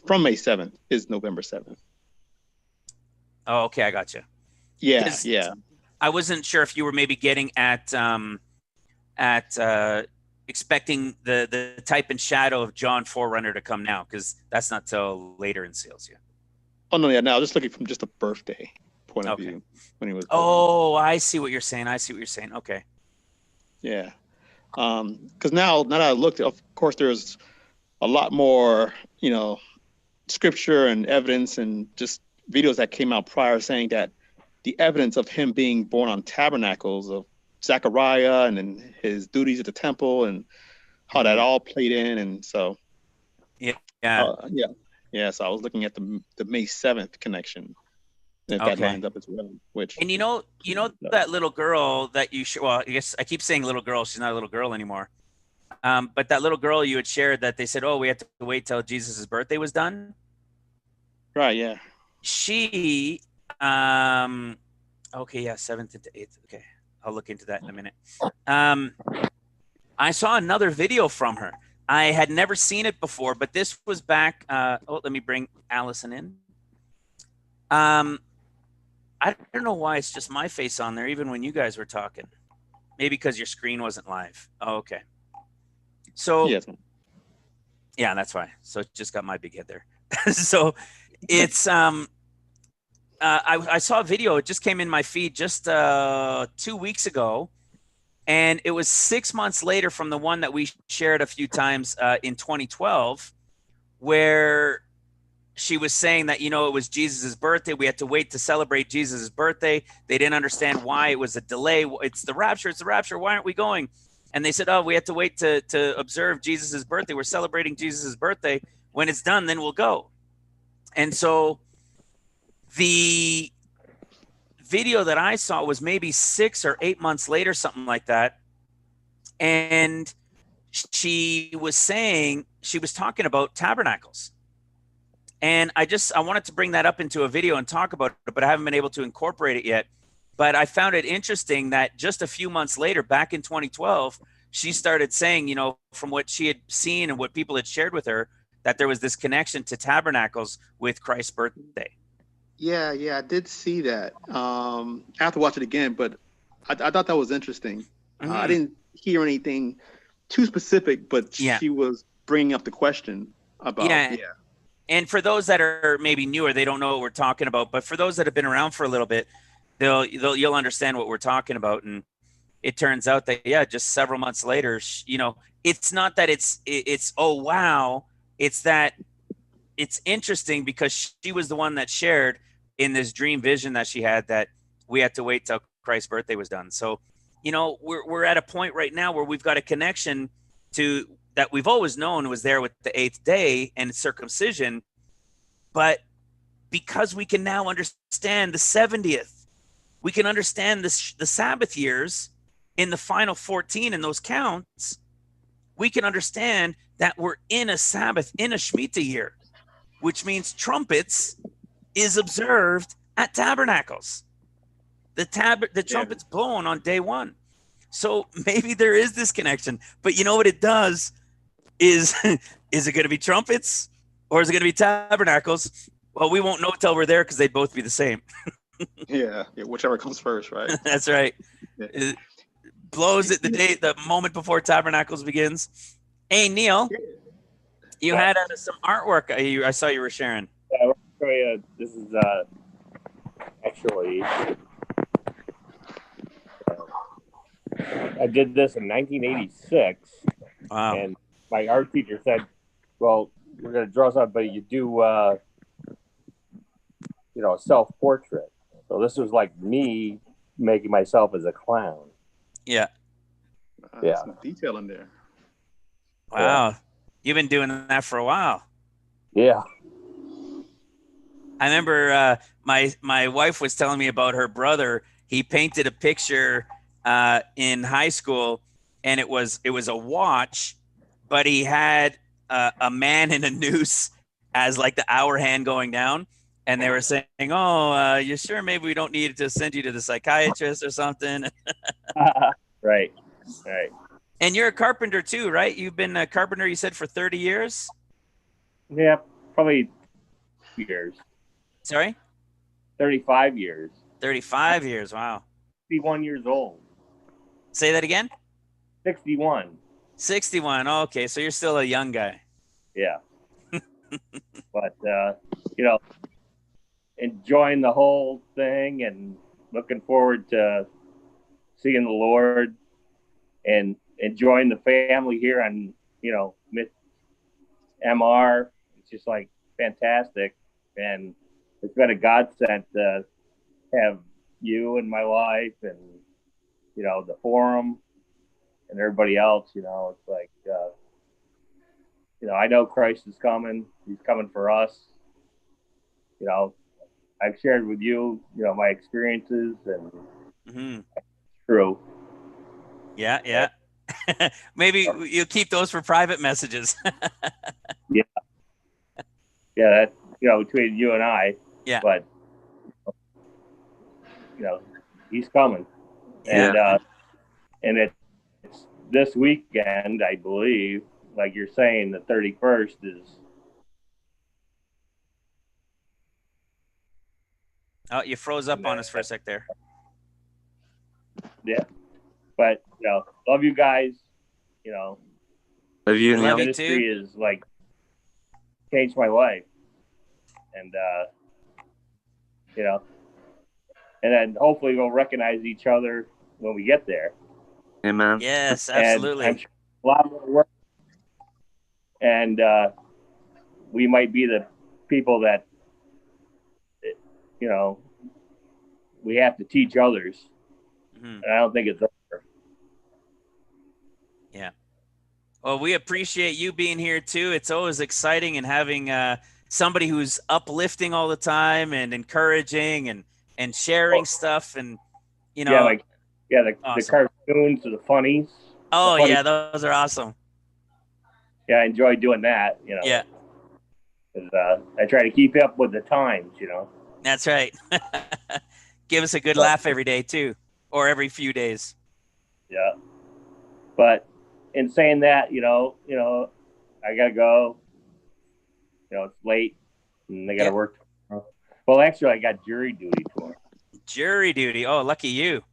Speaker 8: from May 7th is November 7th.
Speaker 1: Oh, okay, I got you.
Speaker 8: Yeah,
Speaker 1: 'Cause
Speaker 8: yeah.
Speaker 1: I wasn't sure if you were maybe getting at expecting the type and shadow of John Forerunner to come now, because that's not till later in Seals. Yeah.
Speaker 8: Oh, no, yeah, no, I was just looking from just a birthday point of view when he was born.
Speaker 1: Oh, I see what you're saying. Okay.
Speaker 8: Yeah. Because now that I looked, of course, there's a lot more, scripture and evidence and just videos that came out prior saying that the evidence of him being born on tabernacles of Zechariah and then his duties at the temple and how that all played in. And so,
Speaker 1: yeah.
Speaker 8: So I was looking at the May 7th connection. If that lines up as well,
Speaker 1: and that little girl that you well, I guess I keep saying little girl, she's not a little girl anymore. But that little girl you had shared that they said, oh, we had to wait till Jesus' birthday was done.
Speaker 8: Right. Yeah.
Speaker 1: She, 7th into 8th. Okay. I'll look into that in a minute. I saw another video from her. I had never seen it before, but this was back. Let me bring Allison in. I don't know why it's just my face on there, even when you guys were talking. Maybe because your screen wasn't live. Oh, okay. So, yeah, that's why. So it just got my big head there. So it's, I saw a video. It just came in my feed just 2 weeks ago. And it was 6 months later from the one that we shared a few times in 2012, where she was saying that, it was Jesus's birthday. We had to wait to celebrate Jesus's birthday. They didn't understand why it was a delay. It's the rapture. Why aren't we going? And they said, oh, we had to wait to observe Jesus's birthday. We're celebrating Jesus's birthday. When it's done, then we'll go. And so the video that I saw was maybe 6 or 8 months later, something like that. And she was talking about tabernacles. And I wanted to bring that up into a video and talk about it, but I haven't been able to incorporate it yet. But I found it interesting that just a few months later, back in 2012, she started saying, from what she had seen and what people had shared with her, that there was this connection to tabernacles with Christ's birthday.
Speaker 8: Yeah, I did see that. I have to watch it again, but I thought that was interesting. I didn't hear anything too specific, but she was bringing up the question about,
Speaker 1: And for those that are maybe newer, they don't know what we're talking about. But for those that have been around for a little bit, you'll understand what we're talking about. And it turns out that, just several months later, it's not that it's oh, wow. It's that it's interesting because she was the one that shared in this dream vision that she had that we had to wait till Christ's birthday was done. So, we're at a point right now where we've got a connection to that we've always known was there with the 8th day and circumcision. But because we can now understand the 70th, we can understand the Sabbath years in the final 14 and those counts, we can understand that we're in a Sabbath, in a Shemitah year, which means trumpets is observed at tabernacles. The trumpet's blown on day 1. So maybe there is this connection, but you know what it does is it going to be trumpets or is it going to be tabernacles? Well, we won't know till we're there because they'd both be the same.
Speaker 8: yeah, whichever comes first, right?
Speaker 1: That's right. It blows it the moment before tabernacles begins. Hey, Neil, you had some artwork I saw you were sharing.
Speaker 2: Yeah, I'll show you. This is actually I did this in 1986.
Speaker 1: Wow.
Speaker 2: And my art teacher said, well, we're going to draw something, but you do, a self-portrait. So this was like me making myself as a clown.
Speaker 1: Yeah.
Speaker 8: Some detail in there.
Speaker 1: Wow. You've been doing that for a while.
Speaker 2: Yeah.
Speaker 1: I remember my wife was telling me about her brother. He painted a picture in high school, and it was a watch, but he had a man in a noose as like the hour hand going down, and they were saying, "Oh, you sure maybe we don't need to send you to the psychiatrist or something?"
Speaker 2: Right. Right.
Speaker 1: And you're a carpenter too, right? You've been a carpenter, you said, for 30 years.
Speaker 2: Yeah, probably years.
Speaker 1: Sorry,
Speaker 2: 35 years.
Speaker 1: 35 years. Wow.
Speaker 2: 61 years old.
Speaker 1: Say that again.
Speaker 2: 61.
Speaker 1: 61. Okay, so you're still a young guy.
Speaker 2: Yeah. But, you know, enjoying the whole thing and looking forward to seeing the Lord and enjoying the family here on, you know, MR. It's just like fantastic. And it's been a godsend to have you in my life and, you know, the forum and everybody else. You know, it's like, you know, I know Christ is coming. He's coming for us. You know, I've shared with you, you know, my experiences, and
Speaker 1: Mm-hmm.
Speaker 2: it's true.
Speaker 1: Yeah, yeah. Maybe you'll keep those for private messages.
Speaker 2: Yeah, that, you know, between you and I.
Speaker 1: Yeah.
Speaker 2: But, you know, he's coming.
Speaker 1: Yeah.
Speaker 2: And it's this weekend, I believe, like you're saying, the 31st is.
Speaker 1: Oh, you froze up on us for a sec there.
Speaker 2: Yeah. But, you know, love you guys. You know,
Speaker 4: Love you,
Speaker 1: Love
Speaker 4: Neil.
Speaker 1: you too.
Speaker 2: ministry is like changed my life. And, you know, and then hopefully we'll recognize each other when we get there.
Speaker 4: Amen.
Speaker 1: Yes,
Speaker 2: And I'm
Speaker 1: absolutely.
Speaker 2: sure a lot more work. And we might be the people that, you know, we have to teach others.
Speaker 1: Mhm.
Speaker 2: And I don't think it's over.
Speaker 1: Yeah. Well, we appreciate you being here too. It's always exciting and having somebody who's uplifting all the time and encouraging and sharing stuff and you know.
Speaker 2: Yeah, like the
Speaker 1: Awesome.
Speaker 2: cartoons or the funnies.
Speaker 1: Oh
Speaker 2: the funny-
Speaker 1: yeah, those are awesome.
Speaker 2: Yeah, I enjoy doing that. You know.
Speaker 1: Yeah,
Speaker 2: 'Cause, I try to keep up with the times. You know.
Speaker 1: that's right. Give us a good
Speaker 2: But-
Speaker 1: laugh every day too, or every few days.
Speaker 2: Yeah. But in saying that, you know, I gotta go. You know, it's late, and I gotta
Speaker 1: Yeah.
Speaker 2: work tomorrow. Well, actually, I got jury duty tomorrow.
Speaker 1: Jury duty. Oh, lucky you.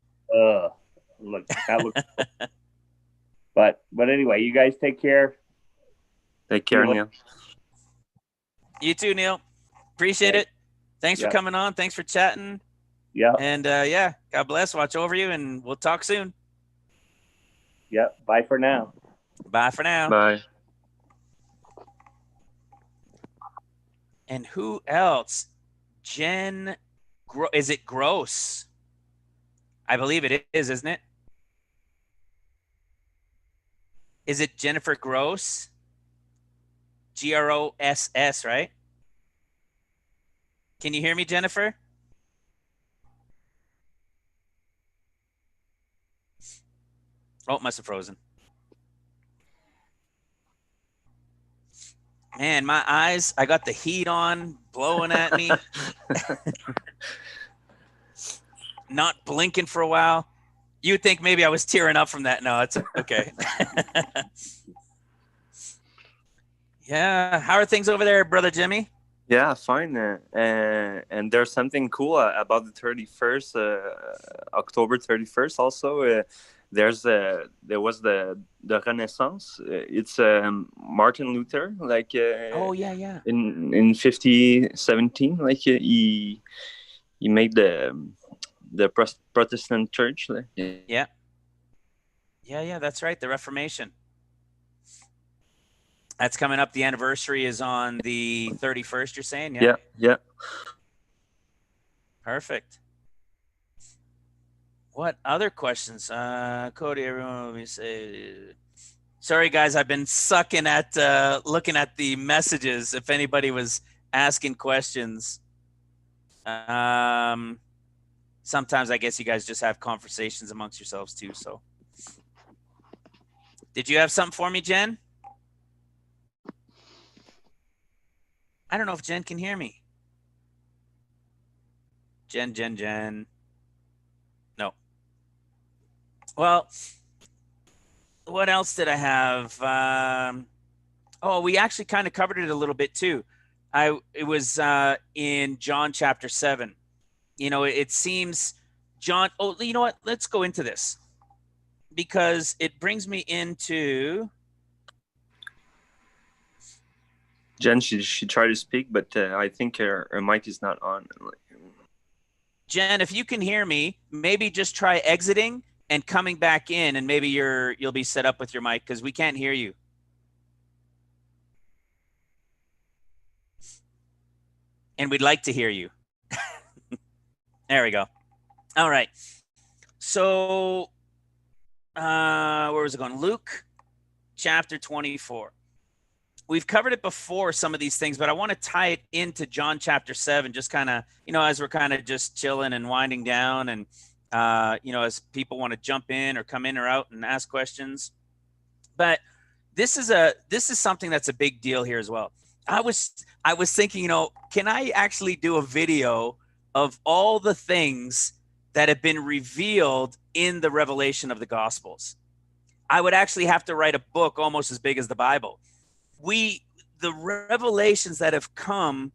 Speaker 2: Look, that looks. But anyway, you guys take care.
Speaker 4: Take care,
Speaker 2: Yeah.
Speaker 4: Neil.
Speaker 1: You too, Neil. Appreciate
Speaker 2: Okay.
Speaker 1: it. Thanks
Speaker 2: Yeah.
Speaker 1: for coming on. Thanks for chatting.
Speaker 2: Yeah,
Speaker 1: And yeah, God bless. Watch over you, and we'll talk soon.
Speaker 2: yeah. Bye for now.
Speaker 1: Bye for now.
Speaker 4: Bye.
Speaker 1: And who else? Is it Gross? I believe it is, isn't it? Is it Jennifer Gross? Gross, right? Can you hear me, Jennifer? Oh, must have frozen. Man, my eyes, I got the heat on, blowing at me. Not blinking for a while. You'd think maybe I was tearing up from that. No, it's okay. Yeah. How are things over there, Brother Jimmy?
Speaker 4: Yeah, fine. And there's something cool about the 31st, October 31st. Also, there was the Renaissance. It's Martin Luther, like
Speaker 1: Oh yeah.
Speaker 4: in 5017, like he made the Protestant church. Like,
Speaker 1: Yeah. That's right. The Reformation. That's coming up. The anniversary is on the 31st. You're saying, yeah.
Speaker 4: yeah.
Speaker 1: Perfect. What other questions? Cody, everyone, let me say. Sorry, guys. I've been sucking at looking at the messages. If anybody was asking questions, sometimes I guess you guys just have conversations amongst yourselves too. So, did you have something for me, Jen? I don't know if Jen can hear me. Jen. No. Well, what else did I have? Oh, we actually kind of covered it a little bit too. It was in John chapter 7. You know, it seems John. Oh, you know what? Let's go into this because it brings me into.
Speaker 4: Jen, she tried to speak, but I think her mic is not on.
Speaker 1: Jen, if you can hear me, maybe just try exiting and coming back in, and maybe you'll be set up with your mic because we can't hear you. And we'd like to hear you. There we go. All right. So where was it going? Luke chapter 24. We've covered it before, some of these things, but I want to tie it into John chapter 7, just kind of, you know, as we're kind of just chilling and winding down and, you know, as people want to jump in or come in or out and ask questions. But this is something that's a big deal here as well. I was thinking, you know, can I actually do a video of all the things that have been revealed in the revelation of the Gospels? I would actually have to write a book almost as big as the Bible. The revelations that have come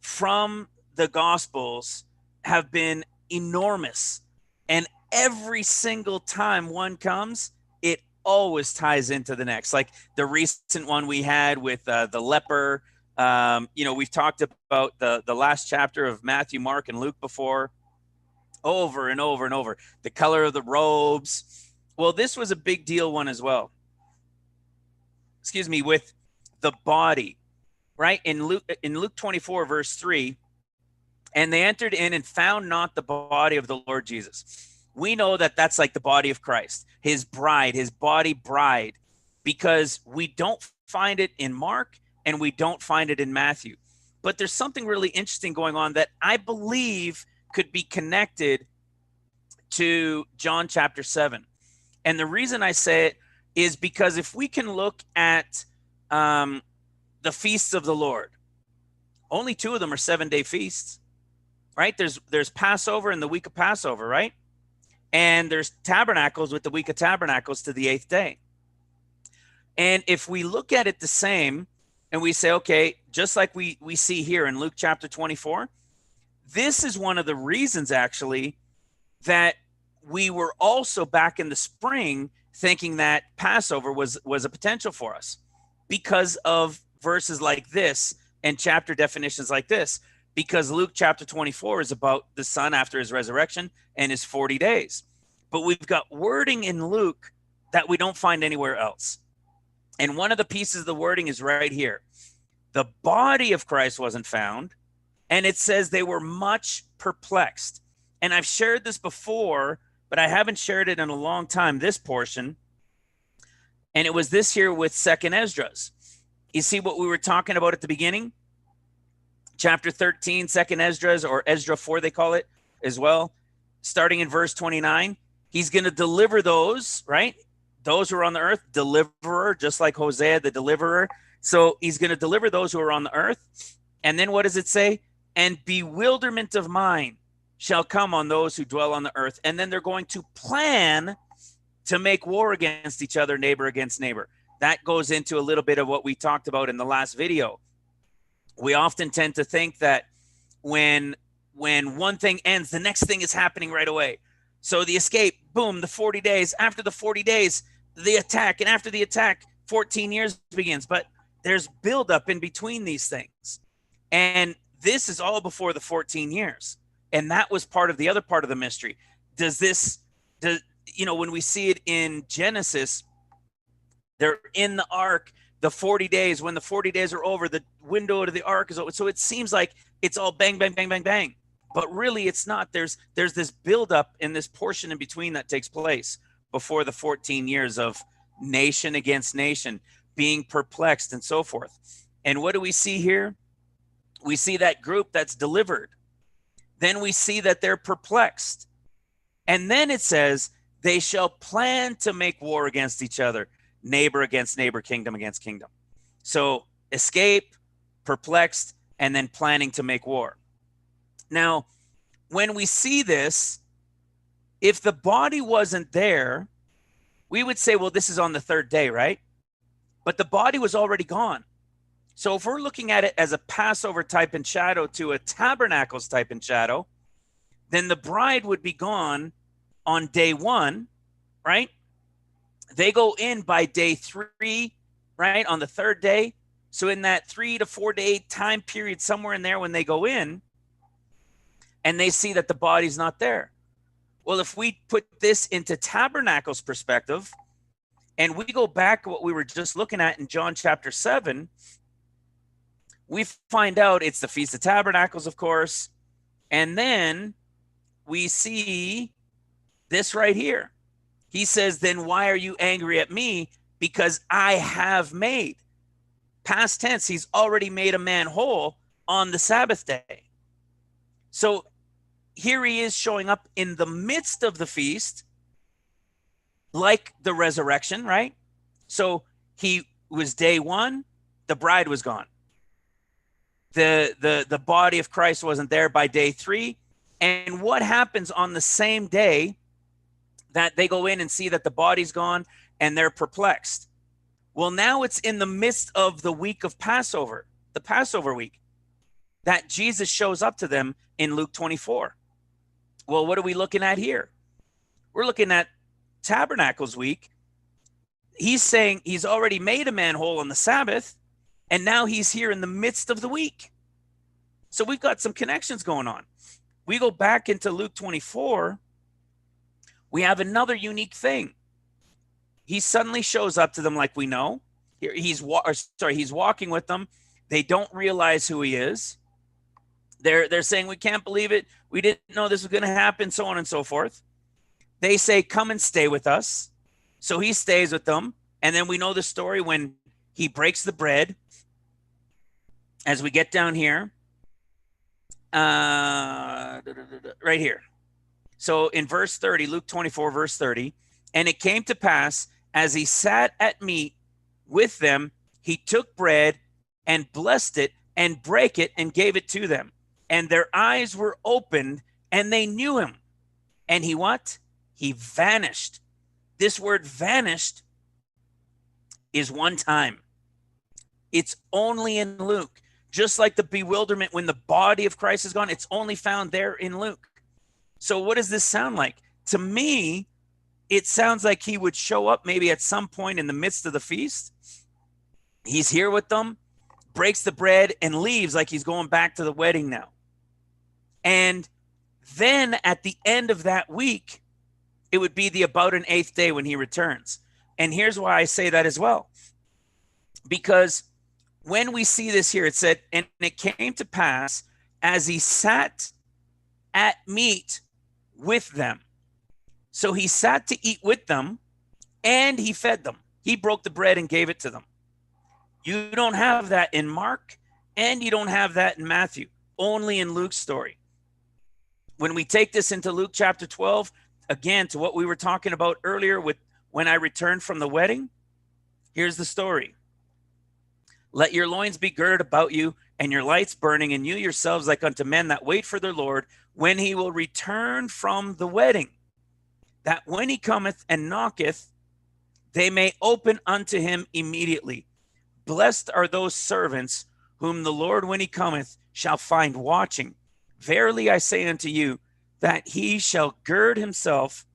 Speaker 1: from the Gospels have been enormous. And every single time one comes, it always ties into the next. Like the recent one we had with the leper. You know, we've talked about the last chapter of Matthew, Mark, and Luke before, over and over and over. The color of the robes. Well, this was a big deal one as well. Excuse me, with the body, right? In Luke 24, verse 3, and they entered in and found not the body of the Lord Jesus. We know that that's like the body of Christ, his bride, his body bride, because we don't find it in Mark and we don't find it in Matthew. But there's something really interesting going on that I believe could be connected to John chapter 7. And the reason I say it is because if we can look at the feasts of the Lord, only 2 of them are 7-day feasts, right? There's Passover and the week of Passover, right? And there's tabernacles with the week of tabernacles to the 8th day. And if we look at it the same and we say, okay, just like we see here in Luke chapter 24, this is one of the reasons actually that we were also back in the spring thinking that Passover was a potential for us, because of verses like this and chapter definitions like this, because Luke chapter 24 is about the Son after his resurrection and his 40 days. But we've got wording in Luke that we don't find anywhere else. And one of the pieces of the wording is right here. The body of Christ wasn't found, and it says they were much perplexed. And I've shared this before, but I haven't shared it in a long time, this portion. And it was this here with 2nd Esdras. You see what we were talking about at the beginning? Chapter 13, 2nd Esdras, or Esdra 4, they call it as well. Starting in verse 29, he's going to deliver those, right? Those who are on the earth, deliverer, just like Hosea, the deliverer. So he's going to deliver those who are on the earth. And then what does it say? And bewilderment of mind shall come on those who dwell on the earth. And then they're going to plan to make war against each other, neighbor against neighbor. That goes into a little bit of what we talked about in the last video. We often tend to think that when one thing ends, the next thing is happening right away. So the escape, boom, the 40 days. After the 40 days, the attack. And after the attack, 14 years begins. But there's buildup in between these things. And this is all before the 14 years. And that was part of the other part of the mystery. When we see it in Genesis, they're in the ark, the 40 days. When the 40 days are over, the window to the ark is open. So it seems like it's all bang, bang, bang, bang, bang. But really, it's not. There's this buildup in this portion in between that takes place before the 14 years of nation against nation, being perplexed and so forth. And what do we see here? We see that group that's delivered. Then we see that they're perplexed. And then it says, they shall plan to make war against each other, neighbor against neighbor, kingdom against kingdom. So escape, perplexed, and then planning to make war. Now, when we see this, if the body wasn't there, we would say, well, this is on the third day, right? But the body was already gone. So if we're looking at it as a Passover type and shadow to a tabernacles type and shadow, then the bride would be gone on day 1, right? They go in by day 3, right? On the third day. So in that 3 to 4 day time period, somewhere in there when they go in, and they see that the body's not there. Well, if we put this into tabernacles perspective, and we go back to what we were just looking at in John chapter 7, we find out it's the Feast of Tabernacles, of course. And then we see this right here. He says, then why are you angry at me? Because I have made. Past tense, he's already made a man whole on the Sabbath day. So here he is showing up in the midst of the feast, like the resurrection, right? So he was day 1, the bride was gone. The body of Christ wasn't there by day 3. And what happens on the same day that they go in and see that the body's gone and they're perplexed? Well, now it's in the midst of the week of Passover, the Passover week, that Jesus shows up to them in Luke 24. Well, what are we looking at here? We're looking at Tabernacles week. He's saying he's already made a man whole on the Sabbath, and now he's here in the midst of the week. So we've got some connections going on. We go back into Luke 24. We have another unique thing. He suddenly shows up to them like we know. He's walking with them. They don't realize who he is. They're saying, we can't believe it. We didn't know this was going to happen, so on and so forth. They say, come and stay with us. So he stays with them. And then we know the story when he breaks the bread. As we get down here, right here. So in verse 30, Luke 24, verse 30, and it came to pass as he sat at meat with them, he took bread and blessed it and brake it and gave it to them. And their eyes were opened and they knew him. And he what? He vanished. This word vanished is one time. It's only in Luke. Just like the bewilderment when the body of Christ is gone, it's only found there in Luke. So what does this sound like? To me, it sounds like he would show up maybe at some point in the midst of the feast. He's here with them, breaks the bread, and leaves like he's going back to the wedding now. And then at the end of that week, it would be the about an 8th day when he returns. And here's why I say that as well. Because when we see this here, it said, and it came to pass as he sat at meat with them. So he sat to eat with them and he fed them. He broke the bread and gave it to them. You don't have that in Mark and you don't have that in Matthew, only in Luke's story. When we take this into Luke chapter 12, again, to what we were talking about earlier with when I returned from the wedding, here's the story. Let your loins be girded about you and your lights burning, and you yourselves like unto men that wait for their Lord when he will return from the wedding, that when he cometh and knocketh, they may open unto him immediately. Blessed are those servants whom the Lord, when he cometh, shall find watching. Verily I say unto you, that he shall gird himself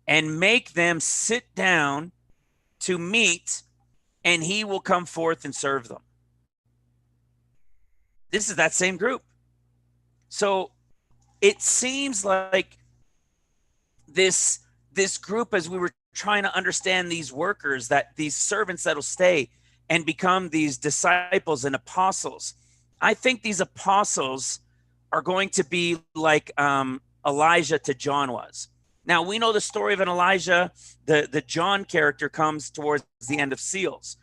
Speaker 1: and make them sit down to meat, and he will come forth and serve them. This is that same group. So it seems like this group, as we were trying to understand these workers, that these servants that'll stay and become these disciples and apostles. I think these apostles are going to be like Elijah to John was. Now, we know the story of an Elijah. The John character comes towards the end of Seals.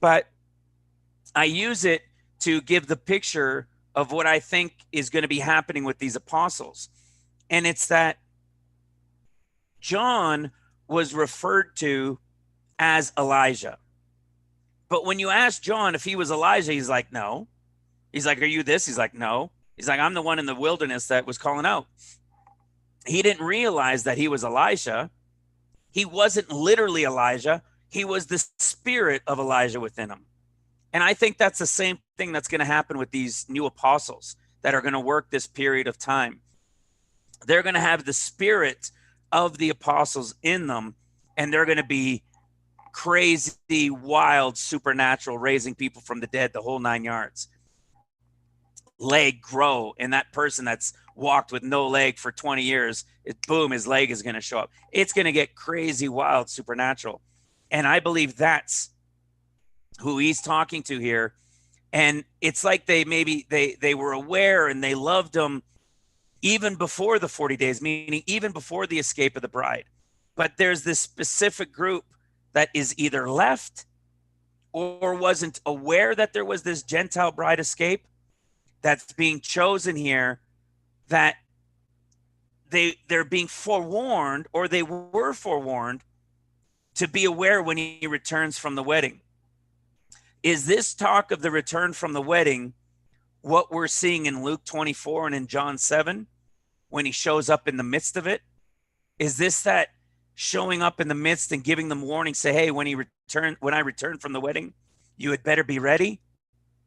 Speaker 1: But I use it to give the picture of what I think is going to be happening with these apostles. And it's that John was referred to as Elijah. But when you ask John if he was Elijah, he's like, no. He's like, are you this? He's like, no. He's like, I'm the one in the wilderness that was calling out. He didn't realize that he was Elijah. He wasn't literally Elijah. He was the spirit of Elijah within him. And I think that's the same thing that's going to happen with these new apostles that are going to work this period of time. They're going to have the spirit of the apostles in them, and they're going to be crazy, wild, supernatural, raising people from the dead, the whole 9 yards. Leg grow, and that person that's walked with no leg for 20 years, boom, his leg is going to show up. It's going to get crazy, wild, supernatural. And I believe that's who he's talking to here. And it's like they were aware and they loved him even before the 40 days, meaning even before the escape of the bride. But there's this specific group that is either left or wasn't aware that there was this Gentile bride escape that's being chosen here, that they're being forewarned, or they were forewarned to be aware when he returns from the wedding. Is this talk of the return from the wedding what we're seeing in Luke 24 and in John 7 when he shows up in the midst of it? Is this that showing up in the midst and giving them warning, say, hey, when I return from the wedding, you had better be ready.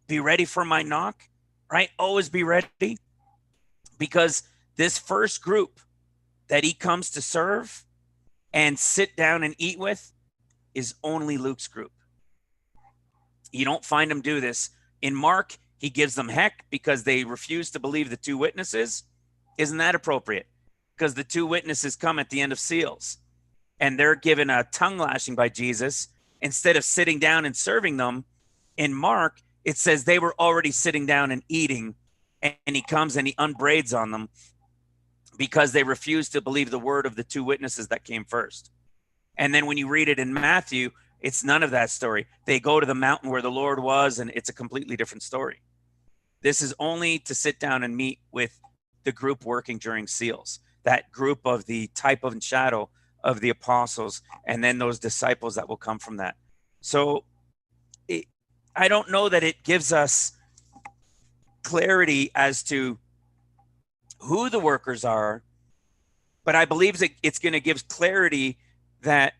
Speaker 1: Be ready for my knock, right? Always be ready. Because this first group that he comes to serve and sit down and eat with is only Luke's group. You don't find him do this. In Mark, he gives them heck because they refuse to believe the two witnesses. Isn't that appropriate? Because the two witnesses come at the end of Seals, and they're given a tongue lashing by Jesus. Instead of sitting down and serving them, in Mark, it says they were already sitting down and eating, and he comes and he unbraids on them because they refused to believe the word of the two witnesses that came first. And then when you read it in Matthew, it's none of that story. They go to the mountain where the Lord was, and it's a completely different story. This is only to sit down and meet with the group working during Seals, that group of the type of and shadow of the apostles, and then those disciples that will come from that. So I don't know that it gives us clarity as to who the workers are, but I believe that it's going to give clarity that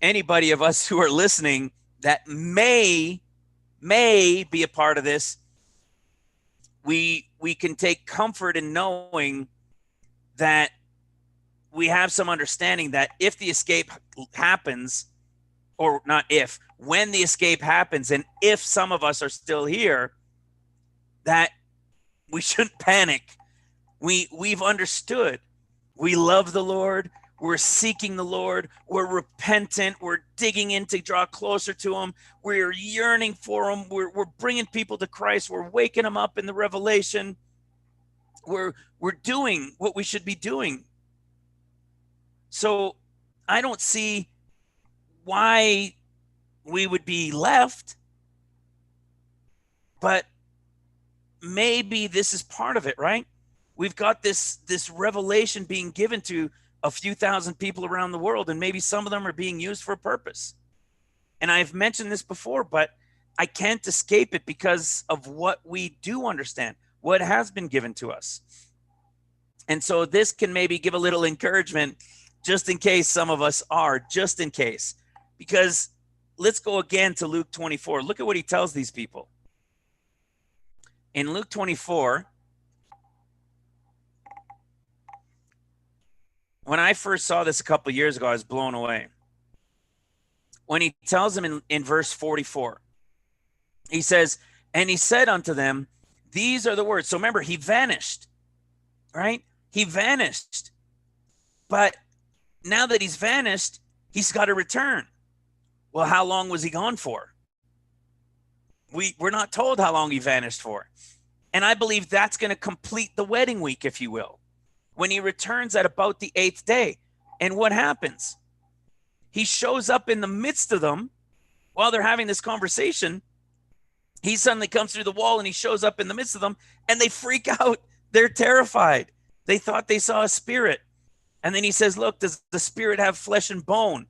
Speaker 1: anybody of us who are listening that may be a part of this, we can take comfort in knowing that we have some understanding that if the escape happens, or not if, when the escape happens, and if some of us are still here, that we shouldn't panic. We've understood. We love the Lord. We're seeking the Lord. We're repentant. We're digging in to draw closer to him. We're yearning for him. We're bringing people to Christ. We're waking them up in the revelation. We're doing what we should be doing. So I don't see why we would be left, but maybe this is part of it, right? We've got this revelation being given to a few thousand people around the world, and maybe some of them are being used for a purpose. And I've mentioned this before, but I can't escape it because of what we do understand, what has been given to us. And so this can maybe give a little encouragement just in case some of us are, just in case. Because let's go again to Luke 24. Look at what he tells these people. In Luke 24, when I first saw this a couple of years ago, I was blown away. When he tells them in verse 44, he says, and he said unto them, these are the words. So remember, he vanished, right? He vanished. But now that he's vanished, he's got to return. Well, how long was he gone for? We're not told how long he vanished for. And I believe that's going to complete the wedding week, if you will. When he returns at about the 8th day, And what happens? He shows up in the midst of them while they're having this conversation. He suddenly comes through the wall and he shows up in the midst of them, and they freak out. They're terrified. They thought they saw a spirit. And then he says, look, does the spirit have flesh and bone?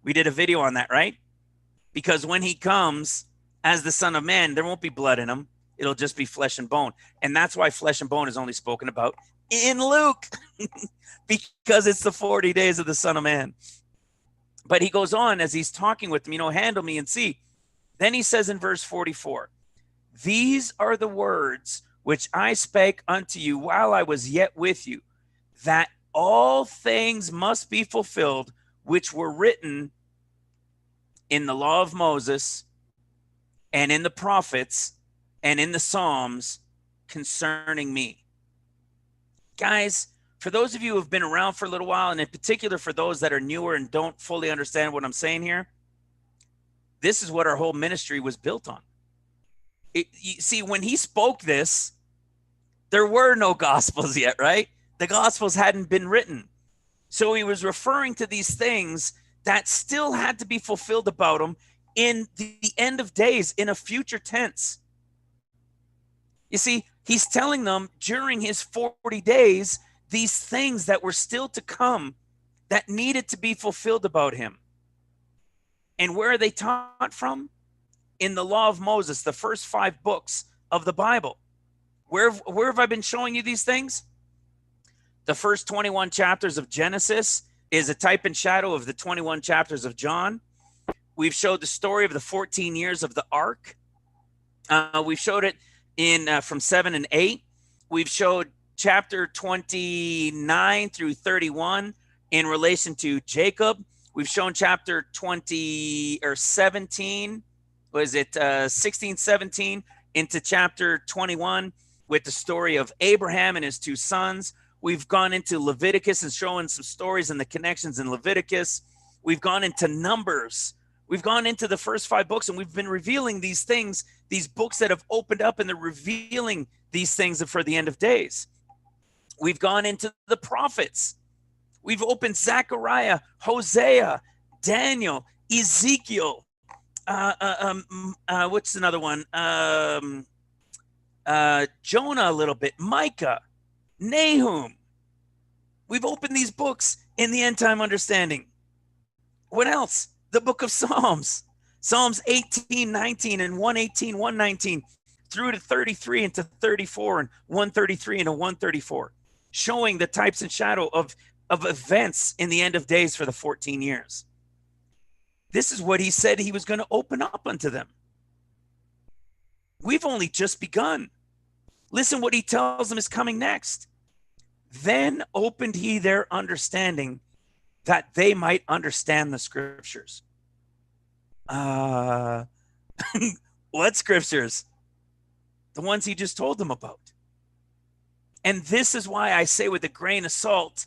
Speaker 1: We did a video on that, right? Because when he comes as the Son of Man, there won't be blood in him. It'll just be flesh and bone. And that's why flesh and bone is only spoken about in Luke, because it's the 40 days of the Son of Man. But he goes on as he's talking with them, handle me and see. Then he says in verse 44, these are the words which I spake unto you while I was yet with you, that all things must be fulfilled which were written in the law of Moses and in the prophets and in the Psalms concerning me. Guys, for those of you who have been around for a little while, and in particular for those that are newer and don't fully understand what I'm saying here, this is what our whole ministry was built on. You see, when he spoke this, there were no Gospels yet, right? The Gospels hadn't been written. So he was referring to these things that still had to be fulfilled about him in the end of days, in a future tense. You see, he's telling them during his 40 days, these things that were still to come that needed to be fulfilled about him. And where are they taught from? In the law of Moses, the first 5 books of the Bible. Where have I been showing you these things? The first 21 chapters of Genesis is a type and shadow of the 21 chapters of John. We've showed the story of the 14 years of the ark. We've showed it in from 7 and 8. We've showed chapter 29 through 31 in relation to Jacob. We've shown chapter 20 or 17, was it 16, 17 into chapter 21 with the story of Abraham and his 2 sons. We've gone into Leviticus and showing some stories and the connections in Leviticus. We've gone into Numbers. We've gone into the first 5 books, and we've been revealing these things, these books that have opened up, and they're revealing these things for the end of days. We've gone into the prophets. We've opened Zechariah, Hosea, Daniel, Ezekiel. What's another one? Jonah a little bit, Micah, Nahum. We've opened these books in the end time understanding. What else? The book of Psalms, Psalms 18, 19 and 118, 119 through to 33 into 34 and 133 into 134, showing the types and shadow of events in the end of days for the 14 years. This is what he said he was going to open up unto them. We've only just begun. Listen what he tells them is coming next. Then opened he their understanding that they might understand the scriptures. What scriptures? The ones he just told them about. And this is why I say with a grain of salt,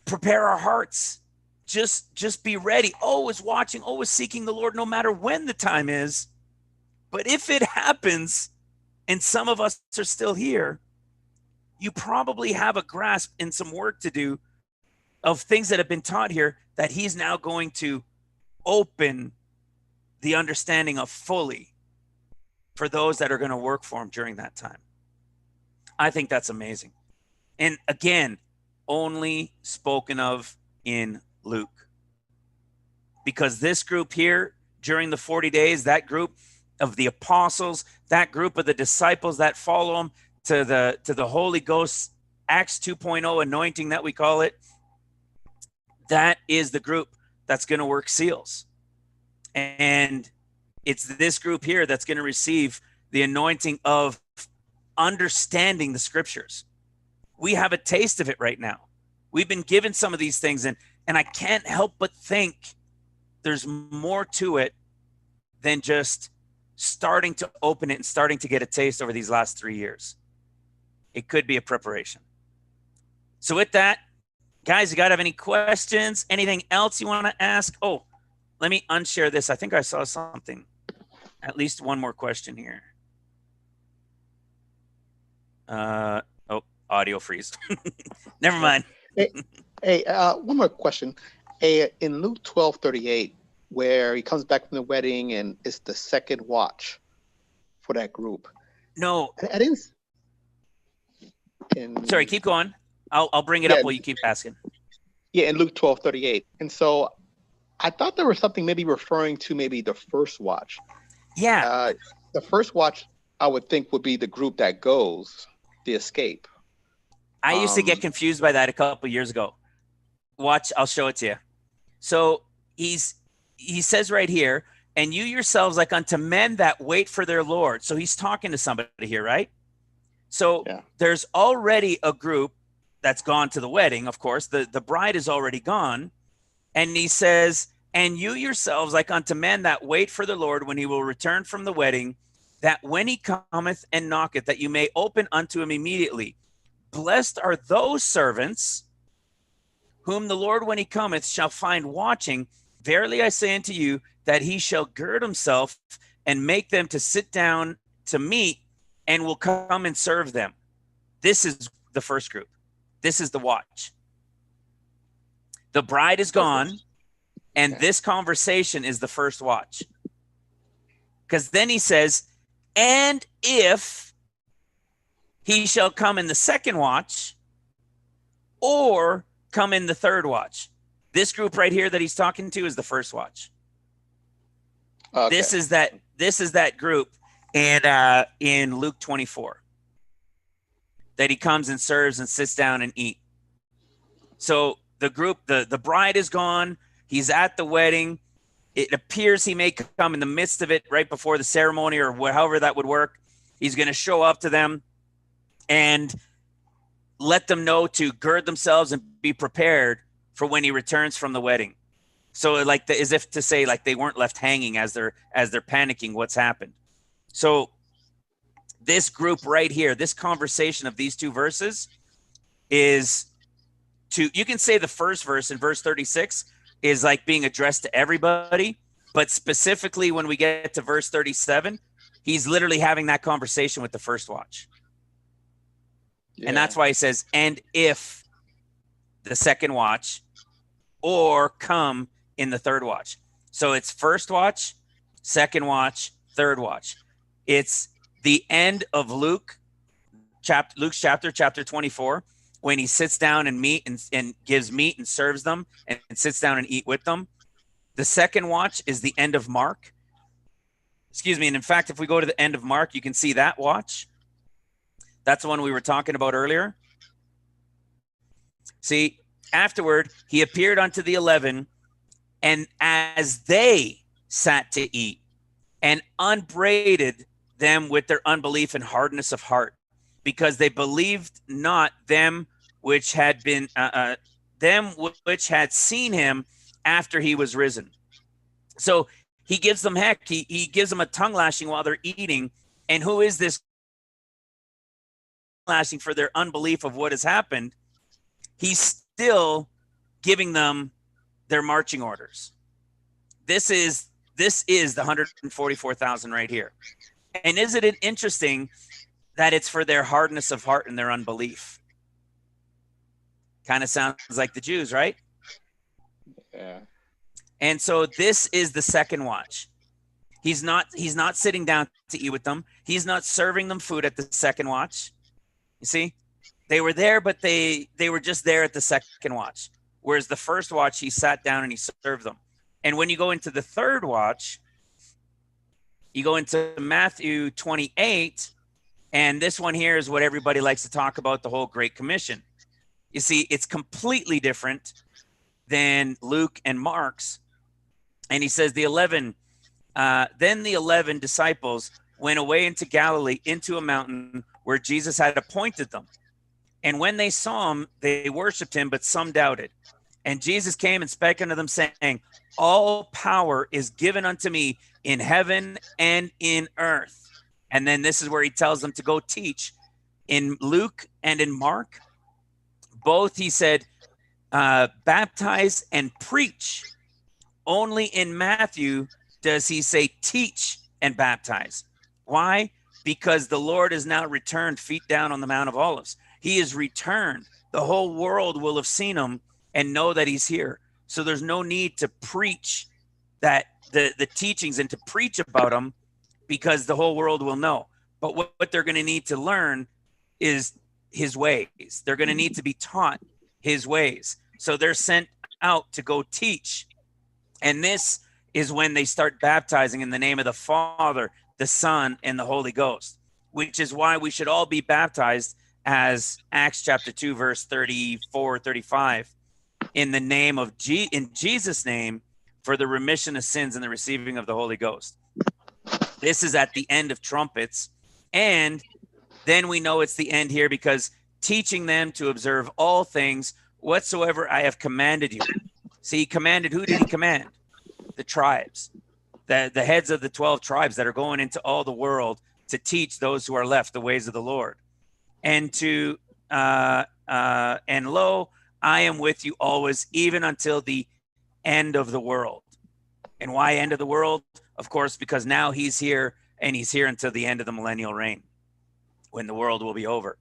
Speaker 1: prepare our hearts. Just be ready. Always watching, always seeking the Lord, no matter when the time is. But if it happens, and some of us are still here, you probably have a grasp and some work to do of things that have been taught here that he's now going to open the understanding of fully for those that are going to work for him during that time. I think that's amazing. And again, only spoken of in Luke. Because this group here, during the 40 days, that group of the apostles, that group of the disciples that follow him to the Holy Ghost, Acts 2.0 anointing that we call it, that is the group that's going to work seals. And it's this group here that's going to receive the anointing of understanding the scriptures. We have a taste of it right now. We've been given some of these things, and I can't help but think there's more to it than just starting to open it and starting to get a taste over these last 3 years. It could be a preparation. So with that, guys, you got to have any questions? Anything else you want to ask? Oh, let me unshare this. I think I saw something. At least one more question here. Audio freeze. Never mind.
Speaker 8: Hey, one more question. In Luke 12:38, where he comes back from the wedding and it's the second watch for that group.
Speaker 1: No,
Speaker 8: I didn't.
Speaker 1: sorry, keep going. I'll bring it up while you keep asking.
Speaker 8: Yeah, in Luke 12:38. And so I thought there was something maybe referring to maybe the first watch.
Speaker 1: Yeah.
Speaker 8: The first watch, I would think, would be the group that goes, the escape.
Speaker 1: I used to get confused by that a couple years ago. Watch, I'll show it to you. So he says right here, and you yourselves like unto men that wait for their Lord. So he's talking to somebody here, right? So there's already a group that's gone to the wedding, of course. The bride is already gone. And he says, and you yourselves like unto men that wait for the Lord when he will return from the wedding, that when he cometh and knocketh, that you may open unto him immediately. Blessed are those servants whom the Lord, when he cometh, shall find watching. Verily I say unto you, that he shall gird himself and make them to sit down to meat, and will come and serve them. This is the first group. This is the watch. The bride is gone, and this conversation is the first watch. Because then he says, and if he shall come in the second watch, or come in the third watch. This group right here that he's talking to is the first watch. Okay. This is that group in Luke 24 that he comes and serves and sits down and eat. So the group, the bride is gone. He's at the wedding. It appears he may come in the midst of it right before the ceremony or however that would work. He's going to show up to them and let them know to gird themselves and be prepared for when he returns from the wedding. So like as if to say, like they weren't left hanging as they're panicking what's happened. So this group right here, this conversation of these two verses is you can say the first verse in verse 36 is like being addressed to everybody, but specifically when we get to verse 37, he's literally having that conversation with the first watch. Yeah. And that's why he says, and if the second watch or come in the third watch. So it's first watch, second watch, third watch. It's the end of Luke's chapter 24, when he sits down and gives meat and serves them and sits down and eat with them. The second watch is the end of Mark. Excuse me. And in fact, if we go to the end of Mark, you can see that watch. That's the one we were talking about earlier. See, afterward, he appeared unto the 11, and as they sat to eat, and upbraided them with their unbelief and hardness of heart, because they believed not them which had been which had seen him after he was risen. So he gives them heck. He gives them a tongue lashing while they're eating. And who is this lashing for their unbelief of what has happened? He's still giving them their marching orders. This is the 144,000 right here. And isn't it interesting that it's for their hardness of heart and their unbelief? Kind of sounds like the Jews, right?
Speaker 8: Yeah.
Speaker 1: And so this is the second watch. He's not sitting down to eat with them. He's not serving them food at the second watch. You see? They were there, but they were just there at the second watch. Whereas the first watch, he sat down and he served them. And when you go into the third watch, you go into Matthew 28, and this one here is what everybody likes to talk about, the whole Great Commission. You see, it's completely different than Luke and Mark's. And he says then the 11 disciples went away into Galilee, into a mountain where Jesus had appointed them. And when they saw him, they worshiped him, but some doubted. And Jesus came and spake unto them, saying, all power is given unto me in heaven and in earth. And then this is where he tells them to go teach. In Luke and in Mark, both he said, baptize and preach. Only in Matthew does he say teach and baptize. Why? Because the Lord is now returned, feet down on the Mount of Olives. He is returned. The whole world will have seen him and know that he's here. So there's no need to preach that the teachings and to preach about them, because the whole world will know. But what they're going to need to learn is his ways. They're going to need to be taught his ways. So they're sent out to go teach. And this is when they start baptizing in the name of the Father, the Son, and the Holy Ghost, which is why we should all be baptized, as Acts chapter 2, verse 34, 35, in the name of in Jesus' name, for the remission of sins and the receiving of the Holy Ghost. This is at the end of trumpets. And then we know it's the end here, because teaching them to observe all things whatsoever I have commanded you. See, he commanded, who did he command? The tribes, the heads of the 12 tribes that are going into all the world to teach those who are left the ways of the Lord. And to, and lo, I am with you always, even until the end of the world. And why end of the world? Of course, because now he's here, and he's here until the end of the millennial reign, when the world will be over.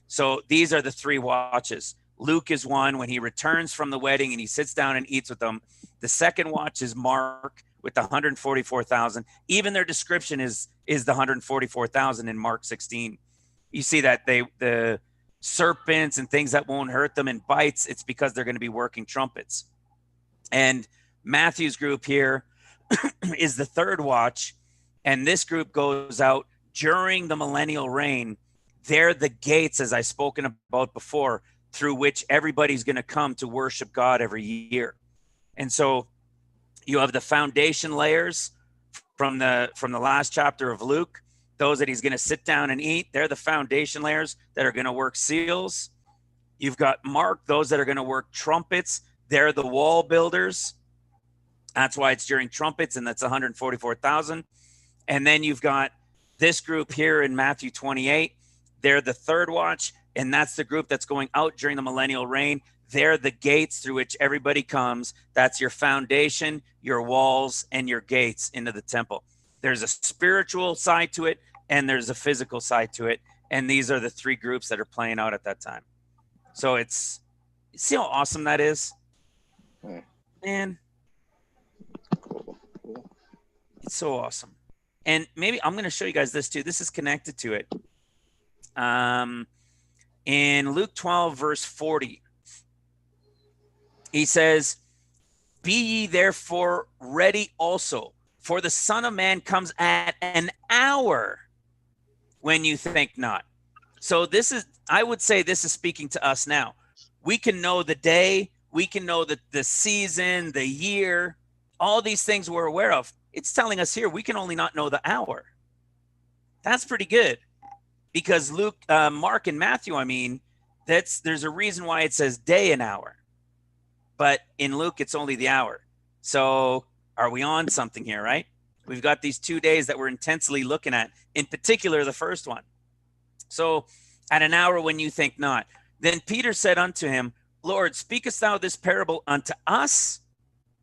Speaker 1: So these are the three watches. Luke is one, when he returns from the wedding and he sits down and eats with them. The second watch is Mark with the 144,000. Even their description is the 144,000 in Mark 16. You see that the serpents and things that won't hurt them and bites, it's because they're going to be working trumpets. And Matthew's group here is the third watch, and this group goes out during the millennial reign. They're the gates, as I've spoken about before, through which everybody's going to come to worship God every year. And so you have the foundation layers from the last chapter of Luke, those that he's going to sit down and eat. They're the foundation layers that are going to work seals. You've got Mark, those that are going to work trumpets. They're the wall builders. That's why it's during trumpets, and that's 144,000. And then you've got this group here in Matthew 28. They're the third watch, and that's the group that's going out during the millennial reign. They're the gates through which everybody comes. That's your foundation, your walls, and your gates into the temple. There's a spiritual side to it, and there's a physical side to it. And these are the three groups that are playing out at that time. So it's, see how awesome that is? Man.
Speaker 8: Cool.
Speaker 1: It's so awesome. And maybe I'm going to show you guys this too. This is connected to it. In Luke 12, verse 40, he says, "Be ye therefore ready also, for the Son of Man comes at an hour when you think not." So this is, I would say this is speaking to us now. We can know the day, we can know the season, the year, all these things we're aware of. It's telling us here we can only not know the hour. That's pretty good, because Luke, Mark, and Matthew, I mean, there's a reason why it says day and hour, but in Luke it's only the hour. So are we on something here, right? We've got these 2 days that we're intensely looking at, in particular the first one. So at an hour when you think not. Then Peter said unto him, Lord, speakest thou this parable unto us,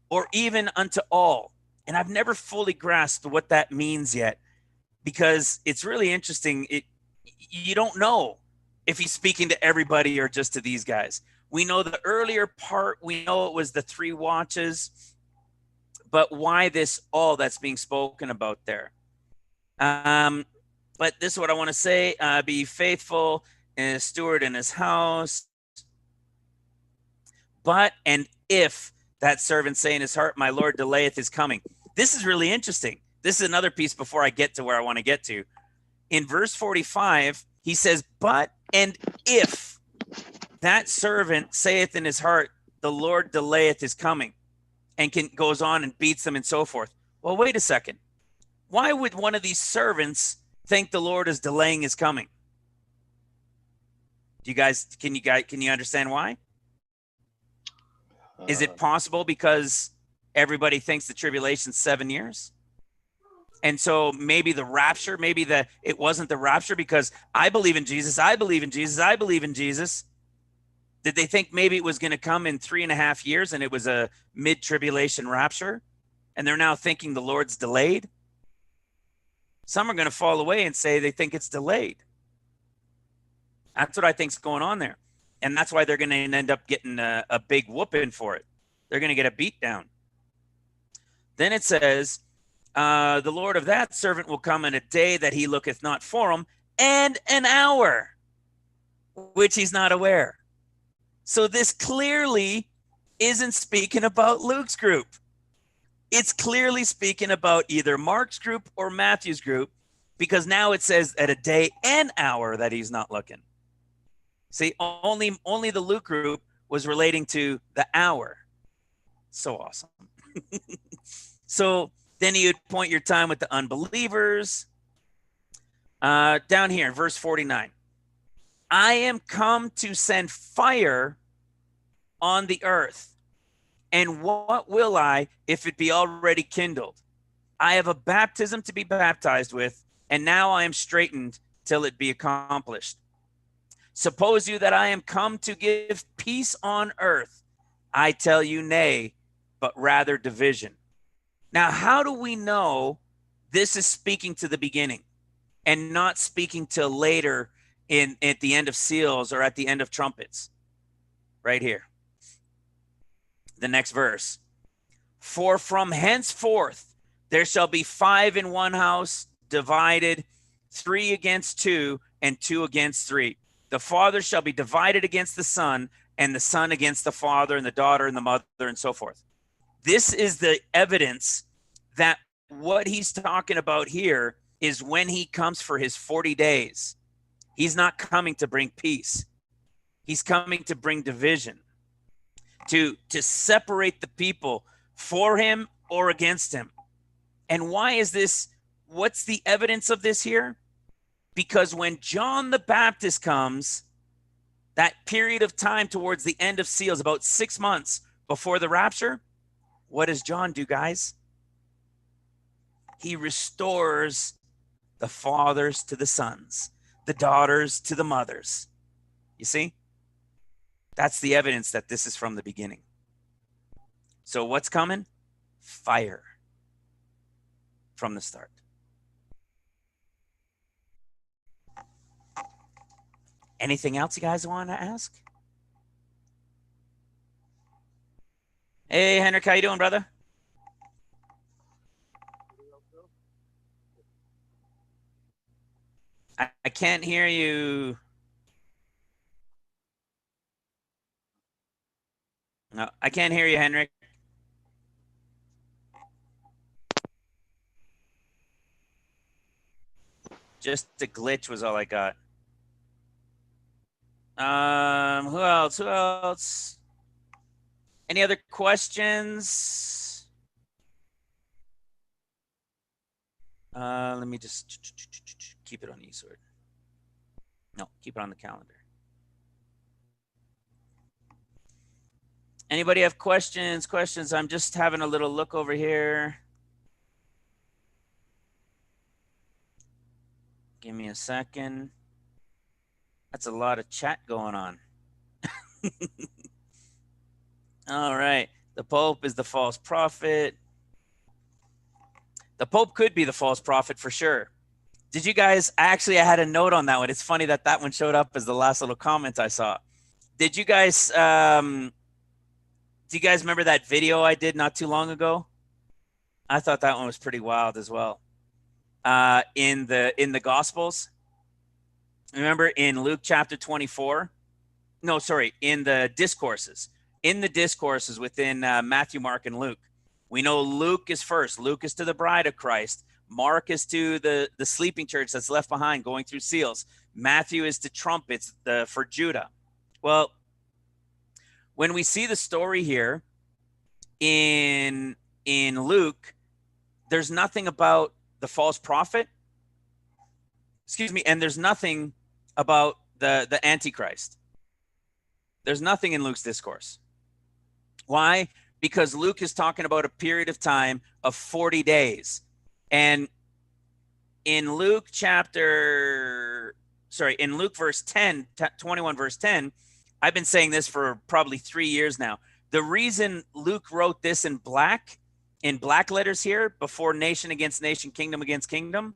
Speaker 1: or even unto all? And I've never fully grasped what that means yet, because it's really interesting. You don't know if he's speaking to everybody or just to these guys. We know the earlier part, we know it was the three watches, but why this all that's being spoken about there? But this is what I want to say. Be faithful and a steward in his house. But, and if that servant say in his heart, my Lord delayeth his coming. This is really interesting. This is another piece before I get to where I want to get to. In verse 45, he says, but, and if that servant saith in his heart, the Lord delayeth his coming, and goes on and beats them and so forth. Well, wait a second. Why would one of these servants think the Lord is delaying his coming? Do you guys, can you understand why? Is it possible because everybody thinks the tribulation's 7 years? And so maybe the rapture, it wasn't the rapture because I believe in Jesus, I believe in Jesus, I believe in Jesus. Did they think maybe it was going to come in 3.5 years and it was a mid-tribulation rapture? And they're now thinking the Lord's delayed? Some are going to fall away and say they think it's delayed. That's what I think's going on there. And that's why they're going to end up getting a big whooping for it. They're going to get a beat down. Then it says, the Lord of that servant will come in a day that he looketh not for him, and an hour which he's not aware. So this clearly isn't speaking about Luke's group. It's clearly speaking about either Mark's group or Matthew's group, because now it says at a day and hour that he's not looking. See, only the Luke group was relating to the hour. So awesome. So then you'd point your time with the unbelievers. Down here, verse 49. I am come to send fire on the earth. And what will I if it be already kindled? I have a baptism to be baptized with, and now I am straitened till it be accomplished. Suppose you that I am come to give peace on earth? I tell you, nay, but rather division. Now, how do we know this is speaking to the beginning and not speaking to later at the end of seals or at the end of trumpets? Right here. The next verse. For from henceforth there shall be 5 in one house, divided, 3 against 2, and 2 against 3. The father shall be divided against the son, and the son against the father, and the daughter and the mother, and so forth. This is the evidence that what he's talking about here is when he comes for his 40 days. He's not coming to bring peace. He's coming to bring division, to separate the people for him or against him. And why is this? What's the evidence of this here? Because when John the Baptist comes, that period of time towards the end of seals, about 6 months before the rapture, what does John do, guys? He restores the fathers to the sons, the daughters to the mothers. You see? That's the evidence that this is from the beginning. So what's coming? Fire from the start. Anything else you guys want to ask? Hey, Henrik, how you doing, brother? I can't hear you. No, I can't hear you, Henrik. Just a glitch was all I got. Who else? Who else? Any other questions? Let me just keep it on eSword. No, keep it on the calendar. Anybody have questions? Questions? I'm just having a little look over here. Give me a second. That's a lot of chat going on. All right. The Pope is the false prophet. The Pope could be the false prophet for sure. Did you guys, actually, I had a note on that one. It's funny that that one showed up as the last little comment I saw. Did you guys, do you guys remember that video I did not too long ago? I thought that one was pretty wild as well. In the Gospels. Remember in Luke chapter 24? No, sorry, in the discourses. In the discourses within Matthew, Mark, and Luke. We know Luke is first. Luke is to the bride of Christ. Mark is to the sleeping church that's left behind going through seals. Matthew is to trumpets for Judah. Well, when we see the story here in Luke, there's nothing about the false prophet. Excuse me, and there's nothing about the Antichrist. There's nothing in Luke's discourse. Why? Because Luke is talking about a period of time of 40 days. And in Luke in Luke verse 10, 21 verse 10, I've been saying this for probably 3 years now. The reason Luke wrote this in black letters here, before nation against nation, kingdom against kingdom,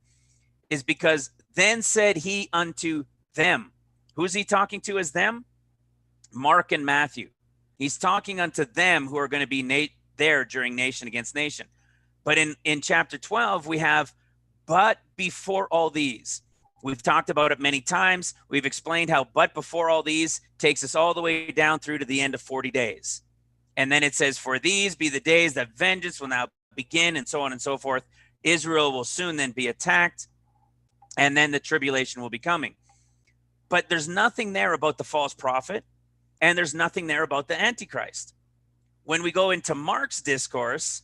Speaker 1: is because then said he unto them. Who's he talking to as them? Mark and Matthew. He's talking unto them who are going to be there during nation against nation. But in chapter 12, we have, but before all these. We've talked about it many times. We've explained how but before all these takes us all the way down through to the end of 40 days. And then it says, for these be the days that vengeance will now begin, and so on and so forth. Israel will soon then be attacked, and then the tribulation will be coming. But there's nothing there about the false prophet, and there's nothing there about the Antichrist. When we go into Mark's discourse,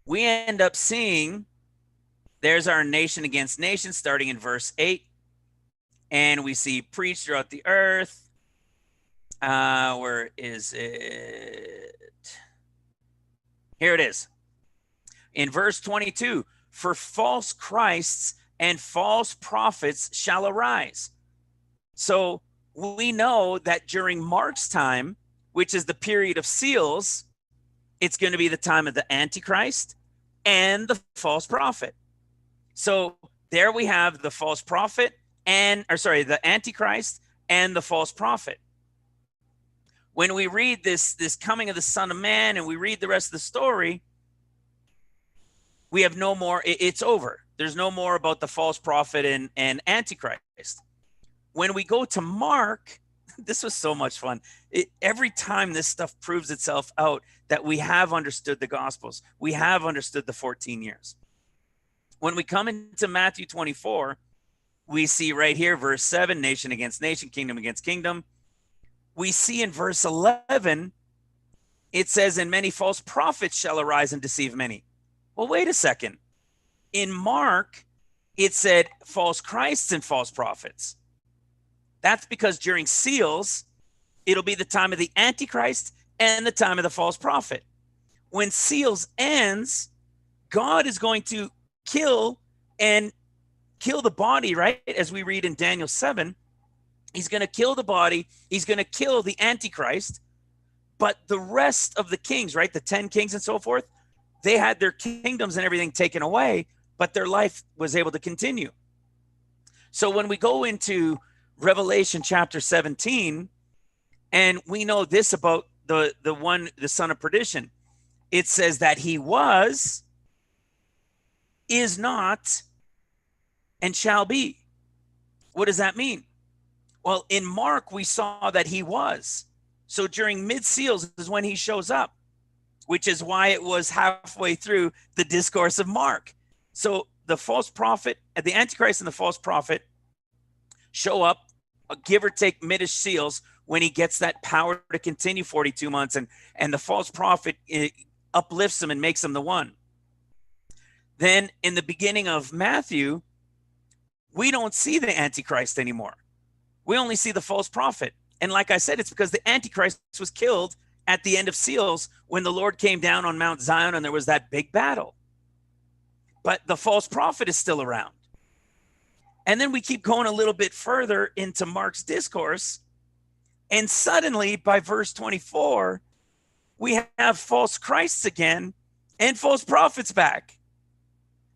Speaker 1: we end up seeing there's our nation against nation starting in verse 8. And we see preach throughout the earth. Where is it? Here it is. In verse 22, for false Christs and false prophets shall arise. So we know that during Mark's time, which is the period of seals, it's going to be the time of the Antichrist and the false prophet. So there we have the false prophet the Antichrist and the false prophet. When we read this coming of the Son of Man and we read the rest of the story, we have no more, it's over. There's no more about the false prophet and Antichrist. When we go to Mark, this was so much fun. Every time this stuff proves itself out that we have understood the Gospels, we have understood the 14 years. When we come into Matthew 24, we see right here, verse 7, nation against nation, kingdom against kingdom. We see in verse 11, it says, and many false prophets shall arise and deceive many. Well, wait a second. In Mark, it said false Christs and false prophets. That's because during seals, it'll be the time of the Antichrist and the time of the false prophet. When seals ends, God is going to kill the body, right? As we read in Daniel 7, he's going to kill the body. He's going to kill the Antichrist. But the rest of the kings, right? The 10 kings and so forth, they had their kingdoms and everything taken away, but their life was able to continue. So when we go into Revelation chapter 17, and we know this about the son of perdition, it says that he was, is not, and shall be. What does that mean? Well, in Mark, we saw that he was. So during mid-seals is when he shows up, which is why it was halfway through the discourse of Mark. So the false prophet, the Antichrist and the false prophet show up, give or take mid-ish seals, when he gets that power to continue 42 months, and the false prophet uplifts him and makes him the one. Then in the beginning of Matthew, we don't see the Antichrist anymore. We only see the false prophet. And like I said, it's because the Antichrist was killed at the end of seals when the Lord came down on Mount Zion and there was that big battle. But the false prophet is still around. And then we keep going a little bit further into Mark's discourse. And suddenly by verse 24, we have false Christs again and false prophets back.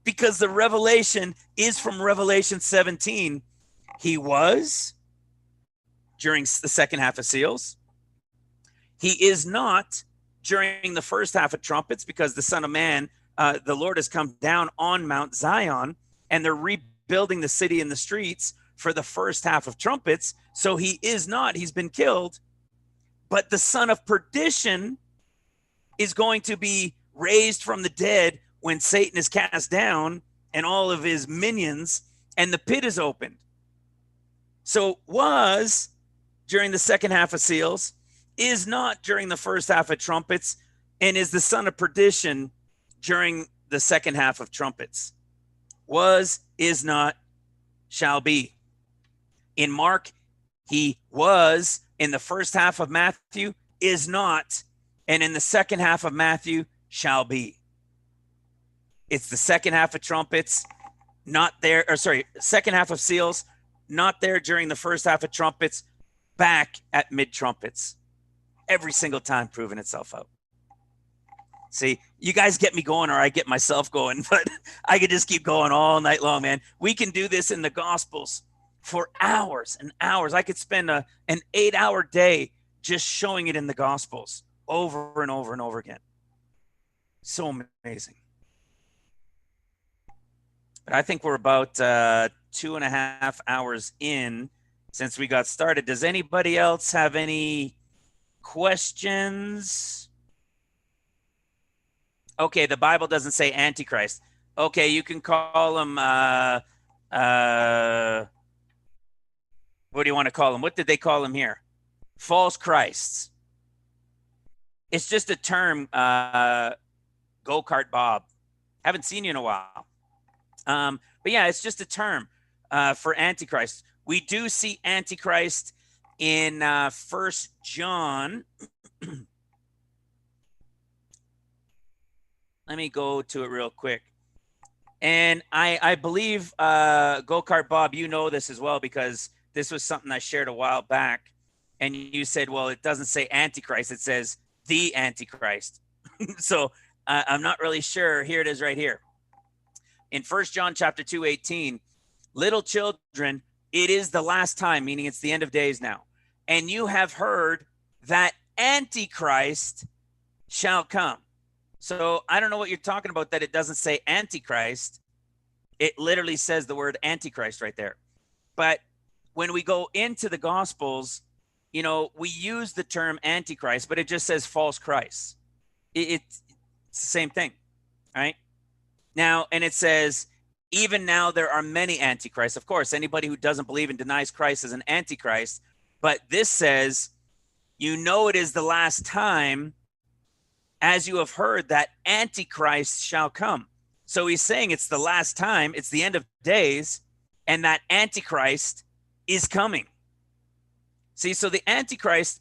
Speaker 1: Because the revelation is from Revelation 17. He was during the second half of seals. He is not during the first half of trumpets, because the Son of Man, the Lord has come down on Mount Zion, and they're rebuilding the city and the streets for the first half of trumpets. So he is not, he's been killed. But the son of perdition is going to be raised from the dead when Satan is cast down and all of his minions, and the pit is opened. So was during the second half of seals, is not during the first half of trumpets, and is the son of perdition during the second half of trumpets. Was, is not, shall be. In Mark, he was. In the first half of Matthew, is not. And in the second half of Matthew, shall be. It's the second half of trumpets, not there, or sorry, second half of seals, not there during the first half of trumpets, back at mid-trumpets. Every single time proving itself out. See, you guys get me going, or I get myself going, but I could just keep going all night long, man. We can do this in the Gospels. for hours and hours. I could spend an 8-hour day just showing it in the Gospels over and over and over again. So amazing. But I think we're about 2.5 hours in since we got started. Does anybody else have any questions? Okay, the Bible doesn't say Antichrist. Okay, you can call him, what do you want to call him? What did they call him here? False Christs. It's just a term, Go-Kart Bob. Haven't seen you in a while. But yeah, it's just a term for Antichrist. We do see Antichrist in 1 John. Let me go to it real quick. And I believe, Go-Kart Bob, you know this as well, because this was something I shared a while back. And you said, well, it doesn't say Antichrist, it says the Antichrist. So I'm not really sure. Here it is right here. In 1 John chapter 2:18, little children, it is the last time, meaning it's the end of days now. And you have heard that Antichrist shall come. So I don't know what you're talking about, that it doesn't say Antichrist. It literally says the word Antichrist right there. But when we go into the Gospels, you know, we use the term Antichrist, but it just says false Christ. It's the same thing, right? Now, and it says, even now there are many Antichrists. Of course, anybody who doesn't believe and denies Christ is an Antichrist. But this says, you know it is the last time, as you have heard that Antichrist shall come. So he's saying it's the last time, it's the end of days, and that Antichrist is coming. See, so the Antichrist,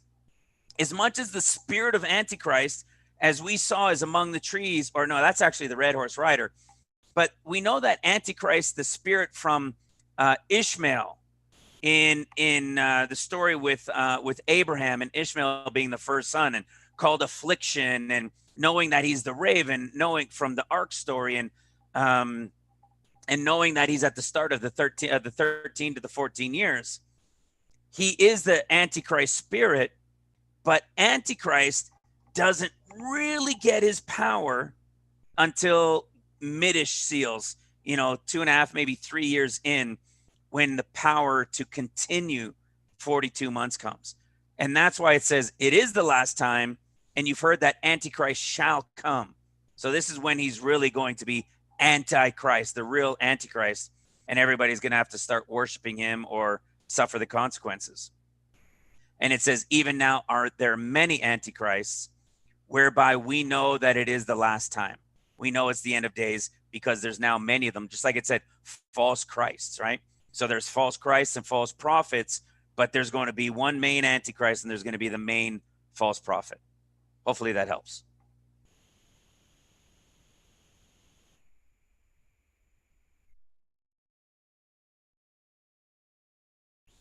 Speaker 1: as much as the spirit of Antichrist, as we saw, is among the trees, or no, that's actually the red horse rider. But we know that Antichrist, the spirit from Ishmael, in the story with Abraham and Ishmael being the first son, and called affliction, and knowing that he's the raven, knowing from the ark story, and knowing that he's at the start of the 13 to the 14 years. He is the Antichrist spirit, but Antichrist doesn't really get his power until Midish seals, 2.5, maybe 3 years in, when the power to continue 42 months comes. And that's why it says it is the last time, and you've heard that Antichrist shall come. So this is when he's really going to be Antichrist, the real Antichrist, and everybody's going to have to start worshiping him or suffer the consequences. And it says, even now are there many Antichrists, whereby we know that it is the last time. We know it's the end of days because there's now many of them, just like it said, false Christs, right? So there's false Christs and false prophets, but there's going to be one main Antichrist, and there's going to be the main false prophet. Hopefully that helps.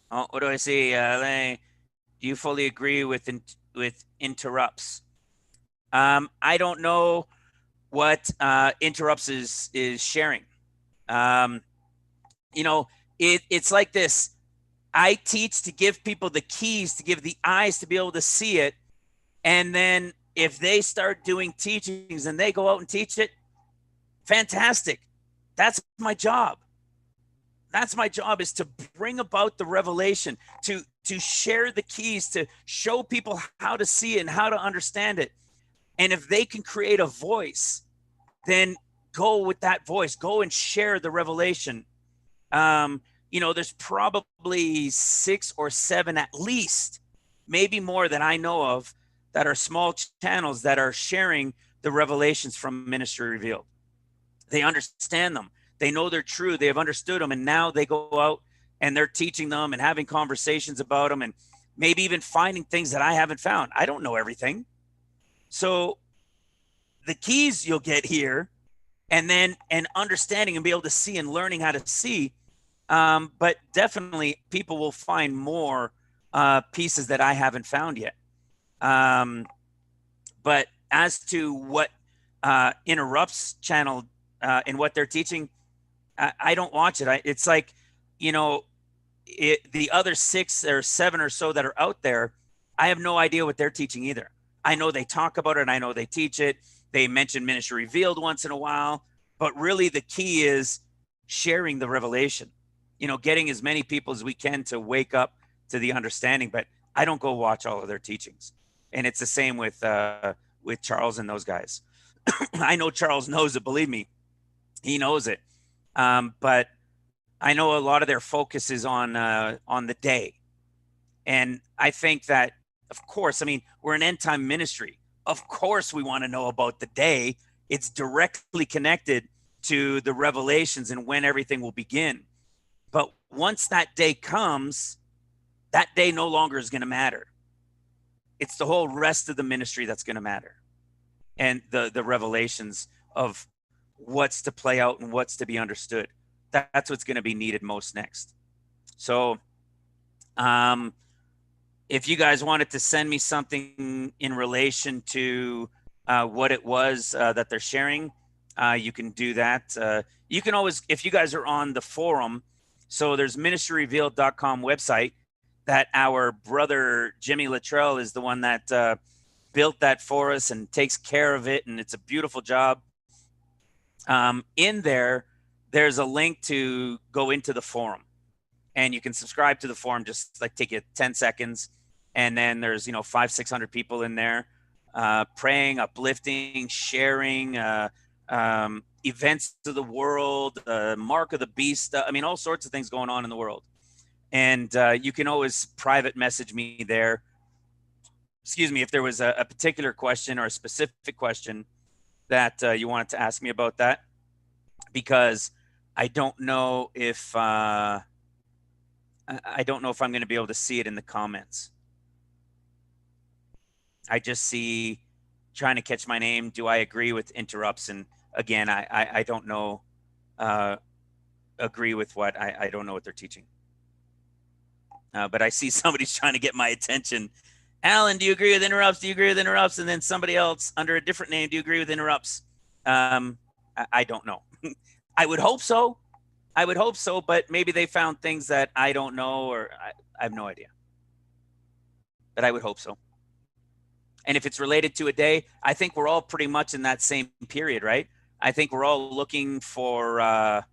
Speaker 1: Oh, what do I see? Do you fully agree with interrupts? I don't know what interrupts is sharing. It's like this. I teach to give people the keys, to give the eyes to be able to see it. And then if they start doing teachings and they go out and teach it, fantastic. That's my job. That's my job, is to bring about the revelation, to share the keys, to show people how to see it and how to understand it. And if they can create a voice, then go with that voice, go and share the revelation. There's probably 6 or 7 at least, maybe more that I know of, that are small channels that are sharing the revelations from Ministry Revealed. They understand them. They know they're true. They have understood them. And now they go out and they're teaching them and having conversations about them, and maybe even finding things that I haven't found. I don't know everything. So the keys you'll get here, and then understanding and be able to see and learning how to see. But definitely people will find more pieces that I haven't found yet. But as to what interrupts channel in what they're teaching, I don't watch it. It's like, the other 6 or 7 or so that are out there, I have no idea what they're teaching either. I know they talk about it, and I know they teach it. They mention Ministry Revealed once in a while, but really the key is sharing the revelation, getting as many people as we can to wake up to the understanding. But I don't go watch all of their teachings. And it's the same with Charles and those guys. I know Charles knows it, believe me, he knows it. But I know a lot of their focus is on the day. And I think that, of course, I mean, we're an end time ministry. Of course, we want to know about the day. It's directly connected to the revelations and when everything will begin. But once that day comes, that day no longer is going to matter. It's the whole rest of the ministry that's going to matter. And the revelations of what's to play out and what's to be understood. That's what's going to be needed most next. So, if you guys wanted to send me something in relation to what it was that they're sharing, you can do that. You can always, if you guys are on the forum, so there's ministryrevealed.com website that our brother Jimmy Luttrell is the one that built that for us and takes care of it, and it's a beautiful job. In there's a link to go into the forum, and you can subscribe to the forum. Just like take you 10 seconds. And then there's, 500-600 people in there, praying, uplifting, sharing, events of the world, mark of the beast. I mean, all sorts of things going on in the world. And you can always private message me there. Excuse me, if there was a particular question or a specific question that you wanted to ask me about that, because I don't know if I'm going to be able to see it in the comments. I just see trying to catch my name. Do I agree with interrupts? And again, I don't know, agree with what, I don't know what they're teaching. But I see somebody's trying to get my attention. Alan, do you agree with interrupts? Do you agree with interrupts? And then somebody else under a different name, do you agree with interrupts? I don't know. I would hope so. But maybe they found things that I don't know, or I have no idea. But I would hope so. And if it's related to a day, I think we're all pretty much in that same period, right? I think we're all looking for, I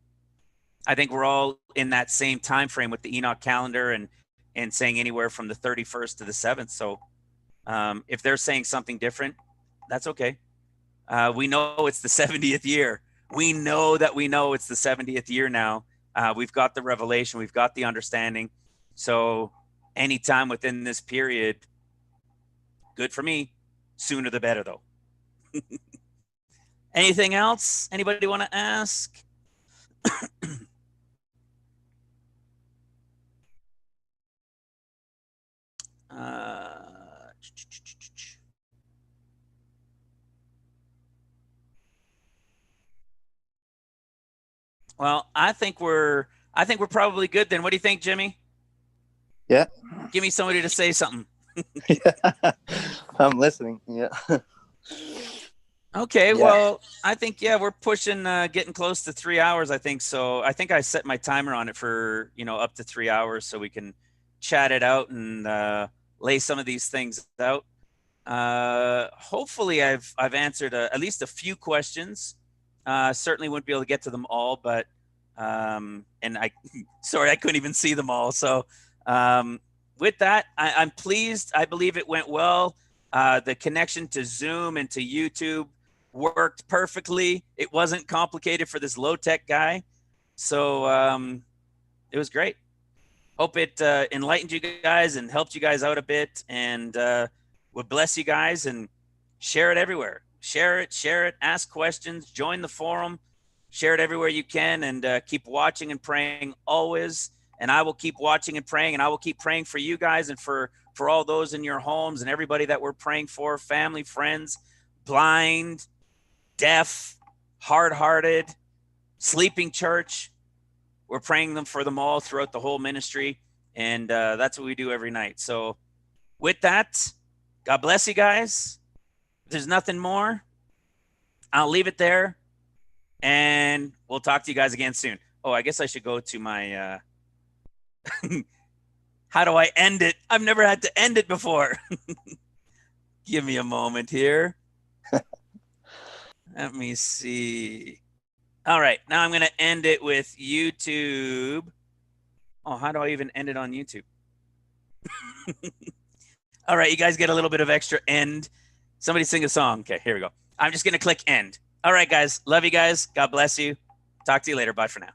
Speaker 1: think we're all in that same time frame with the Enoch calendar and saying anywhere from the 31st to the 7th. So if they're saying something different, that's okay. We know it's the 70th year. We know it's the 70th year now. We've got the revelation. We've got the understanding. So anytime within this period, good for me. Sooner the better, though. Anything else? Anybody want to ask? Well, I think we're probably good then. What do you think, Jimmy?
Speaker 7: Yeah.
Speaker 1: Give me somebody to say something.
Speaker 7: Yeah. I'm listening. Yeah.
Speaker 1: Okay.
Speaker 7: Yeah.
Speaker 1: Well, I think, we're pushing, getting close to 3 hours, I think. So I think I set my timer on it for, up to 3 hours so we can chat it out and lay some of these things out. Hopefully I've answered at least a few questions. Certainly wouldn't be able to get to them all, but, and sorry, I couldn't even see them all. So, with that, I'm pleased. I believe it went well. The connection to Zoom and to YouTube worked perfectly. It wasn't complicated for this low-tech guy. So it was great. Hope it enlightened you guys and helped you guys out a bit, and would bless you guys, and share it everywhere. Share it, ask questions, join the forum, share it everywhere you can, and keep watching and praying always. And I will keep watching and praying, and I will keep praying for you guys and for all those in your homes and everybody that we're praying for, family, friends, blind, deaf, hard-hearted, sleeping church. We're praying for them all throughout the whole ministry, and that's what we do every night. So with that, God bless you guys. If there's nothing more, I'll leave it there, and we'll talk to you guys again soon. Oh, I guess I should go to my How do I end it? I've never had to end it before. Give me a moment here. Let me see. All right, now I'm going to end it with YouTube. Oh, how do I even end it on YouTube? All right, you guys get a little bit of extra end. Somebody sing a song. Okay, here we go. I'm just going to click end. All right, guys. Love you guys. God bless you. Talk to you later. Bye for now.